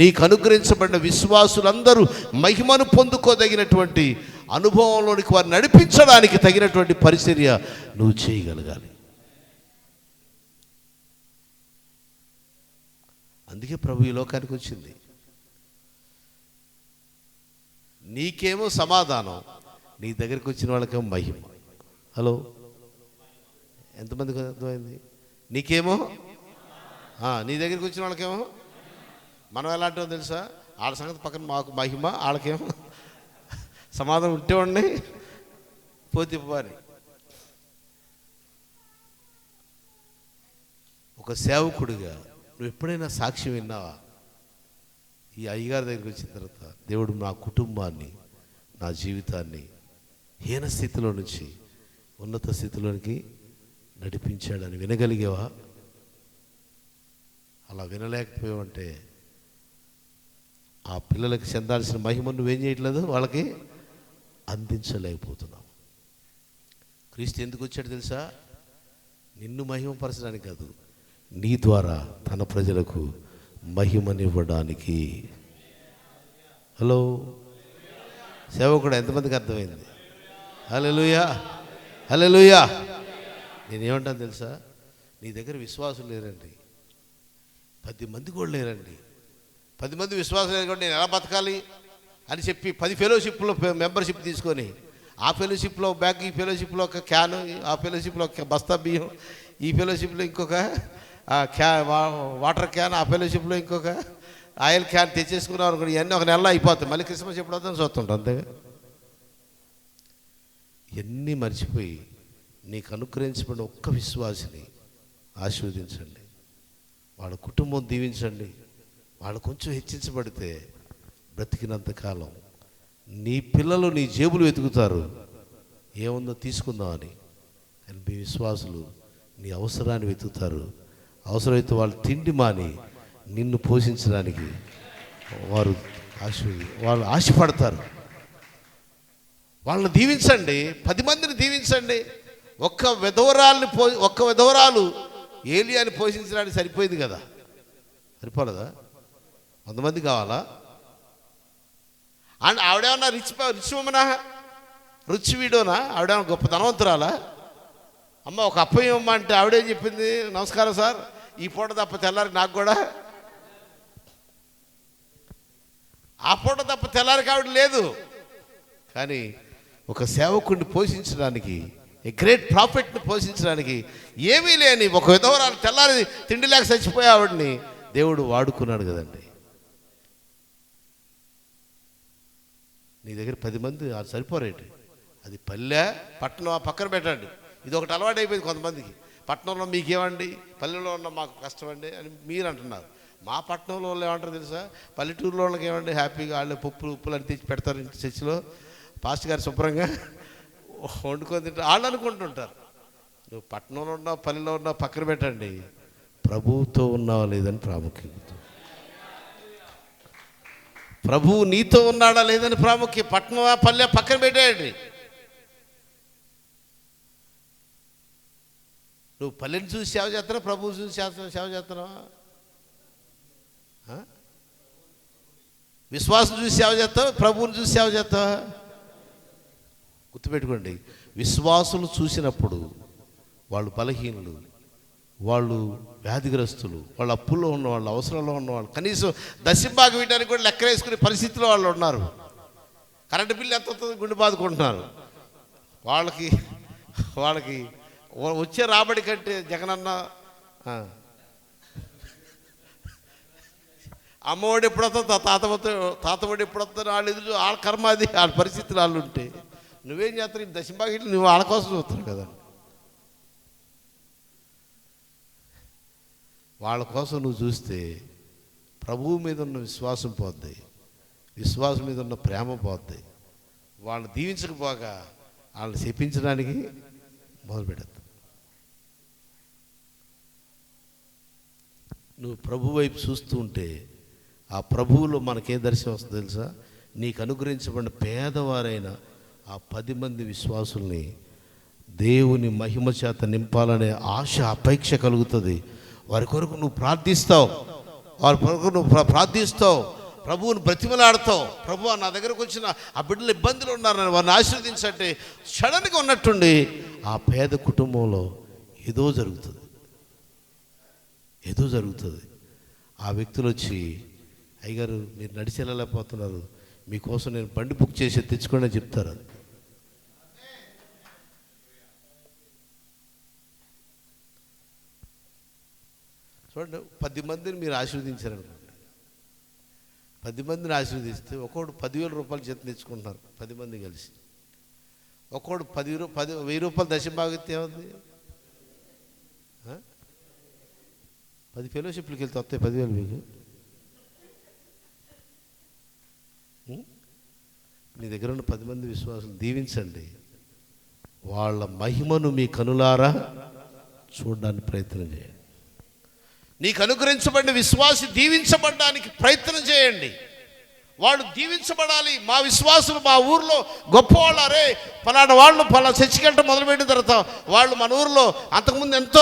Speaker 2: నీకు అనుగ్రహించబడిన విశ్వాసులందరూ మహిమను పొందుకోదగినటువంటి అనుభవంలోనికి వారు నడిపించడానికి తగినటువంటి పరిచర్య నువ్వు చేయగలగాలి. అందుకే ప్రభు ఈ లోకానికి వచ్చింది. నీకేమో సమాధానం, నీ దగ్గరికి వచ్చిన వాళ్ళకేమో మహిమ. హలో, ఎంతమందికి అర్థమైంది? నీకేమో, నీ దగ్గరికి వచ్చిన వాళ్ళకేమో మనం ఎలాంటివో తెలుసా? వాళ్ళ సంగతి పక్కన, మాకు మహిమ, వాళ్ళకేమో సమాధానం ఉంటే ఉండి పోతే పోని. ఒక సేవకుడిగా నువ్వు ఎప్పుడైనా సాక్ష్యం విన్నావా? ఈ అయ్యగారి దగ్గరికి వచ్చిన తర్వాత దేవుడు నా కుటుంబాన్ని, నా జీవితాన్ని హీన స్థితిలో నుంచి ఉన్నత స్థితిలోనికి నడిపించాడని వినగలిగేవా? అలా వినలేకపోయావంటే ఆ పిల్లలకి చెందాల్సిన మహిమను నువ్వేం చేయట్లేదు, వాళ్ళకి అందించలేకపోతున్నావు. క్రీస్తు ఎందుకు వచ్చాడు తెలుసా? నిన్ను మహిమపరచడానికి కాదు, నీ ద్వారా తన ప్రజలకు మహిమనివ్వడానికి. హలో, సేవకుడు ఎంతమందికి అర్థమైంది? హల్లెలూయా, హల్లెలూయా. నేనేమంటాను తెలుసా, నీ దగ్గర విశ్వాసం లేరండి, 10 మంది కూడా లేరండి. 10 మంది విశ్వాసం లేకుండా నేను ఎలా బతకాలి అని చెప్పి 10 ఫెలోషిప్లో మెంబర్షిప్ తీసుకొని, ఆ ఫెలోషిప్లో బ్యాగ్, ఈ ఫెలోషిప్లో ఒక క్యాను, ఆ ఫెలోషిప్లో ఒక బస్తా బియ్యం, ఈ ఫెలోషిప్లో ఇంకొక వాటర్ క్యాన్, ఆ ఫెలోషిప్లో ఇంకొక ఆయిల్ క్యాన్ తెచ్చేసుకున్నాం అనుకోండి, ఇవన్నీ ఒక నెలలో అయిపోతాయి. మళ్ళీ క్రిస్మస్ ఎప్పుడు అవుతుందని చూస్తుంటాం అంతేగా. ఇవన్నీ మర్చిపోయి నీకు అనుగ్రహించబడిన ఒక్క విశ్వాసిని ఆశీర్వదించండి, వాళ్ళ కుటుంబం దీవించండి. వాళ్ళు కొంచెం హెచ్చించబడితే బ్రతికినంతకాలం నీ పిల్లలు నీ జేబులు వెతుకుతారు, ఏముందో తీసుకుందామని. కానీ మీ విశ్వాసులు నీ అవసరాన్ని వెతుకుతారు. అవసరమైతే వాళ్ళు తిండి మాని నిన్ను పోషించడానికి వాళ్ళు ఆశపడతారు. వాళ్ళని దీవించండి, 10 మందిని దీవించండి. ఒక్క విధవరాలు ఏలియాని పోషించడానికి సరిపోయింది కదా, సరిపోలేదా? 100 మంది కావాలా? అండ్ ఆవిడేమన్నా రిచ్ ఉమనా, రిచ్ వీడోనా? ఆవిడేమన్నా గొప్ప ధనవంతురాలా? అమ్మ ఒక అప్పయ్య అమ్మ అంటే ఆవిడేం చెప్పింది, నమస్కారం సార్, ఈ పూట తప్ప తెల్లారికి నాకు కూడా, ఆ పూట తప్ప తెల్లారికి ఆవిడ లేదు. కానీ ఒక సేవకుడిని పోషించడానికి, ఏ గ్రేట్ ప్రాఫిట్ని పోషించడానికి ఏమీ లేని ఒక విధవరాలు తెల్లారి తిండి లేక చచ్చిపోయే ఆవిడని దేవుడు వాడుకున్నాడు కదండి. నీ దగ్గర 10 మంది అది సరిపోరేంటి? అది పల్లె పట్టణం పక్కన పెట్టండి. ఇది ఒకటి అలవాటు అయిపోయింది కొంతమందికి. పట్టణంలో మీకేమండి, పల్లెలో ఉన్న మాకు కష్టమండి అని మీరు అంటున్నారు. మా పట్టణంలో వాళ్ళు ఏమంటారు తెలుసా, పల్లెటూరులో వాళ్ళకి ఏమండి, హ్యాపీగా వాళ్ళే ఉప్పులు అని తెచ్చి పెడతారు ఇంటి చర్చిలో, పాస్టర్ గారు శుభ్రంగా వండుకొని తింటారు వాళ్ళు అనుకుంటుంటారు. నువ్వు పట్టణంలో ఉన్నావు పల్లెలో ఉన్నావు పక్కన పెట్టండి, ప్రభువుతో ఉన్నావా లేదని ప్రాముఖ్యత. ప్రభువు నీతో ఉన్నాడా లేదని ప్రాముఖ్యం. పట్టణం పల్లె పక్కన పెట్టేయండి. నువ్వు పల్లెని చూసి సేవ చేస్తున్నావు, ప్రభువు చూసి సేవ చేస్తున్నావా? విశ్వాసం చూసి సేవ చేస్తావా, ప్రభువుని చూసి సేవ చేస్తావా? గుర్తుపెట్టుకోండి, విశ్వాసులు చూసినప్పుడు వాళ్ళు బలహీనులు, వాళ్ళు వ్యాధిగ్రస్తులు, వాళ్ళ అప్పుల్లో ఉన్నవాళ్ళు, అవసరంలో ఉన్నవాళ్ళు, కనీసం దశంభాగం ఇవ్వడానికి కూడా లెక్కలేసుకునే పరిస్థితిలో వాళ్ళు ఉన్నారు. కరెంటు బిల్లు ఎంత వస్తుంది గుండె బాదుకుంటున్నారు. వాళ్ళకి వచ్చే రాబడి కంటే జగనన్న అమ్మఒడి ఎప్పుడు వస్తుందో తాతఒడి ఎప్పుడు వస్తుందో వాళ్ళు ఎదురు, వాళ్ళ కర్మ అది, వాళ్ళ పరిస్థితులు వాళ్ళు ఉంటే నువ్వేం చేస్తావు? దశంభాగం నువ్వు వాళ్ళ కోసం చూస్తావు కదా. వాళ్ళ కోసం నువ్వు చూస్తే ప్రభువు మీద ఉన్న విశ్వాసం పోద్ది, విశ్వాసం మీద ఉన్న ప్రేమ పోద్ది. వాళ్ళని దీవించకపోగా వాళ్ళని శపించడానికి మొదలుపెడతావు. నువ్వు ప్రభు వైపు చూస్తూ ఉంటే ఆ ప్రభువులో మనకేం దర్శనం వస్తుంది తెలుసా? నీకు అనుగ్రహించబడిన పేదవారైన ఆ 10 మంది విశ్వాసుల్ని దేవుని మహిమ చేత నింపాలనే ఆశ అపేక్ష కలుగుతుంది. వారి కొరకు నువ్వు ప్రార్థిస్తావు, ప్రభువుని బ్రతిమలాడతావు. ప్రభు నా దగ్గరకు వచ్చిన ఆ బిడ్డలు ఇబ్బందులు ఉన్నారని వారిని ఆశీర్వదించంటే సడన్గా ఉన్నట్టుండి ఆ పేద కుటుంబంలో ఏదో జరుగుతుంది. ఆ వ్యక్తులు వచ్చి, అయ్యగారు మీరు నడిచి వెళ్ళలేకపోతున్నారు, మీకోసం నేను బండి బుక్ చేసి తెచ్చుకోండి అని చెప్తారు. అది చూడండి, 10 మందిని మీరు ఆశీర్వదించారనుకోండి, 10 మందిని ఆశీర్వదిస్తే ఒక్కొక్కడు 10,000 రూపాయలు జీతం తెచ్చుకుంటున్నారు 10 మంది కలిసి. ఒక్కొక్కడు 10,000 రూపాయలు దశంభాగితే ఏముంది? 10 ఫెలోషిప్లకి వెళ్తే వస్తాయి 10,000 మీకు. మీ దగ్గర ఉన్న 10 మంది విశ్వాసులు దీవించండి. వాళ్ళ మహిమను మీ కనులారా చూడడానికి ప్రయత్నం చేయండి. నీకు అనుగ్రహించబడిన విశ్వాసి దీవించబడడానికి ప్రయత్నం చేయండి. వాళ్ళు దీవించబడాలి. మా విశ్వాసులు మా ఊర్లో గొప్పవాళ్ళు, అరే పలానా వాళ్ళు చర్చికి వెళ్ళటం మొదలుపెట్టిన తర్వాత వాళ్ళు మన ఊరిలో అంతకుముందు ఎంతో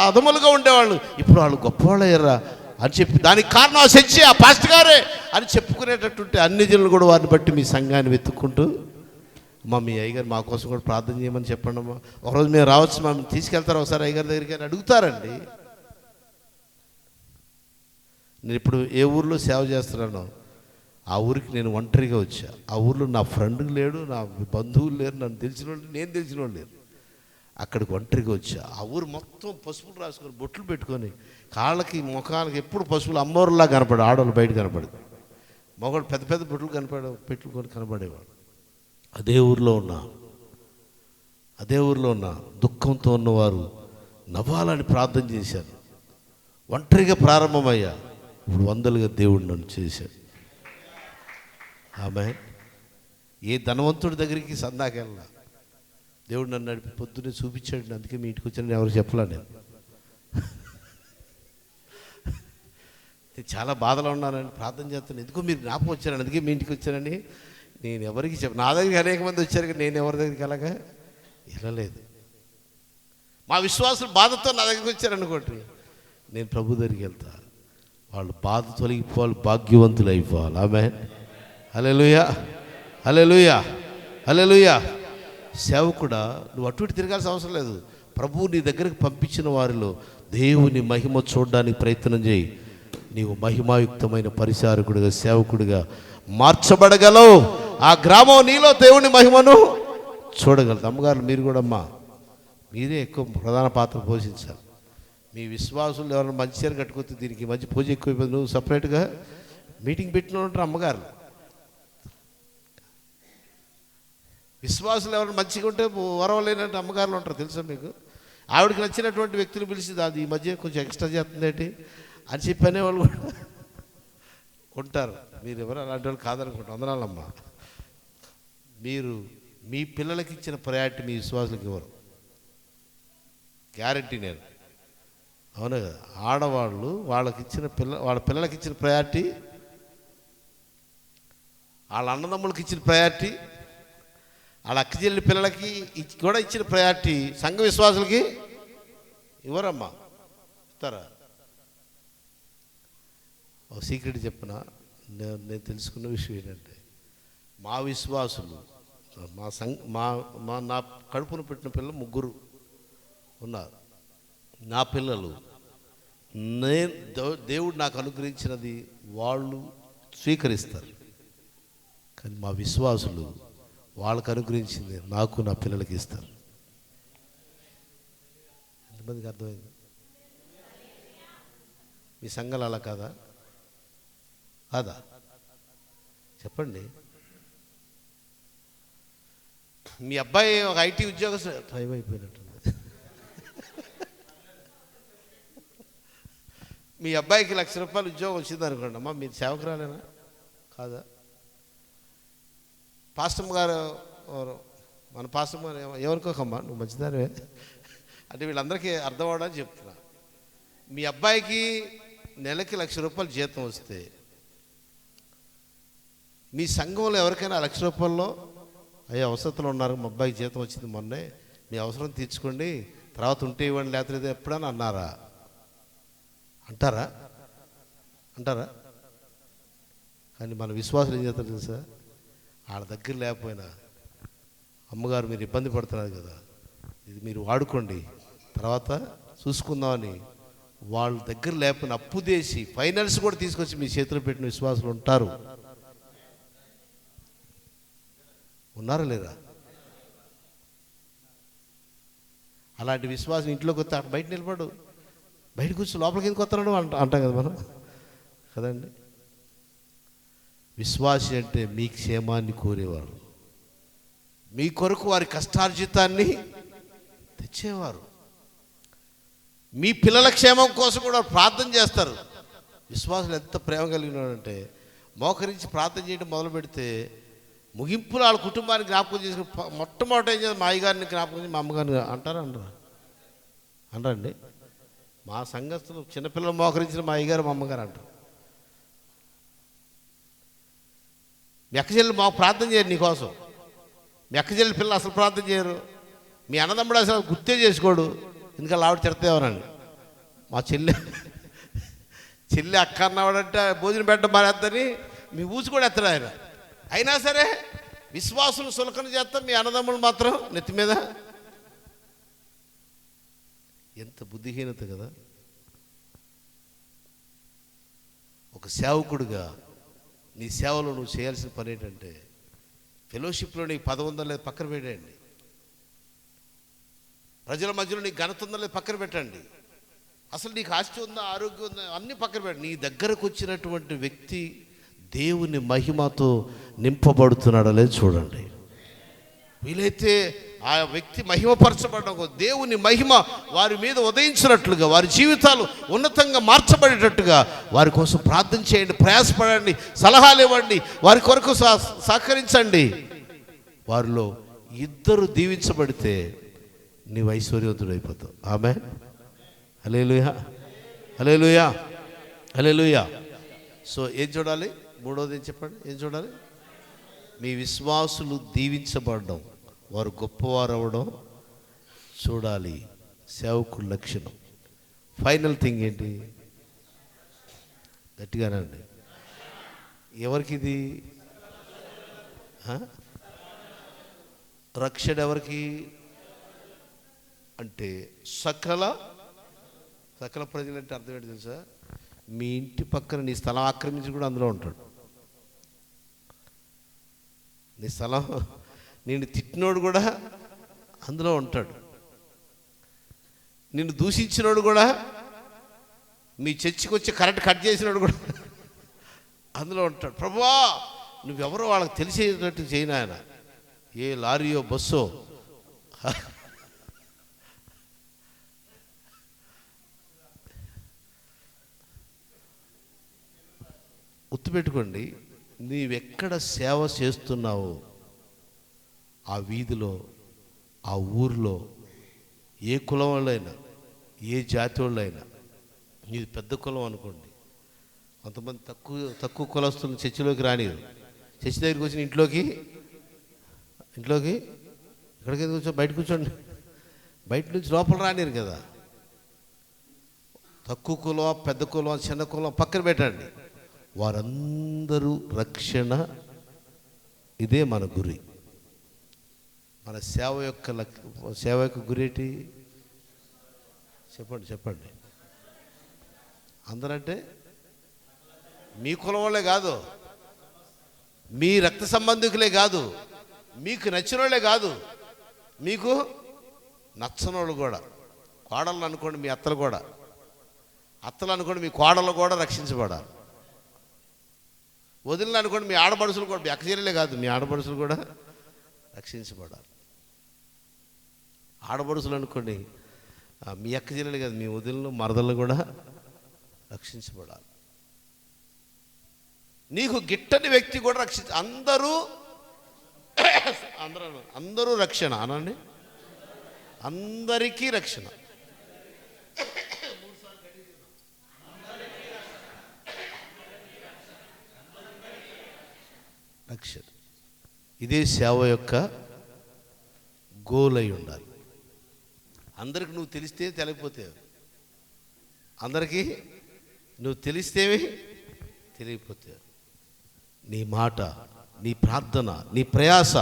Speaker 2: అదములుగా ఉండేవాళ్ళు, ఇప్పుడు వాళ్ళు గొప్పవాళ్ళు అయ్యారా అని చెప్పి, దానికి కారణం ఆ చర్చి, ఆ పాస్టర్ గారే అని చెప్పుకునేటట్టుంటే అన్ని జనులు కూడా వారిని బట్టి మీ సంఘాన్ని వెతుక్కుంటూ అమ్మ మీ అయ్యగారు మా కోసం కూడా ప్రార్థన చేయమని చెప్పండి అమ్మా, ఒకరోజు మేము రావచ్చు, మా తీసుకెళ్తారు ఒకసారి అయ్యగారి దగ్గరికి అని అడుగుతారండి. నేను ఇప్పుడు ఏ ఊర్లో సేవ చేస్తున్నానో ఆ ఊరికి నేను ఒంటరిగా వచ్చా. ఆ ఊర్లో నా ఫ్రెండ్ లేడు, నా బంధువులు లేరు, నన్ను తెలిసిన వాళ్ళు, నేను తెలిసిన వాళ్ళు లేరు. అక్కడికి ఒంటరిగా వచ్చా. ఆ ఊరు మొత్తం పసుపులు రాసుకొని బొట్లు పెట్టుకొని కాళ్ళకి ముఖానికి ఎప్పుడు పసుపులు అమ్మోరులా కనపడే, ఆడవాళ్ళు బయట కనపడదు, మగవాళ్ళు పెద్ద పెద్ద బొట్లు పెట్టుకొని కనపడేవాడు. అదే ఊరిలో ఉన్న దుఃఖంతో ఉన్నవారు నవ్వాలని ప్రార్థన చేశారు. ఒంటరిగా ప్రారంభమయ్యా, ఇప్పుడు వందలుగా దేవుడు నన్ను చేశాడు. ఆమె ఏ ధనవంతుడి దగ్గరికి సందాకెళ్ళా, దేవుడు నన్ను నడిపి పొద్దున్నే చూపించాడు. అందుకే మీ ఇంటికి వచ్చాను, ఎవరికి చెప్పలా. నేను చాలా బాధలో ఉన్నానని ప్రార్థన చేస్తాను, ఎందుకో మీరు జ్ఞాపకం వచ్చారని, అందుకే మీ ఇంటికి వచ్చానని నేను ఎవరికి చెప్ప. నా దగ్గరికి అనేక మంది వచ్చారు కానీ నేను ఎవరి దగ్గరికి అలాగా వెళ్ళలేదు. మా విశ్వాసులు బాధతో నా దగ్గరికి వచ్చారనుకోండి, నేను ప్రభు దగ్గరికి వెళ్తా. వాళ్ళు బాధ తొలగిపోవాలి, భాగ్యవంతులు అయిపోవాలి. ఆమేన్. హల్లెలూయా, హల్లెలూయా, హల్లెలూయా. సేవకుడా, నువ్వు అటు ఇటు తిరగాల్సిన అవసరం లేదు. ప్రభువు నీ దగ్గరికి పంపించిన వారిలో దేవుని మహిమ చూడడానికి ప్రయత్నం చేయి. నీవు మహిమాయుక్తమైన పరిచారకుడిగా, సేవకుడిగా మార్చబడగలవు. ఆ గ్రామం నీలో దేవుని మహిమను చూడగలదు. అమ్మగారు మీరు కూడా అమ్మా, మీరే ఎక్కువ ప్రధాన పాత్ర పోషించాలి. మీ విశ్వాసులు ఎవరైనా మంచి చీర కట్టుకొస్తే దీనికి మంచి పూజ ఎక్కువైపోయింది, నువ్వు సపరేట్గా మీటింగ్ పెట్టిన ఉంటారు. అమ్మగారు విశ్వాసులు ఎవరైనా మంచిగా ఉంటే వరం లేనంటే అమ్మగారులు ఉంటారు, తెలుసా మీకు? ఆవిడకి నచ్చినటువంటి వ్యక్తులు పిలిచి అది ఈ మధ్య కొంచెం ఎక్స్ట్రా చేస్తుందేంటి అని చెప్పి అనేవాళ్ళు కూడా ఉంటారు. మీరు ఎవరు అలాంటి వాళ్ళు కాదనుకుంటా. వందనాలమ్మా. మీరు మీ పిల్లలకి ఇచ్చిన ప్రయారిటీ మీ విశ్వాసులకు ఇవ్వరు, గ్యారంటీ నేను. అవునా కదా? ఆడవాళ్ళు వాళ్ళ పిల్లలకి ఇచ్చిన ప్రయారిటీ, వాళ్ళ అన్నదమ్ములకి ఇచ్చిన ప్రయారిటీ, వాళ్ళ అక్క చెల్లి పిల్లలకి కూడా ఇచ్చిన ప్రయారిటీ సంఘ విశ్వాసులకి ఇవ్వరమ్మా. ఇస్తారా? ఒక సీక్రెట్ చెప్పిన, నేను తెలుసుకున్న విషయం ఏంటంటే, మా విశ్వాసులు నా కడుపును పెట్టిన పిల్లలు 3 ఉన్నారు. నా పిల్లలు దేవుడు నాకు అనుగ్రహించినది వాళ్ళు స్వీకరిస్తారు. కానీ మా విశ్వాసులు వాళ్ళకు అనుగ్రహించింది నాకు నా పిల్లలకి ఇస్తారు. ఎంతమందికి అర్థమైంది? మీ సంఘాలు అలా కాదా? చెప్పండి. మీ అబ్బాయి ఒక ఐటీ ఉద్యోగస్తుడు, టైం అయిపోయినట్టుంది. మీ అబ్బాయికి ₹1,00,000 ఉద్యోగం వచ్చింది అనుకోండి అమ్మా, మీరు సేవకురాలేనా కాదా? పాస్టమ్ గారు, మన పాస్టమ్ గారు ఎవరికోకమ్మా, నువ్వు మంచిదానివే అంటే వీళ్ళందరికీ అర్థం అవడానికి చెప్తున్నా. మీ అబ్బాయికి నెలకి ₹1,00,000 జీతం వస్తే మీ సంఘంలో ఎవరికైనా ₹1,00,000 అయ్యే అవసరతలు ఉన్నారు, మా అబ్బాయికి జీతం వచ్చింది మొన్నే, మీ అవసరం తీర్చుకోండి, తర్వాత ఉంటే ఇవ్వండి, లేకపోతే ఎప్పుడైనా అన్నారా? అంటారా? కానీ మన విశ్వాసులు ఏం చేస్తారు తెలుసా? వాళ్ళ దగ్గర లేకపోయినా, అమ్మగారు మీరు ఇబ్బంది పడుతున్నారు కదా, ఇది మీరు వాడుకోండి, తర్వాత చూసుకుందామని వాళ్ళ దగ్గర లేకపోయినా అప్పు చేసి ఫైనాన్స్ కూడా తీసుకొచ్చి మీ చేతిలో పెట్టిన విశ్వాసులు ఉంటారు. ఉన్నారా లేరా? అలాంటి విశ్వాసం ఇంట్లోకి వస్తే అక్కడ బయట నిలబడు, బయట కూర్చో, లోపలికి ఎందుకు వస్తున్నాడు అంటాం కదా మనం, కదండి? విశ్వాసి అంటే మీ క్షేమాన్ని కోరేవారు, మీ కొరకు వారి కష్టార్జితాన్ని తెచ్చేవారు, మీ పిల్లల క్షేమం కోసం కూడా ప్రార్థన చేస్తారు. విశ్వాసులు ఎంత ప్రేమ కలిగినాడంటే మోకరించి ప్రార్థన చేయడం మొదలు పెడితే ముగింపులో వాళ్ళ కుటుంబాన్ని జ్ఞాపకం చేసుకుని మొట్టమొదటి ఏం చేయాలి, మా అయ్యగారిని జ్ఞాపకం చేసి మా అమ్మగారిని అనరండి. మా సంఘస్థులు చిన్నపిల్లలు మోకరించిన మా అయ్యగారు మా అమ్మగారు అంటారు. మీ అక్క చెల్లెలు మాకు ప్రార్థన చేయరు నీకోసం, మీ అక్క చెల్లెలు పిల్లలు అసలు ప్రార్థన చేయరు, మీ అన్నదమ్ముడు అసలు గుర్తే చేసుకోడు, ఎందుకని ఆవిడ తిడతావరండి. మా చెల్లి అక్క అన్నవాడంటే భోజనం పెట్టడం మానేద్దని మీ ఊసి కూడా ఎత్తడు ఆయన. అయినా సరే విశ్వాసులు సులకన చేస్తాం, మీ అన్నదమ్ములు మాత్రం నెత్తి మీద. ఎంత బుద్ధిహీనత కదా. ఒక సేవకుడిగా నీ సేవలో నువ్వు చేయాల్సిన పని ఏంటంటే, ఫెలోషిప్లో నీకు పదవి ఉందో లేదు పక్కన పెట్టండి, ప్రజల మధ్యలో నీకు ఘనత ఉందో లేదు పక్కన పెట్టండి, అసలు నీకు ఆస్తి ఉందా, ఆరోగ్యం ఉందా, అన్నీ పక్కన పెట్టండి. నీ దగ్గరకు వచ్చినటువంటి వ్యక్తి దేవుని మహిమతో నింపబడుతున్నాడో లేదు చూడండి. వీలైతే ఆ వ్యక్తి మహిమపరచబడడం, దేవుని మహిమ వారి మీద ఉదయించినట్లుగా, వారి జీవితాలు ఉన్నతంగా మార్చబడేటట్టుగా వారి కోసం ప్రార్థన చేయండి, ప్రయాసపడండి, సలహాలు ఇవ్వండి, వారి కొరకు సహకరించండి. వారిలో ఇద్దరు దీవించబడితే నీవు ఐశ్వర్యవంతుడు అయిపోతావు. ఆమేన్. హల్లెలూయా, హల్లెలూయా, హల్లెలూయా. సో ఏం చూడాలి? మూడోది ఏం చెప్పండి, ఏం చూడాలి? మీ విశ్వాసులు దీవించబడడం, వారు గొప్పవారు అవ్వడం చూడాలి. సేవకుడి లక్షణం. ఫైనల్ థింగ్ ఏంటి? గట్టిగానండి. ఎవరికి ఇది రక్షణ? ఎవరికి అంటే సకల ప్రజలు అంటే అర్థం ఏంటి తెలుసా? మీ ఇంటి పక్కన నీ స్థలం ఆక్రమించి కూడా అందులో ఉంటాడు. నీ స్థలం నిన్ను తిట్టినోడు కూడా అందులో ఉంటాడు. నిన్ను దూషించినోడు కూడా, మీ చర్చికి వచ్చి కరెంట్ కట్ చేసినోడు కూడా అందులో ఉంటాడు. ప్రభువా నువ్వెవరో వాళ్ళకి తెలిసేటట్టు చేయను. ఆయన ఏ లారీయో బస్సో గుర్తుపెట్టుకోండి. నీవెక్కడ సేవ చేస్తున్నావో ఆ వీధిలో, ఆ ఊరిలో, ఏ కులం వాళ్ళైనా, ఏ జాతి వాళ్ళైనా, ఇది పెద్ద కులం అనుకోండి, కొంతమంది తక్కువ కులస్తులను చర్చిలోకి రానిరు. చర్చి దగ్గరికి వచ్చిన ఇంట్లోకి ఎక్కడికి కూర్చో, బయట కూర్చోండి, బయట నుంచి లోపల రానిరు కదా. తక్కువ కులం, పెద్ద కులం, చిన్న కులం పక్కన పెట్టండి, వారందరూ రక్షణ. ఇదే మన గురి. మన సేవ యొక్క గురేటి చెప్పండి. అందరంటే మీ కులం వాళ్ళే కాదు, మీ రక్త సంబంధికులే కాదు, మీకు నచ్చిన వాళ్ళే కాదు, మీకు నచ్చని వాళ్ళు కూడా. కోడళ్ళు అనుకోండి, మీ అత్తలు కూడా, అత్తలు అనుకోండి, మీ కోడళ్ళు కూడా రక్షించబడాలి. వదిలిన అనుకోండి, మీ ఆడపడుసులు కూడా, మీ అక్కచెల్లెలే కాదు, మీ ఆడపడుసులు కూడా రక్షించబడాలి. ఆడపడుసులు అనుకోండి, మీ అక్కచెల్లెలే కాదు, మీ వదిలిన మరదళ్ళు కూడా రక్షించబడాలి. నీకు గిట్టని వ్యక్తి కూడా అందరూ రక్షణ అనండి. అందరికీ రక్షణ. రక్షణ ఇదే సేవ యొక్క గోల్ అయి ఉండాలి. అందరికి నువ్వు తెలిస్తే తెలియకపోతే, అందరికీ నువ్వు తెలిస్తేవి తెలియకపోతే, నీ మాట, నీ ప్రార్థన, నీ ప్రయాస,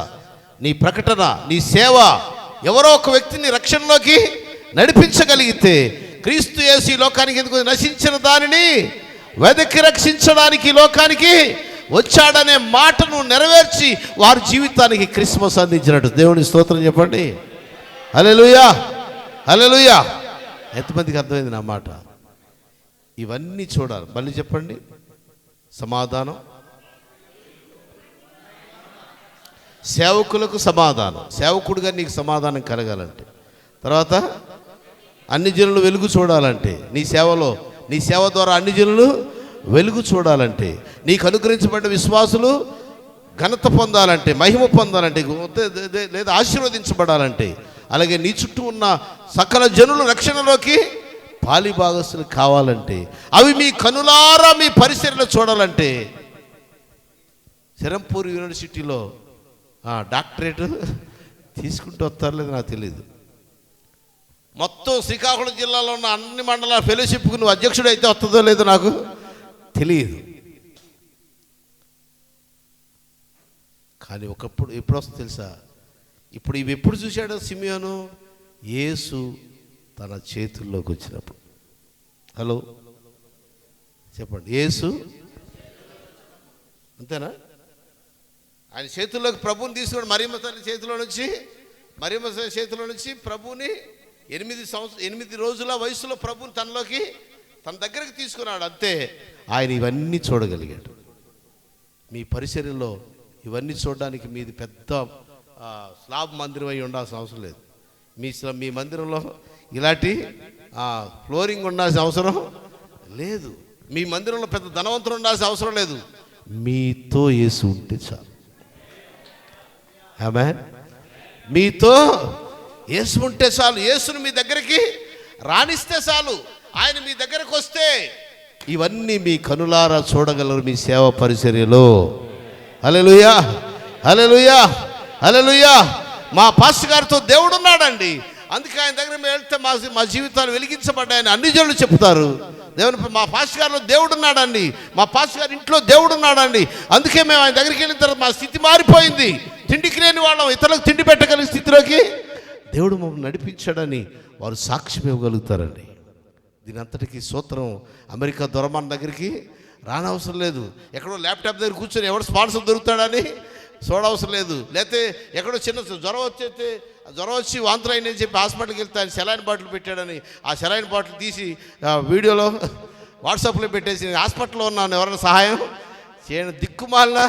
Speaker 2: నీ ప్రకటన, నీ సేవ ఎవరో ఒక వ్యక్తిని రక్షణలోకి నడిపించగలిగితే, క్రీస్తు యేసు ఈ లోకానికి ఎందుకు నశించిన దానిని వెదకి రక్షించడానికి లోకానికి వచ్చాడనే మాటను నెరవేర్చి వారి జీవితానికి క్రిస్మస్ అందించినట్టు. దేవుని స్తోత్రం చెప్పండి. హల్లెలూయా, హల్లెలూయా. ఎంతమందికి అర్థమైంది నా మాట? ఇవన్నీ చూడాలి. మళ్ళీ చెప్పండి. సమాధానం, సేవకులకు సమాధానం, సేవకుడిగా నీకు సమాధానం కలగాలంటే. తర్వాత అన్ని జనులు వెలుగు చూడాలంటే, నీ సేవ ద్వారా అన్ని జనులు వెలుగు చూడాలంటే, నీకు అనుగ్రహించబడ్డ విశ్వాసులు ఘనత పొందాలంటే, మహిమ పొందాలంటే, లేదా ఆశీర్వదించబడాలంటే, అలాగే నీ చుట్టూ ఉన్న సకల జనులు రక్షణలోకి పాలిభాగస్తులు కావాలంటే, అవి మీ కనులారా మీ పరిసరలో చూడాలంటే, శరంపూర్ యూనివర్సిటీలో డాక్టరేట్ తీసుకుంటూ వస్తారు లేదు నాకు తెలియదు. మొత్తం శ్రీకాకుళం జిల్లాలో ఉన్న అన్ని మండలాల ఫెలోషిప్కు నువ్వు అధ్యక్షుడు అయితే వస్తుందో లేదో నాకు తెలియదు. కానీ ఒకప్పుడు ఎప్పుడు వస్తుంది తెలుసా? ఇప్పుడు ఇవి ఎప్పుడు చూశాడో సిమియోను? యేసు తన చేతుల్లోకి వచ్చినప్పుడు. హలో చెప్పండి, యేసు అంతేనా? ఆయన చేతుల్లోకి ప్రభువుని తీసుకుని మరియమ్మ తల్లి చేతిలో నుంచి ప్రభువుని 8 రోజుల వయసులో ప్రభువుని తన దగ్గరికి తీసుకున్నాడు. అంతే, ఆయన ఇవన్నీ చూడగలిగాడు. మీ పరిసరంలో ఇవన్నీ చూడడానికి మీది పెద్ద స్లాబ్ మందిరం అయి ఉండాల్సిన అవసరం లేదు. మీ మందిరంలో ఇలాంటి ఫ్లోరింగ్ ఉండాల్సిన అవసరం లేదు. మీ మందిరంలో పెద్ద ధనవంతులు ఉండాల్సిన అవసరం లేదు. మీతో యేసు ఉంటే చాలు. ఆమేన్. మీతో యేసు ఉంటే చాలు. యేసును మీ దగ్గరికి రాణిస్తే చాలు. ఆయన మీ దగ్గరకు వస్తే ఇవన్నీ మీ కనులారా చూడగలరు మీ సేవ పరిచర్యలో. హల్లెలూయా, హల్లెలూయా, హల్లెలూయా. మా పాస్టర్ గారితో దేవుడు ఉన్నాడండి, అందుకే ఆయన దగ్గర మేము వెళ్తే మా జీవితాలు వెలిగించబడ్డాయని అన్ని జనులు చెప్తారు. మా పాస్టర్ గారిలో దేవుడు ఉన్నాడండి, మా పాస్టర్ గారి ఇంట్లో దేవుడు ఉన్నాడండి, అందుకే మేము ఆయన దగ్గరికి వెళ్ళిన తర్వాత మా స్థితి మారిపోయింది. తిండికి లేని వాళ్ళం ఇతరులకు తిండి పెట్టగలిగిన స్థితిలోకి దేవుడు మమ్మల్ని నడిపించాడని వారు సాక్ష్యం ఇవ్వగలుగుతారండి. దీని అంతటికీ సూత్రం అమెరికా దొరమాన్ దగ్గరికి రానవసరం లేదు. ఎక్కడో ల్యాప్టాప్ దగ్గర కూర్చొని ఎవడు స్పాన్సర్ దొరుకుతాడని చూడవసరం లేదు. లేకపోతే ఎక్కడో చిన్న జ్వరం వచ్చి వాంతులు అయినని చెప్పి హాస్పిటల్కి వెళ్తే ఆయన సెలైన్ బాటిల్ పెట్టాడని ఆ సెలైన్ బాటిల్ తీసి వీడియోలో వాట్సాప్లో పెట్టేసి హాస్పిటల్లో ఉన్నాను ఎవరైనా సహాయం చేయని దిక్కుమాలిన